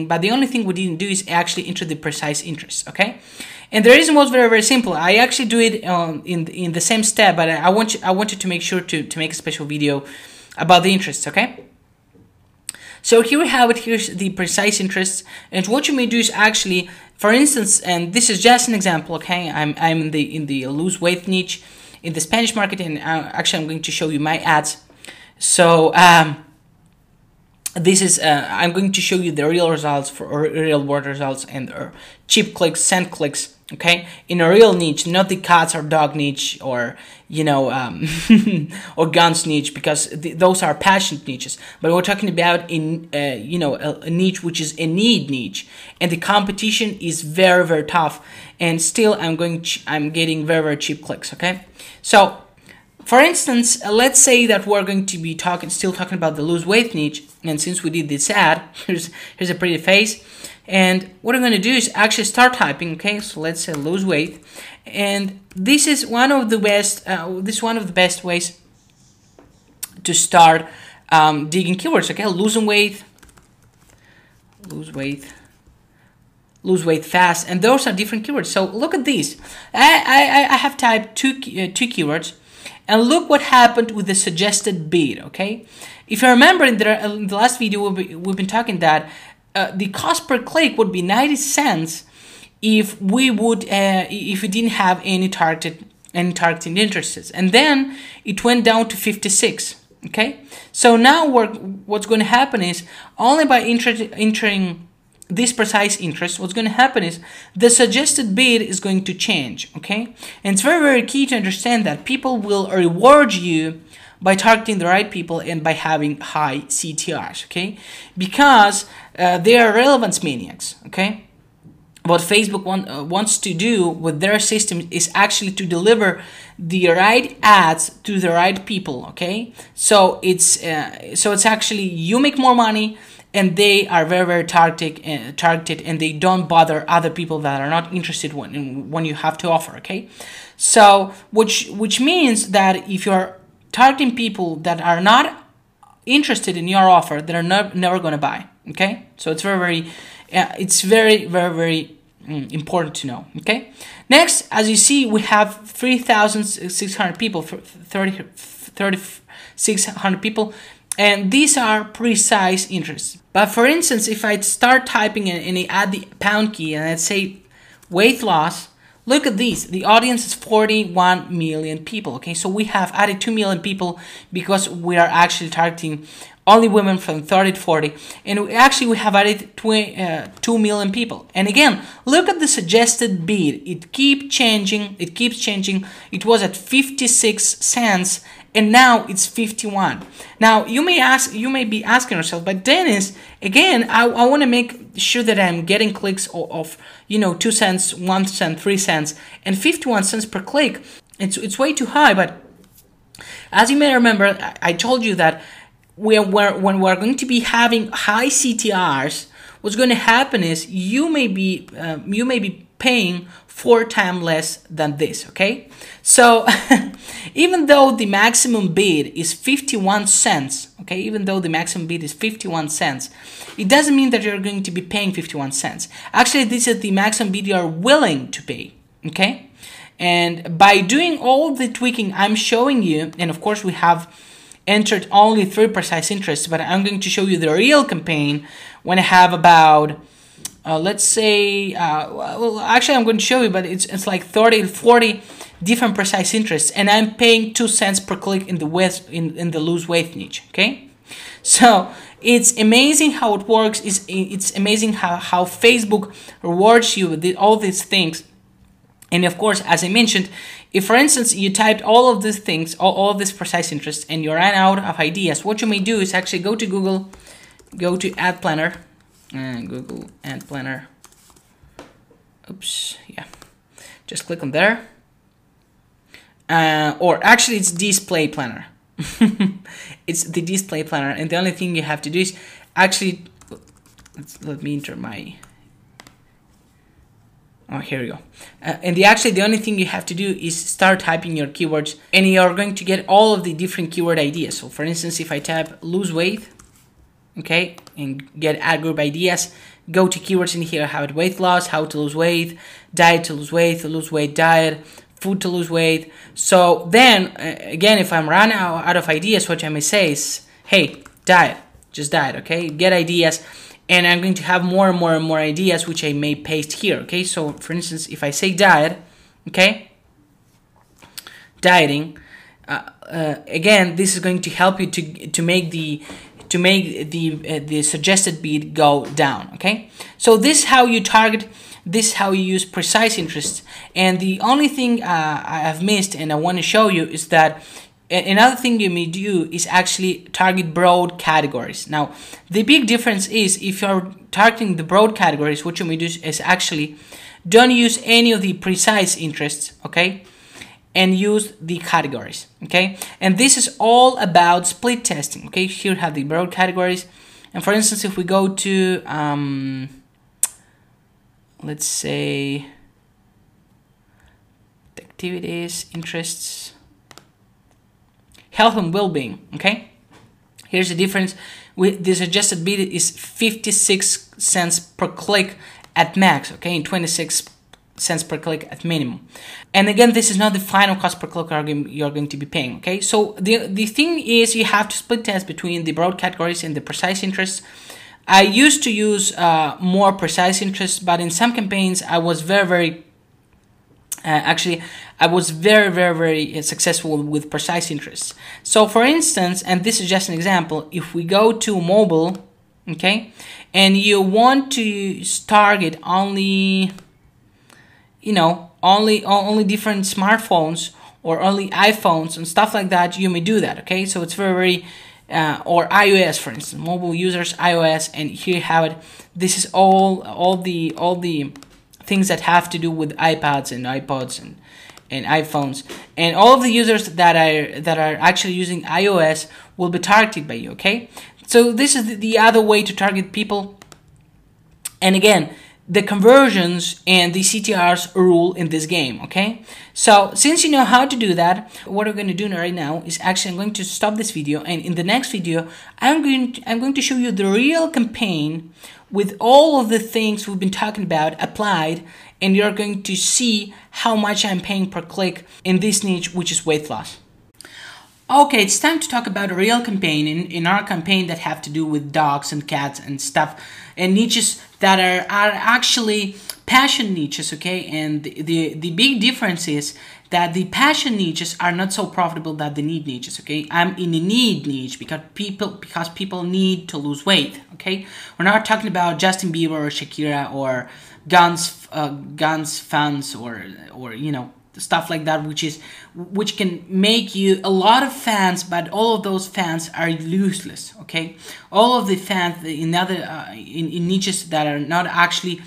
but the only thing we didn't do is actually enter the precise interests. Okay, and the reason was very simple. I actually do it in the same step, but I wanted to make sure to make a special video about the interests. Okay, so here we have it. Here's the precise interests, and what you may do is actually, for instance, and this is just an example. Okay, I'm in the lose weight niche in the Spanish market, and actually I'm going to show you my ads. So this is I'm going to show you the real results or real world results, and cheap clicks, sent clicks. Okay, in a real niche, not the cats or dog niche, or or guns niche, because those are passion niches. But we're talking about a niche which is a need niche, and the competition is very tough. And still, I'm getting very cheap clicks. Okay, so for instance, let's say that we're going to be still talking about the lose weight niche, and since we did this ad, here's a pretty face. And what I'm going to do is actually start typing. Okay, so let's say lose weight, and this is one of the best ways to start digging keywords. Okay, lose weight fast, and those are different keywords. So look at these. I have typed two keywords, and look what happened with the suggested bid. Okay, if you remember in the last video we've been talking that the cost per click would be 90 cents if we didn't have any targeting interests, and then it went down to 56. Okay, so now what's going to happen is, only by entering this precise interest, what's going to happen is the suggested bid is going to change. Okay, and it's very key to understand that people will reward you by targeting the right people and by having high CTRs. Okay, because they are relevance maniacs. Okay, what Facebook wants to do with their system is actually to deliver the right ads to the right people. Okay, so it's actually, you make more money, and they are very targeted, and they don't bother other people that are not interested when you have to offer. Okay, so which means that if you're targeting people that are not interested in your offer, they're never going to buy. Okay, so it's very important to know. Okay, next, as you see, we have 3,600 people, 3,600 people, and these are precise interests. But for instance, if I start typing and I add the pound key and I say weight loss, look at these. The audience is 41 million people. Okay, so we have added 2 million people because we are actually targeting only women from 30 to 40, and we have added 2 million people. And again, look at the suggested bid. It keeps changing. It was at 56 cents, and now it's 51. Now you may be asking yourself, but Dennis, again, I want to make sure that I'm getting clicks of 2 cents, 1 cent, 3 cents, and 51 cents per click. It's way too high. But as you may remember, I told you that when we're going to be having high CTRs, what's going to happen is you may be paying 4 times less than this, okay? So even though the maximum bid is 51 cents, okay, even though the maximum bid is 51 cents, it doesn't mean that you're going to be paying 51 cents. Actually, this is the maximum bid you are willing to pay, okay? And by doing all the tweaking I'm showing you, and of course we have entered only 3 precise interests, but I'm going to show you the real campaign when I have about let's say, well, actually I'm going to show you, but it's like 30 to 40 different precise interests, and I'm paying 2 cents per click in the lose weight niche, okay? So it's amazing how it works. It's amazing how Facebook rewards you with all these things. And of course, as I mentioned, if for instance you typed all of these things, all of these precise interests, and you ran out of ideas, what you may do is actually go to Google, go to Ad Planner, and Google Ad Planner. Oops, yeah. Just click on there. Or actually it's Display Planner. It's the Display Planner, and the only thing you have to do is actually, let me enter my, oh, here we go. And the only thing you have to do is start typing your keywords, and you're going to get all of the different keyword ideas. So for instance, if I type lose weight, okay, and get ad group ideas, go to keywords in here, how to weight loss, how to lose weight, diet to lose weight diet, food to lose weight. So then again, if I'm running out of ideas, what I may say is, hey, diet, just diet, okay, get ideas, and I'm going to have more and more and more ideas, which I may paste here, okay? So for instance, if I say diet, okay, dieting, again, this is going to help you to make the suggested bid go down, okay? So this is how you target, this is how you use precise interests. And the only thing I have missed and I want to show you is that another thing you may do is actually target broad categories. Now, the big difference is if you're targeting the broad categories, what you may do is actually don't use any of the precise interests, okay? And use the categories, okay? And this is all about split testing, okay? Here we have the broad categories. And for instance, if we go to, let's say, activities, interests, health and well-being, okay? Here's the difference. With the suggested bid is 56 cents per click at max, okay? And 26 cents per click at minimum. And again, this is not the final cost per click you're going to be paying, okay? So the thing is you have to split test between the broad categories and the precise interests. I used to use more precise interests, but in some campaigns I was very successful with precise interests. So for instance, and this is just an example, if we go to mobile, okay, and you want to target only, you know, only different smartphones or only iPhones and stuff like that, you may do that, okay? So it's very or iOS, for instance, mobile users, iOS, and here you have it. This is all the things that have to do with iPads and iPods and iPhones, and all of the users that are actually using iOS will be targeted by you, okay? So this is the other way to target people. And again, the conversions and the CTRs rule in this game, okay? So since you know how to do that, what we're going to do right now is actually I'm going to stop this video, and in the next video I'm going to show you the real campaign with all of the things we've been talking about applied, and you're going to see how much I'm paying per click in this niche, which is weight loss. Okay, it's time to talk about a real campaign in our campaign that have to do with dogs and cats and stuff, and niches that are actually passion niches, okay? And the big difference is that the passion niches are not so profitable that the need niches, okay? I'm in a need niche because people need to lose weight, okay? We're not talking about Justin Bieber or Shakira or Guns fans or you know, stuff like that, which can make you a lot of fans, but all of those fans are useless, okay? All of the fans in other in niches that are not actually,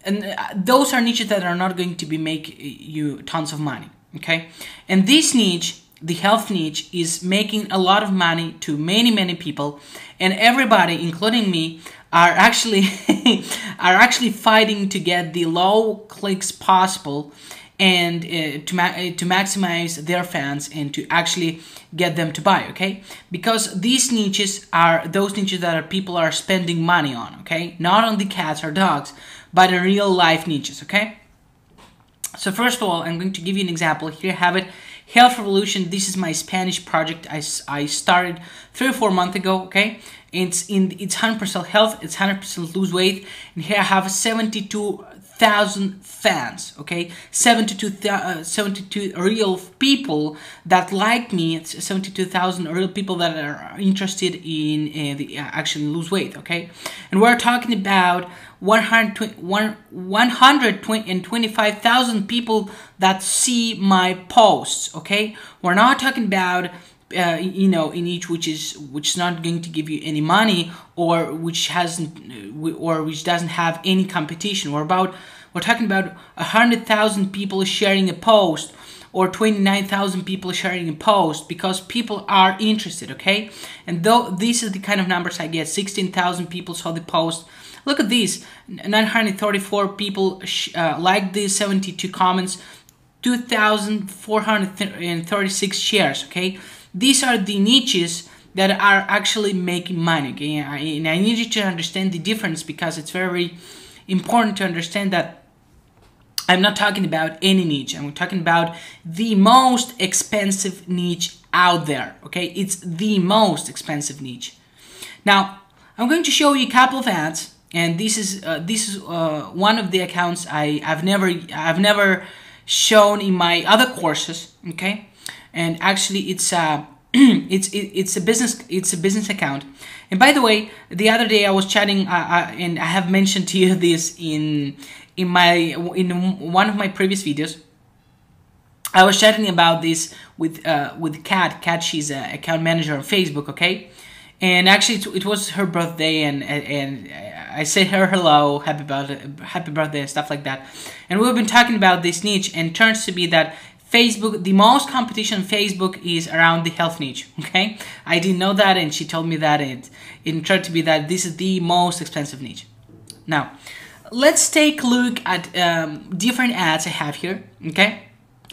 and those are niches that are not going to be make you tons of money, okay? And this niche, the health niche, is making a lot of money to many people, and everybody, including me, are actually are actually fighting to get the low clicks possible, and to maximize their fans and to actually get them to buy, okay? Because these niches are those niches that people are spending money on, okay? Not on the cats or dogs, but in real life niches, okay? So first of all, I'm going to give you an example. Here I have it. Health Revolution. This is my Spanish project I started 3 or 4 months ago, okay? It's 100% health, it's 100% lose weight, and here I have 72,000 fans, okay? 72 real people that like me. It's 72,000 real people that are interested in actually lose weight, okay? And we're talking about 125,000 people that see my posts, okay? We're not talking about in each which is not going to give you any money, or which doesn't have any competition. We're talking about 100,000 people sharing a post, or 29,000 people sharing a post, because people are interested, okay? And though this is the kind of numbers I get, 16,000 people saw the post. Look at these, 934 people liked these, 72 comments, 2,436 shares, okay? These are the niches that are actually making money, okay? And I need you to understand the difference, because it's very important to understand that I'm not talking about any niche. I'm talking about the most expensive niche out there, okay? It's the most expensive niche. Now, I'm going to show you a couple of ads, and this is one of the accounts I've never shown in my other courses, okay? And actually, it's a business account. And by the way, the other day I was chatting, and I have mentioned to you this in one of my previous videos. I was chatting about this with Kat. Kat, she's an account manager on Facebook, okay? And actually, it was her birthday, and I said her hello, happy birthday, and stuff like that. And we've been talking about this niche, and it turns to be that Facebook, the most competition on Facebook is around the health niche, okay? I didn't know that, and she told me that, and it turned to be that this is the most expensive niche. Now, let's take a look at different ads I have here, okay?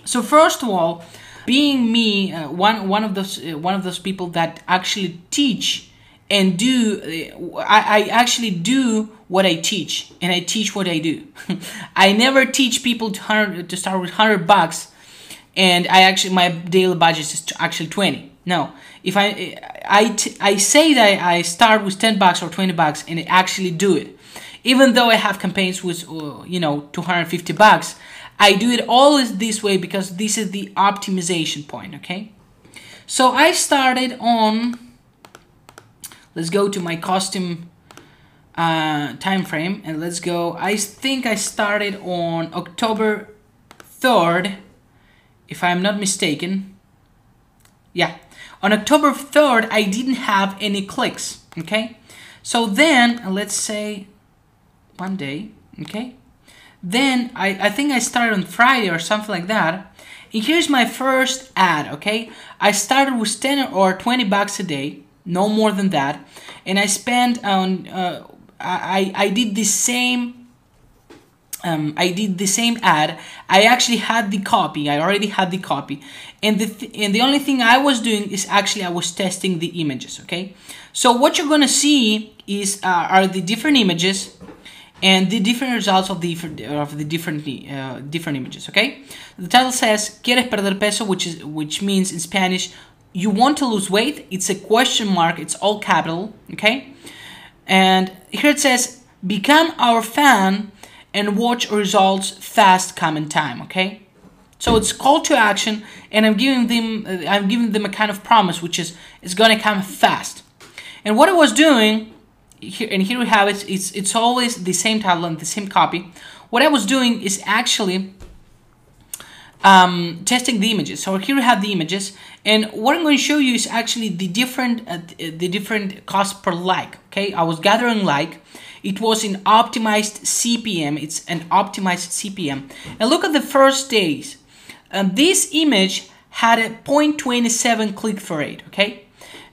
So first of all, being me, one of those people that actually teach and do, I actually do what I teach, and I teach what I do. I never teach people to start with $100, and my daily budget is actually 20. No, if I say that I start with $10 or $20, and I actually do it, even though I have campaigns with $250. I do it always this way, because this is the optimization point, okay? So I started on, let's go to my custom time frame, and let's go, I think I started on October 3rd, if I'm not mistaken. Yeah, on October 3rd, I didn't have any clicks, okay? So then, let's say one day, okay? Then I think I started on Friday or something like that. And here's my first ad, okay? I started with 10 or 20 bucks a day, no more than that. And I spent on, I did the same ad. I actually had the copy. I already had the copy. And the only thing I was doing is actually I was testing the images, okay? So what you're gonna see is are the different images and the different results of the different images, okay? The title says "Quieres perder peso," which means in Spanish, you want to lose weight. It's a question mark. It's all capital, okay? And here it says, "Become our fan and watch results fast, come in time," okay? So it's call to action, and I'm giving them a kind of promise, which is it's gonna come fast. And what I was doing here, and here we have it. It's always the same title and the same copy. What I was doing is actually testing the images. So here we have the images, and what I'm going to show you is actually the different cost per like. Okay, I was gathering like. It was in optimized CPM. It's an optimized CPM. And look at the first days. This image had a 0.27 click-through rate. Okay,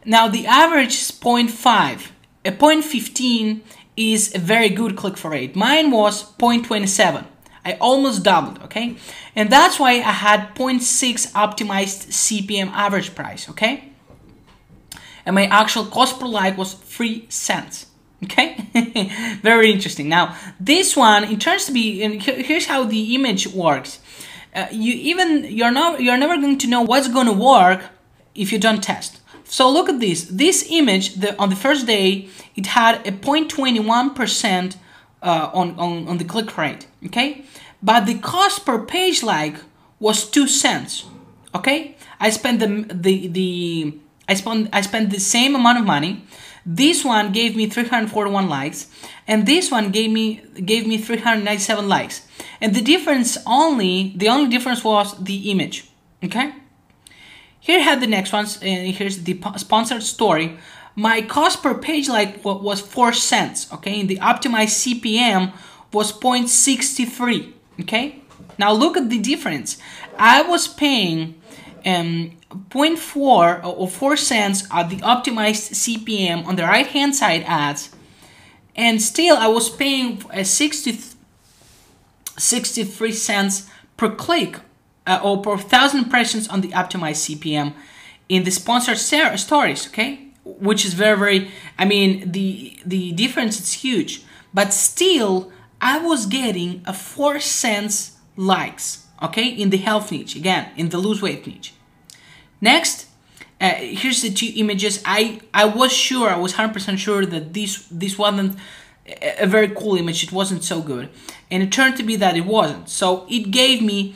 now the average is 0.5. A 0.15 is a very good click-through rate. Mine was 0.27. I almost doubled, okay? And that's why I had 0.6 optimized CPM average price, okay? And my actual cost per like was 3 cents, okay? Very interesting. Now, this one, it turns to be, and here's how the image works. You're never going to know what's going to work if you don't test. So look at this. This image, on the first day, it had a 0.21% on the click rate, okay? But the cost per page like was 2 cents, okay? I spent the same amount of money. This one gave me 341 likes, and this one gave me 397 likes. And the only difference was the image, okay? Here I have the next ones, and here's the sponsored story. My cost per page like was 4 cents, okay? And the optimized CPM was 0.63, okay? Now look at the difference. I was paying 0.4 or 4 cents at the optimized CPM on the right-hand side ads, and still I was paying 63 cents per click or per 1,000 impressions on the optimized CPM in the sponsored stories, okay? Which is very, I mean, the difference is huge, but still I was getting a 4 cents likes, okay, in the health niche, again, in the lose weight niche. Next, here's the 2 images. I was 100% sure that this wasn't a very cool image. It wasn't so good, and it turned to be that it wasn't. So it gave me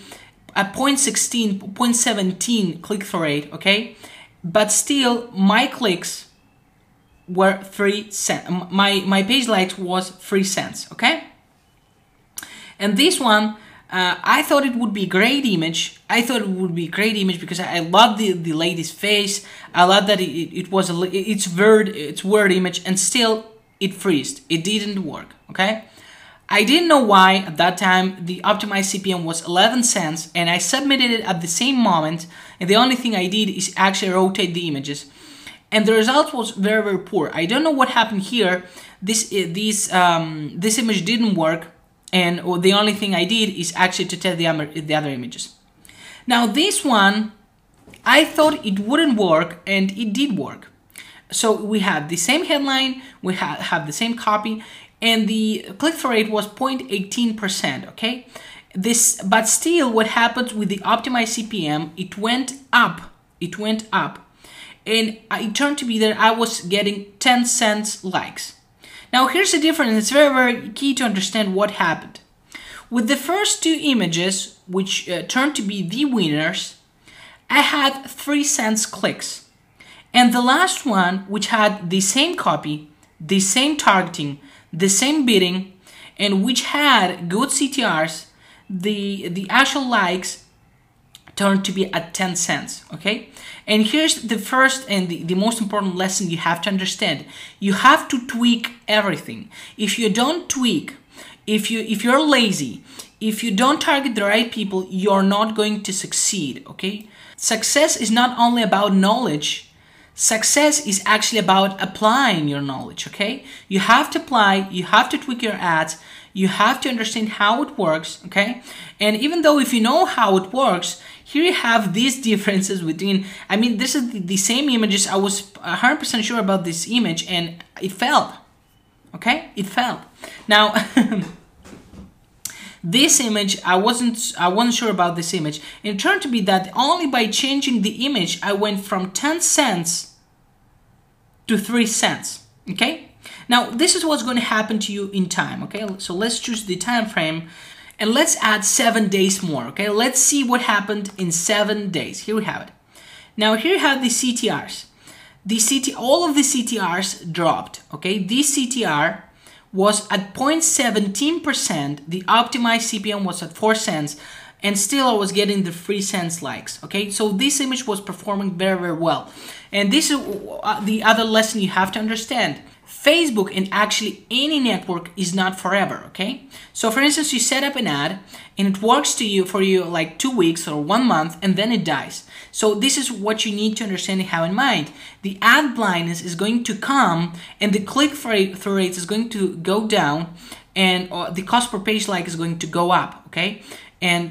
a 0.17 click-through rate, okay? But still, my clicks were 3 cents. My page likes was 3 cents, okay? And this one, I thought it would be a great image. Because I love the lady's face. I love that it's word image, and still it freezed. It didn't work, okay? I didn't know why at that time. The optimized CPM was 11 cents, and I submitted it at the same moment, and the only thing I did is actually rotate the images, and the result was very poor. I don't know what happened here. This image didn't work, and the only thing I did is actually to test the other images. Now this one, I thought it wouldn't work, and it did work. So we have the same headline, we have the same copy, and the click-through rate was 0.18%, okay? But still, what happens with the optimized CPM, it went up, and it turned to be that I was getting 10 cents likes. Now here's the difference. It's very key to understand what happened. With the first 2 images, which turned to be the winners, I had 3 cents clicks. And the last one, which had the same copy, the same targeting, the same bidding, and which had good CTRs, the actual likes turned to be at 10 cents, okay? And here's the first and the most important lesson you have to understand. You have to tweak everything. If you don't tweak, if you're lazy, if you don't target the right people, you're not going to succeed, okay? Success is not only about knowledge. Success is actually about applying your knowledge, okay? You have to apply, you have to tweak your ads, you have to understand how it works, okay? And even though if you know how it works, here you have these differences between, I mean, this is the same images. I was 100% sure about this image, and it failed, okay? It failed. Now, this image, I wasn't sure about this image. It turned to be that only by changing the image, I went from 10 cents to 3 cents, okay? Now, this is what's going to happen to you in time, okay? So let's choose the time frame, and let's add 7 days more, okay? Let's see what happened in 7 days. Here we have it. Now, here you have the CTRs. All of the CTRs dropped, okay? This CTR was at 0.17%, the optimized CPM was at 4 cents, and still I was getting the 3 cents likes, okay? So this image was performing very well. And this is the other lesson you have to understand. Facebook and actually any network is not forever, okay? So for instance, you set up an ad and it works for you like 2 weeks or 1 month, and then it dies. So this is what you need to understand and have in mind. The ad blindness is going to come and the click-through rate is going to go down, and the cost per page like is going to go up, okay? And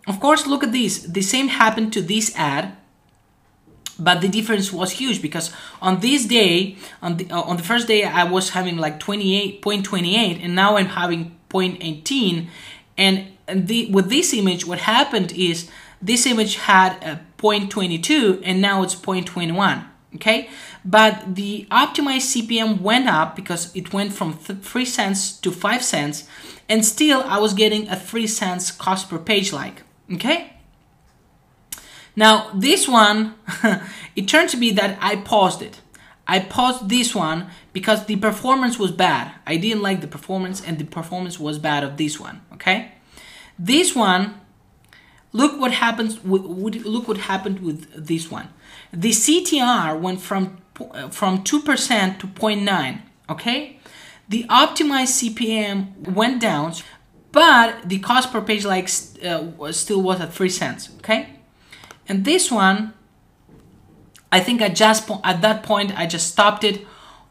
of course, look at this. The same happened to this ad, but the difference was huge, because on this day, on the first day, I was having like 0.28, and now I'm having 0.18. And with this image, what happened is this image had a 0.22, and now it's 0.21. Okay, but the optimized CPM went up because it went from 3 cents to 5 cents, and still I was getting a 3 cents cost per page like. Okay. Now this one, it turned to be that I paused it. I paused this one because the performance was bad. I didn't like the performance, and the performance was bad of this one. Okay, this one, look what happens. Look what happened with this one. The CTR went from 2% to 0.9. Okay, the optimized CPM went down, but the cost per page like still was at 3 cents. Okay. And this one, I think at that point I just stopped it,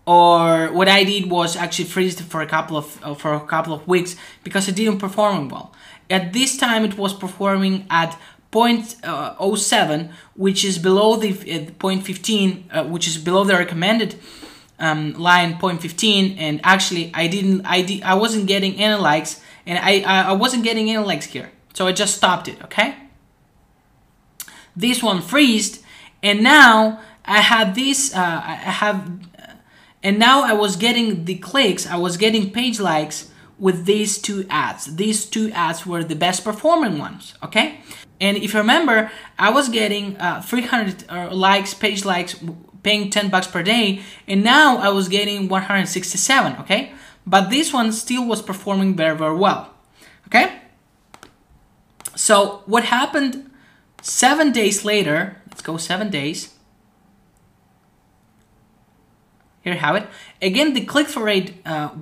or what I did was actually freeze it for a couple of weeks because it didn't perform well. At this time, it was performing at 0.07, which is below the 0.15, which is below the recommended line 0.15. And actually, I wasn't getting any likes, and I wasn't getting any likes here, so I just stopped it. Okay. This one freezed, and now I had this. And now I was getting the clicks. I was getting page likes with these two ads. These two ads were the best performing ones. Okay, and if you remember, I was getting 300 likes, page likes, paying $10 per day, and now I was getting 167. Okay, but this one still was performing very, very well. Okay, so what happened? 7 days later, let's go 7 days. Here you have it. Again, the click-through rate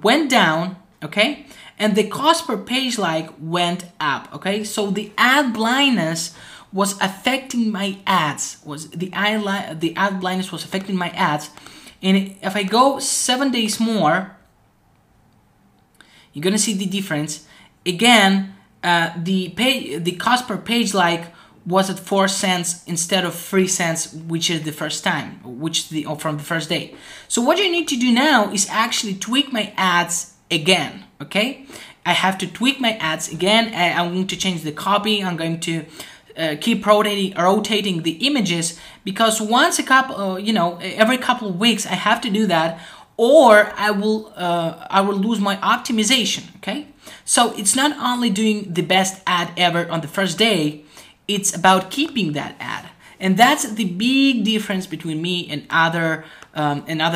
went down, okay? And the cost per page like went up, okay? So the ad blindness was affecting my ads. The ad blindness was affecting my ads. And if I go 7 days more, you're gonna see the difference. Again, the cost per page like was at 4 cents instead of 3 cents, which is the first time, from the first day. So what you need to do now is actually tweak my ads again, okay? I have to tweak my ads again. I'm going to change the copy. I'm going to keep rotating the images, because once every couple of weeks I have to do that, or I will lose my optimization, okay? So it's not only doing the best ad ever on the first day, it's about keeping that ad. And that's the big difference between me and other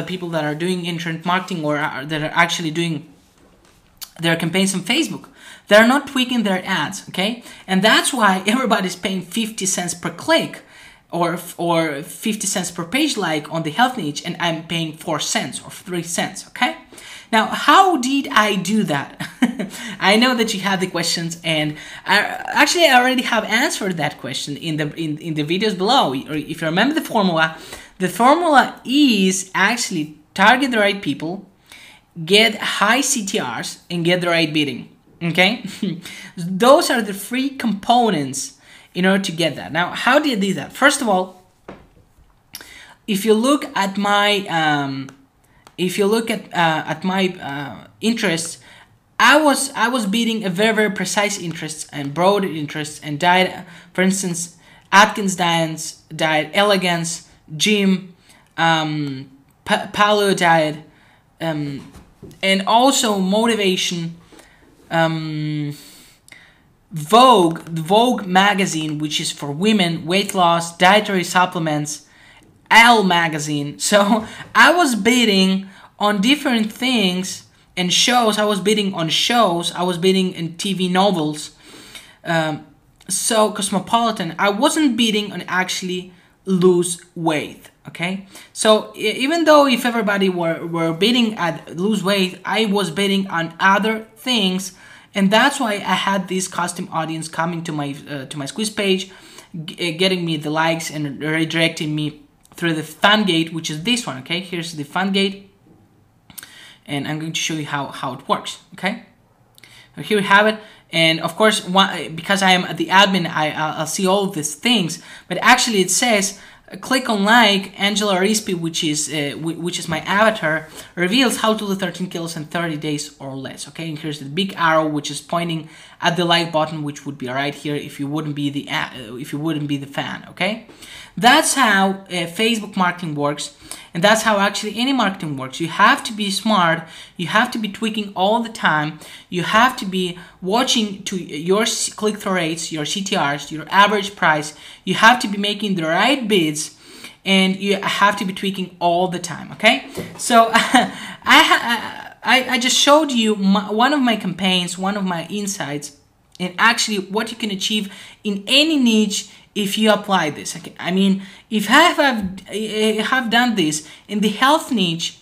people that are doing internet marketing, or that are actually doing their campaigns on Facebook. They're not tweaking their ads, okay? And that's why everybody's paying 50 cents per click or 50 cents per page like on the health niche, and I'm paying 4 cents or 3 cents, okay? Now, how did I do that? I know that you have the questions, and I already have answered that question in the videos below. Or if you remember the formula is actually target the right people, get high CTRs, and get the right bidding. Okay, those are the 3 components in order to get that. Now, how did I do that? First of all, if you look at my interests, I was bidding a very, very precise interests and broad interests and diet. For instance, Atkins diet, elegance, gym, paleo diet, and also motivation. Vogue magazine, which is for women, weight loss, dietary supplements, Elle magazine. So I was bidding on different things and shows. I was bidding on shows. I was bidding in TV novels. So Cosmopolitan. I wasn't bidding on actually lose weight. Okay, so even though if everybody were bidding at lose weight, I was bidding on other things, and that's why I had this custom audience coming to my squeeze page, getting me the likes and redirecting me through the fan gate, which is this one. Okay, here's the fan gate, and I'm going to show you how it works. Okay, so here we have it. And of course, because I am the admin, I'll see all of these things. But actually, it says click on like. Angela Rispi, which is my avatar, reveals how to lose 13 kilos in 30 days or less. Okay, and here's the big arrow which is pointing at the like button, which would be right here if you wouldn't be the fan. Okay, that's how Facebook marketing works, and that's how actually any marketing works. You have to be smart. You have to be tweaking all the time. You have to be watching to your click-through rates, your CTRs, your average price. You have to be making the right bids, and you have to be tweaking all the time. Okay, so I just showed you one of my campaigns, one of my insights, and actually what you can achieve in any niche if you apply this. Okay, I mean, if I have done this in the health niche,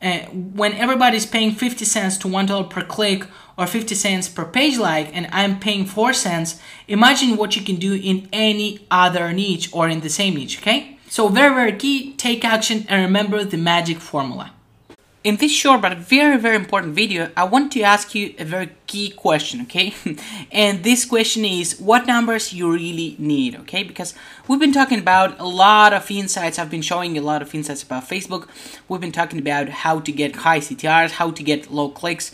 when everybody's paying 50 cents to $1 per click or 50 cents per page like, and I'm paying 4 cents, imagine what you can do in any other niche or in the same niche. Okay, so very key, take action and remember the magic formula. In this short but very important video, I want to ask you a very key question, okay? And this question is what numbers you really need, okay? Because we've been talking about a lot of insights. I've been showing you a lot of insights about Facebook. We've been talking about how to get high CTRs, how to get low clicks,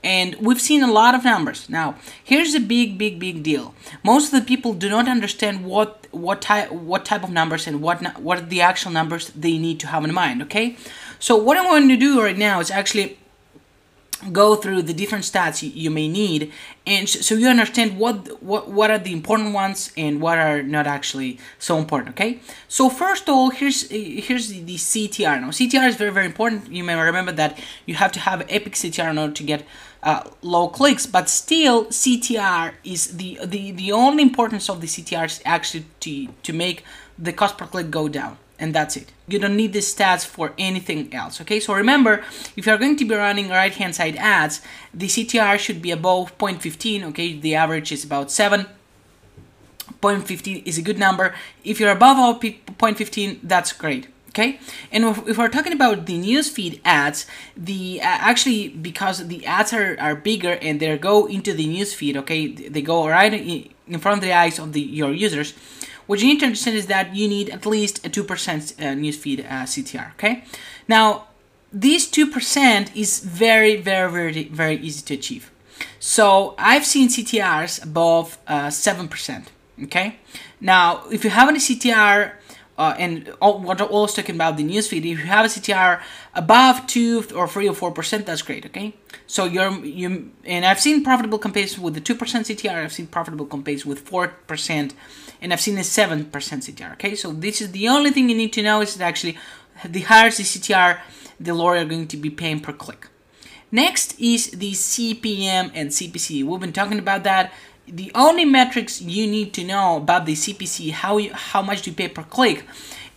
and we've seen a lot of numbers. Now, here's a big deal. Most of the people do not understand what type of numbers and what are the actual numbers they need to have in mind, okay? So what I'm going to do right now is actually go through the different stats you may need, and so you understand what are the important ones and what are not actually so important. Okay, so first of all, here's the CTR. Now CTR is very important. You may remember that you have to have epic CTR in order to get low clicks, but still CTR is the only importance of the CTR is actually to make the cost per click go down. And that's it. You don't need the stats for anything else. Okay, so remember, if you're going to be running right hand side ads, the CTR should be above 0.15. Okay, the average is about 7. 0.15 is a good number. If you're above 0.15, that's great. Okay, and if we're talking about the newsfeed ads, actually because the ads are bigger and they go into the newsfeed, okay, they go right in front of the eyes of your users. What you need to understand is that you need at least a 2% newsfeed CTR. Okay, now this 2% is very easy to achieve. So I've seen CTRs above 7%. Okay, now if you have any CTR and what I was talking about the newsfeed, if you have a CTR above 2 or 3 or 4%, that's great. Okay, so and I've seen profitable campaigns with the 2% CTR. I've seen profitable campaigns with 4%, and I've seen a 7% CTR. Okay, so this is the only thing you need to know is that actually the higher the CTR, the lower you're going to be paying per click. Next is the CPM and CPC. We've been talking about that. The only metrics you need to know about the CPC, how much do you pay per click,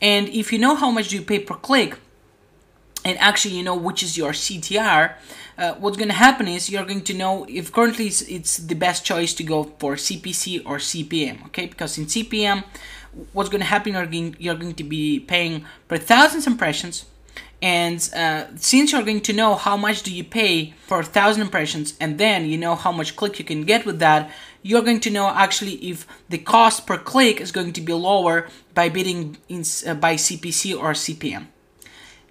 and if you know how much do you pay per click, and actually you know which is your CTR, what's going to happen is you're going to know if currently it's the best choice to go for CPC or CPM. Okay, because in CPM, what's going to happen? You're going to be paying per 1,000 impressions. And since you're going to know how much do you pay for 1,000 impressions, and then you know how much click you can get with that, you're going to know actually if the cost per click is going to be lower by bidding by CPC or CPM.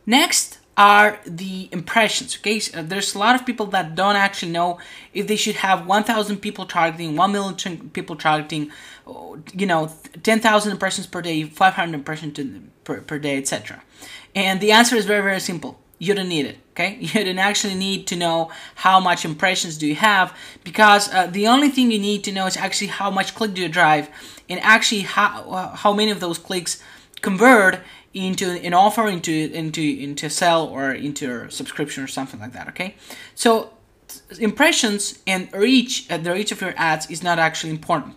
Next are the impressions. Okay, so there's a lot of people that don't actually know if they should have 1,000 people targeting, 1 million people targeting, 10,000 impressions per day, 500 impressions per day, etc. And the answer is very simple. You don't need it. Okay, you don't actually need to know how much impressions do you have, because the only thing you need to know is actually how much click do you drive, and actually how many of those clicks convert into an offer, into a sell, or into a subscription or something like that. Okay, so impressions and reach, the reach of your ads is not actually important.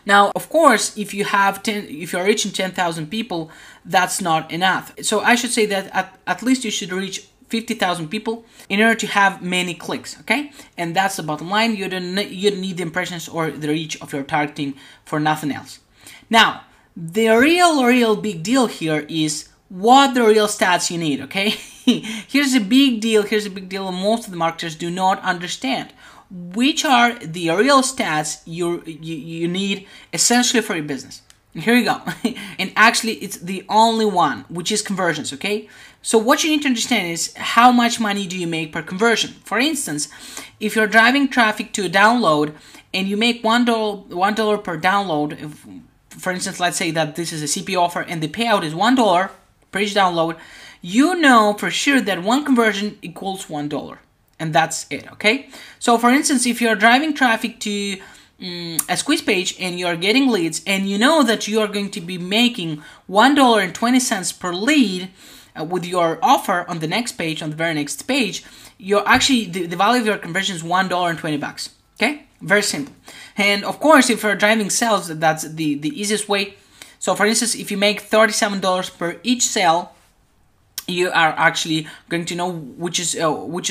Now, of course, if you're reaching 10,000 people, that's not enough. So I should say that at least you should reach 50,000 people in order to have many clicks, okay? And that's the bottom line. You don't need the impressions or the reach of your targeting for nothing else. Now, the real big deal here is what the real stats you need, okay? Here's a big deal most of the marketers do not understand. Which are the real stats you need essentially for your business. Here you go. And actually, it's the only one, which is conversions, okay? So what you need to understand is how much money do you make per conversion. For instance, if you're driving traffic to a download and you make $1 per download, for instance, let's say that this is a CPO offer and the payout is $1 per each download, you know for sure that one conversion equals $1. And that's it, okay? So for instance, if you're driving traffic to a squeeze page and you're getting leads and you know that you are going to be making $1.20 per lead with your offer on the next page, on the very next page, you're actually, the value of your conversion is $1.20, okay? Very simple. And of course, if you're driving sales, that's the easiest way. So for instance, if you make $37 per each sale, you are actually going to know which is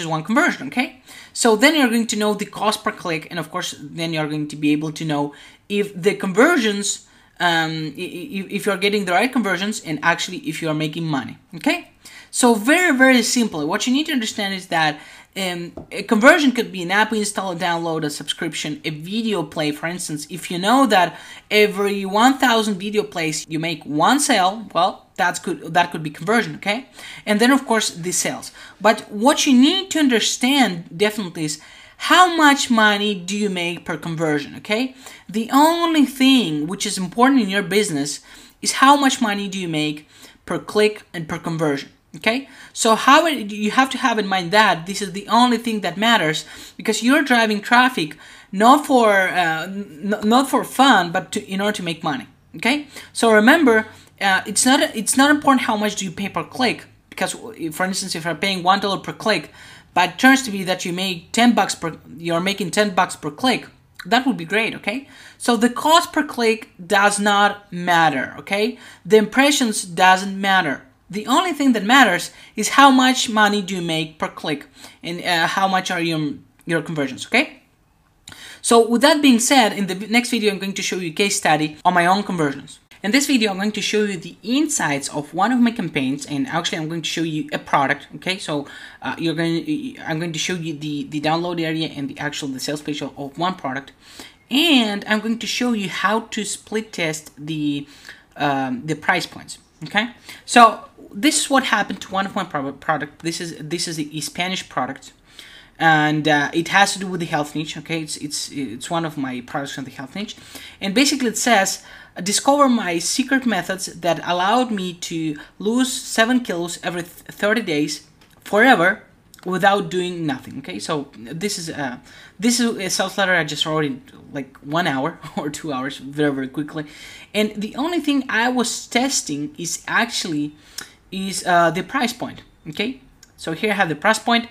one conversion, okay? So then you're going to know the cost per click, and of course, then you're going to be able to know if the conversions, if you're getting the right conversions, and actually if you are making money, okay? So very simple. What you need to understand is that a conversion could be an app install, a download, a subscription, a video play. For instance, if you know that every 1,000 video plays you make one sale, well, that could be conversion, okay? And then of course the sales. But what you need to understand definitely is how much money do you make per conversion, okay? The only thing which is important in your business is how much money do you make per click and per conversion. Okay, so you have to have in mind that this is the only thing that matters, because you're driving traffic not for fun, but in order to make money. Okay, so remember, it's not important how much do you pay per click, because for instance, if you're paying $1 per click, but it turns to be that you're making $10 per click, that would be great, okay? So the cost per click does not matter, okay? The impressions doesn't matter. The only thing that matters is how much money do you make per click, and how much are your conversions, okay? So with that being said, in the next video I'm going to show you a case study on my own conversions. In this video I'm going to show you the insights of one of my campaigns, and actually I'm going to show you a product, okay? So I'm going to show you the download area and the sales page of one product, and I'm going to show you how to split test the price points, okay? So this is what happened to one of my product. This is a Spanish product, and it has to do with the health niche. Okay, it's one of my products on the health niche, and basically it says, discover my secret methods that allowed me to lose 7 kilos every 30 days forever without doing nothing. Okay, so this is a sales letter I just wrote in like 1 hour or 2 hours, very quickly, and the only thing I was testing is actually the price point. Okay, so here I have the price point.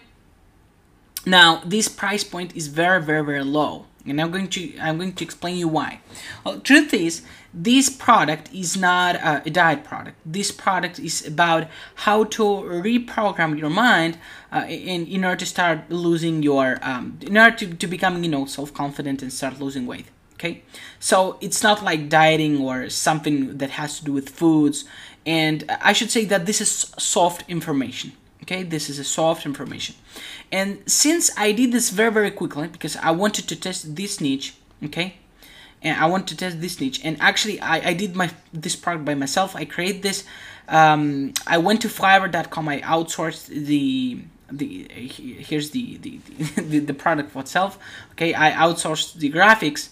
Now this price point is very low, and I'm going to explain you why. Well, the truth is, this product is not a diet product. This product is about how to reprogram your mind in order to start losing your in order to become self-confident and start losing weight. Okay, so it's not like dieting or something that has to do with foods, and I should say that this is soft information. Okay, this is a soft information, and since I did this very quickly because I wanted to test this niche, okay, and I want to test this niche, and actually I did this product by myself. I created this. I went to Fiverr.com. I outsourced here's the product for itself. Okay, I outsourced the graphics.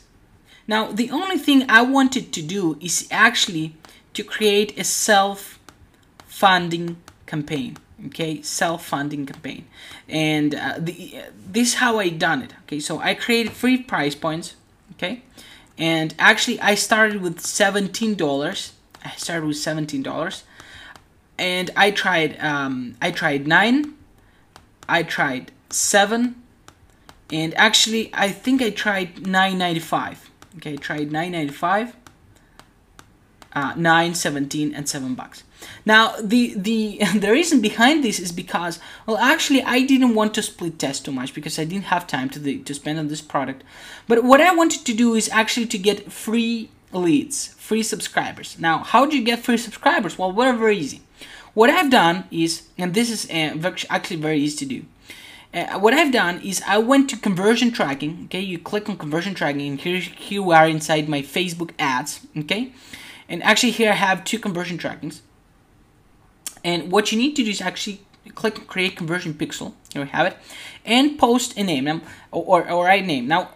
Now, the only thing I wanted to do is actually to create a self-funding campaign. Okay, self-funding campaign, and this is how I done it. Okay, so I created 3 price points. Okay, and actually I started with $17. I started with $17, and I tried 9, I tried 7, and actually I think I tried $9.95. Okay, I tried $9.95, $9.17, and $7. Now the reason behind this is because, well, actually I didn't want to split test too much because I didn't have time to spend on this product. But what I wanted to do is actually to get free leads, free subscribers. Now, how do you get free subscribers? Well, very easy. What I've done is, and this is actually very easy to do. What I've done is I went to conversion tracking. Okay, you click on conversion tracking, and here we are inside my Facebook ads. Okay, and actually here I have two conversion trackings. And what you need to do is actually click on create conversion pixel. Here we have it, and post a name or write name. Now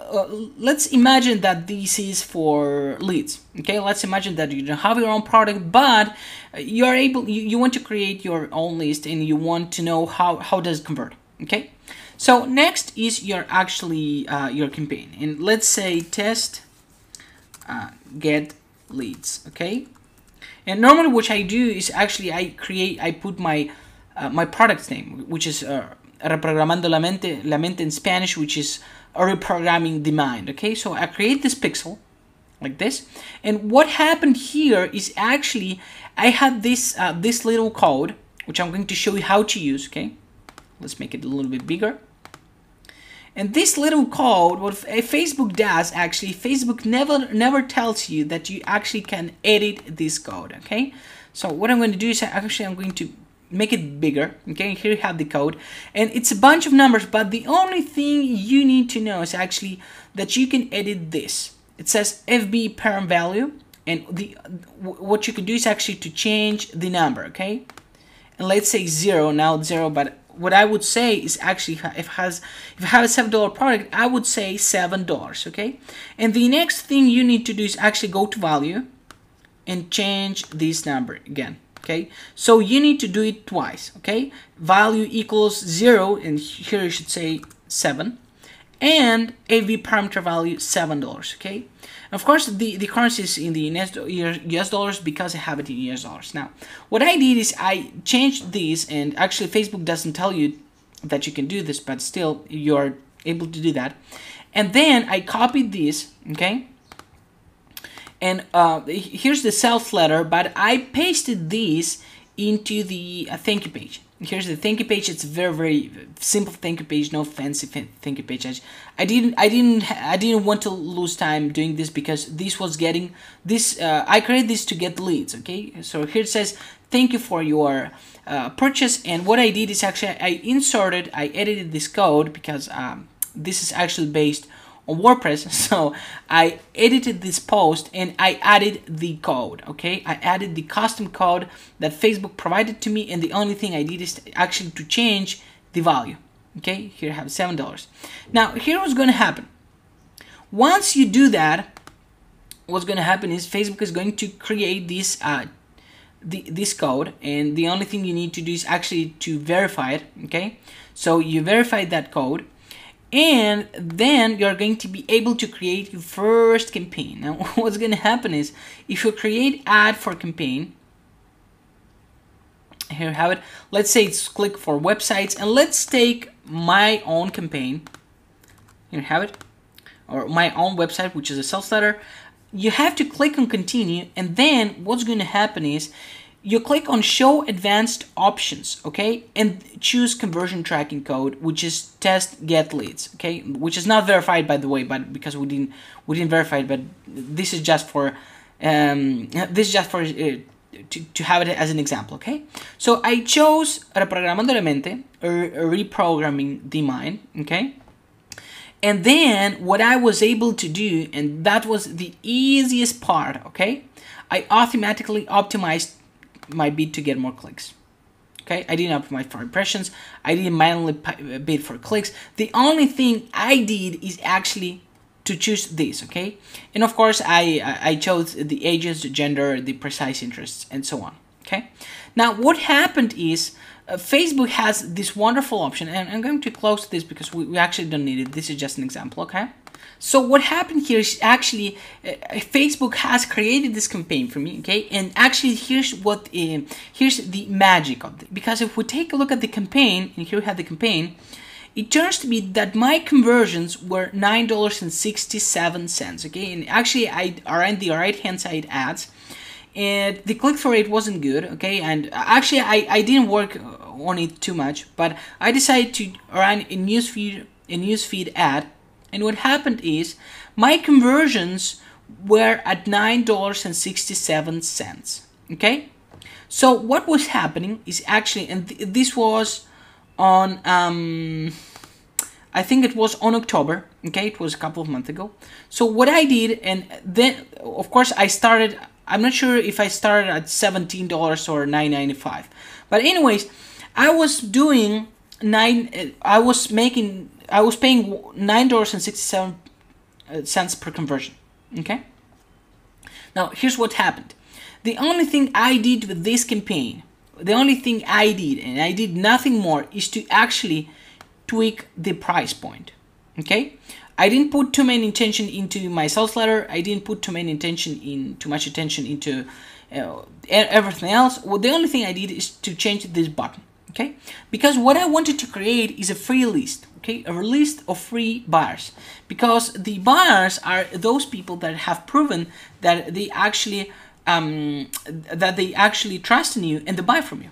let's imagine that this is for leads. Okay, let's imagine that you don't have your own product, but you are able. You want to create your own list, and you want to know how does it convert. Okay, so next is your your campaign, and let's say test get leads. Okay, and normally what I do is actually I put my my product's name, which is reprogramando la mente in Spanish, which is reprogramming the mind. Okay, so I create this pixel like this, and what happened here is actually I had this this little code, which I'm going to show you how to use. Okay, let's make it a little bit bigger. And this little code, what Facebook does, actually, Facebook never tells you that you actually can edit this code. Okay, so what I'm going to do is actually I'm going to make it bigger. Okay, here you have the code, and it's a bunch of numbers, but the only thing you need to know is actually that you can edit this. It says FB parent value, and what you can do is actually to change the number. Okay, and let's say 0, now it's 0, but what I would say is actually if I have a $7 product, I would say $7. Okay, and the next thing you need to do is actually go to value and change this number again. Okay, so you need to do it twice. Okay, value equals 0, and here you should say 7, and AV parameter value $7. Okay, of course the currency is in the US dollars because I have it in US dollars. Now what I did is I changed this, and actually Facebook doesn't tell you that you can do this, but still you're able to do that. And then I copied this. Okay, and here's the sales letter, but I pasted this into the thank you page. Here's the thank you page. It's very simple thank you page, no fancy thank you page. I didn't want to lose time doing this because this was getting this. I created this to get leads. Okay, so here it says thank you for your purchase, and what I did is actually I edited this code because this is actually based on WordPress, so I edited this post and I added the code. Okay, I added the custom code that Facebook provided to me, and the only thing I did is actually to change the value. Okay, here I have $7. Now here what's going to happen. Once you do that, what's going to happen is Facebook is going to create this this code, and the only thing you need to do is actually to verify it. Okay, so you verify that code, and then you're going to be able to create your first campaign. Now what's going to happen is if you create ad for campaign, here you have it. Let's say it's click for websites, and let's take my own campaign. Here you have it, or my own website, which is a sales letter. You have to click on continue, and then what's going to happen is you click on show advanced options. Okay, and choose conversion tracking code, which is test get leads. Okay, which is not verified, by the way, but because we didn't verify it, but this is just for to have it as an example. Okay, so I chose reprogramando la mente, or reprogramming the mind. Okay, and then what I was able to do, and that was the easiest part. Okay, I automatically optimized my bid to get more clicks. Okay, I didn't optimize for impressions, I didn't manually bid for clicks. The only thing I did is actually to choose this. Okay, and of course I chose the ages, the gender, the precise interests, and so on. Okay, now what happened is Facebook has this wonderful option, and I'm going to close this because we actually don't need it. This is just an example. Okay, so what happened here is actually Facebook has created this campaign for me. Okay, and actually here's the magic of it, because if we take a look at the campaign, and here we have the campaign, it turns to be that my conversions were $9.67. Okay, and actually I ran the right hand side ads, and the click-through rate wasn't good. Okay, and actually I didn't work on it too much, but I decided to run a newsfeed ad, and what happened is my conversions were at $9.67. Okay, so what was happening is actually, and this was on I think it was on October. Okay, it was a couple of months ago. So what I did, and then of course I started, I'm not sure if I started at $17 or $9.95, but anyways, I was doing I was paying $9.67 per conversion. Okay, now here's what happened. The only thing I did with this campaign, the only thing I did, and I did nothing more, is to actually tweak the price point. Okay, I didn't put too much attention into my sales letter. I didn't put too much attention into everything else. Well, the only thing I did is to change this button. Okay, because what I wanted to create is a free list. Okay, a list of free buyers, because the buyers are those people that have proven that they actually trust in you and they buy from you.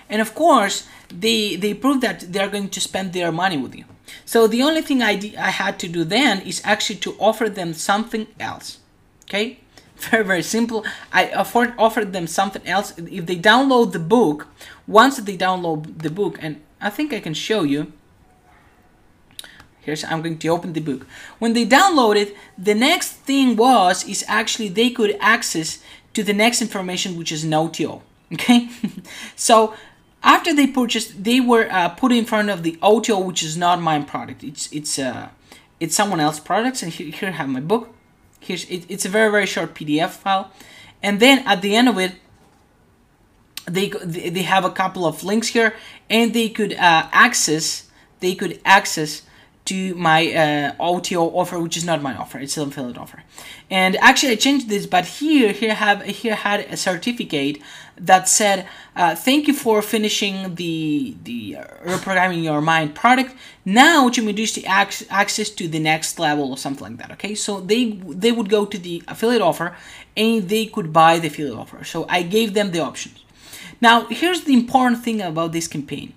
And of course, they prove that they're going to spend their money with you. So the only thing I had to do then is actually to offer them something else. Okay, very, very simple. I offered them something else. If they download the book, once they download the book, and I think I can show you. I'm going to open the book. When they download it, the next thing is actually they could access to the next information, which is an OTO. Okay, so after they purchased, they were put in front of the OTO, which is not my product. It's someone else's products. And here I have my book. It's a very, very short PDF file, and then at the end of it, they have a couple of links here, and they could access to my OTO offer, which is not my offer. It's an affiliate offer. And actually I changed this, but here had a certificate that said, thank you for finishing the reprogramming your mind product. Now what you may do is to access to the next level or something like that. Okay, so they would go to the affiliate offer and they could buy the affiliate offer. So I gave them the options. Now here's the important thing about this campaign.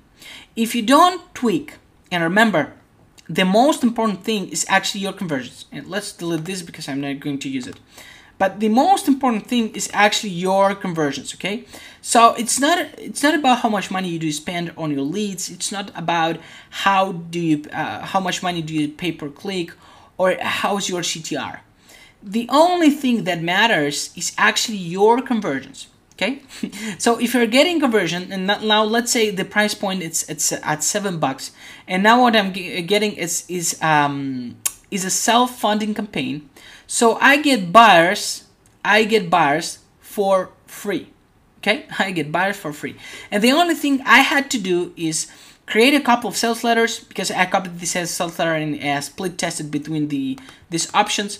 If you don't tweak, and remember, the most important thing is actually your conversions. And let's delete this because I'm not going to use it. But the most important thing is actually your conversions, okay? So it's not about how much money you do spend on your leads. It's not about how much money do you pay per click, or how's your CTR. The only thing that matters is actually your conversions. Okay, so if you're getting conversion, and now let's say the price point it's at $7, and now what I'm getting is a self-funding campaign. So I get buyers for free. Okay, I get buyers for free, and the only thing I had to do is create a couple of sales letters, because I copied this sales letter and split tested between these options.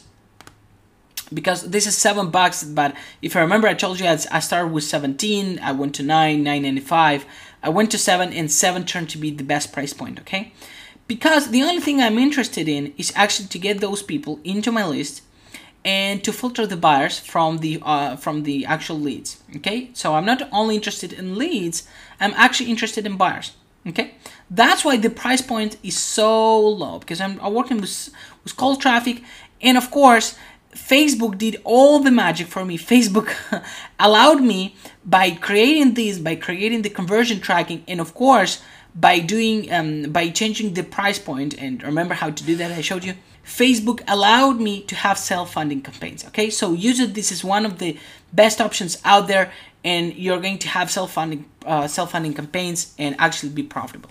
Because this is $7, but if I remember, I told you I started with 17, I went to 9.95, I went to 7, and 7 turned to be the best price point. Okay, because the only thing I'm interested in is actually to get those people into my list and to filter the buyers from the actual leads. Okay, so I'm not only interested in leads, I'm actually interested in buyers. Okay, that's why the price point is so low, because I'm working with cold traffic, and of course Facebook did all the magic for me. Facebook allowed me, by creating the conversion tracking, and of course by changing the price point, and remember how to do that, I showed you. Facebook allowed me to have self-funding campaigns. Okay, so use it. This is one of the best options out there, and you're going to have self-funding campaigns and actually be profitable.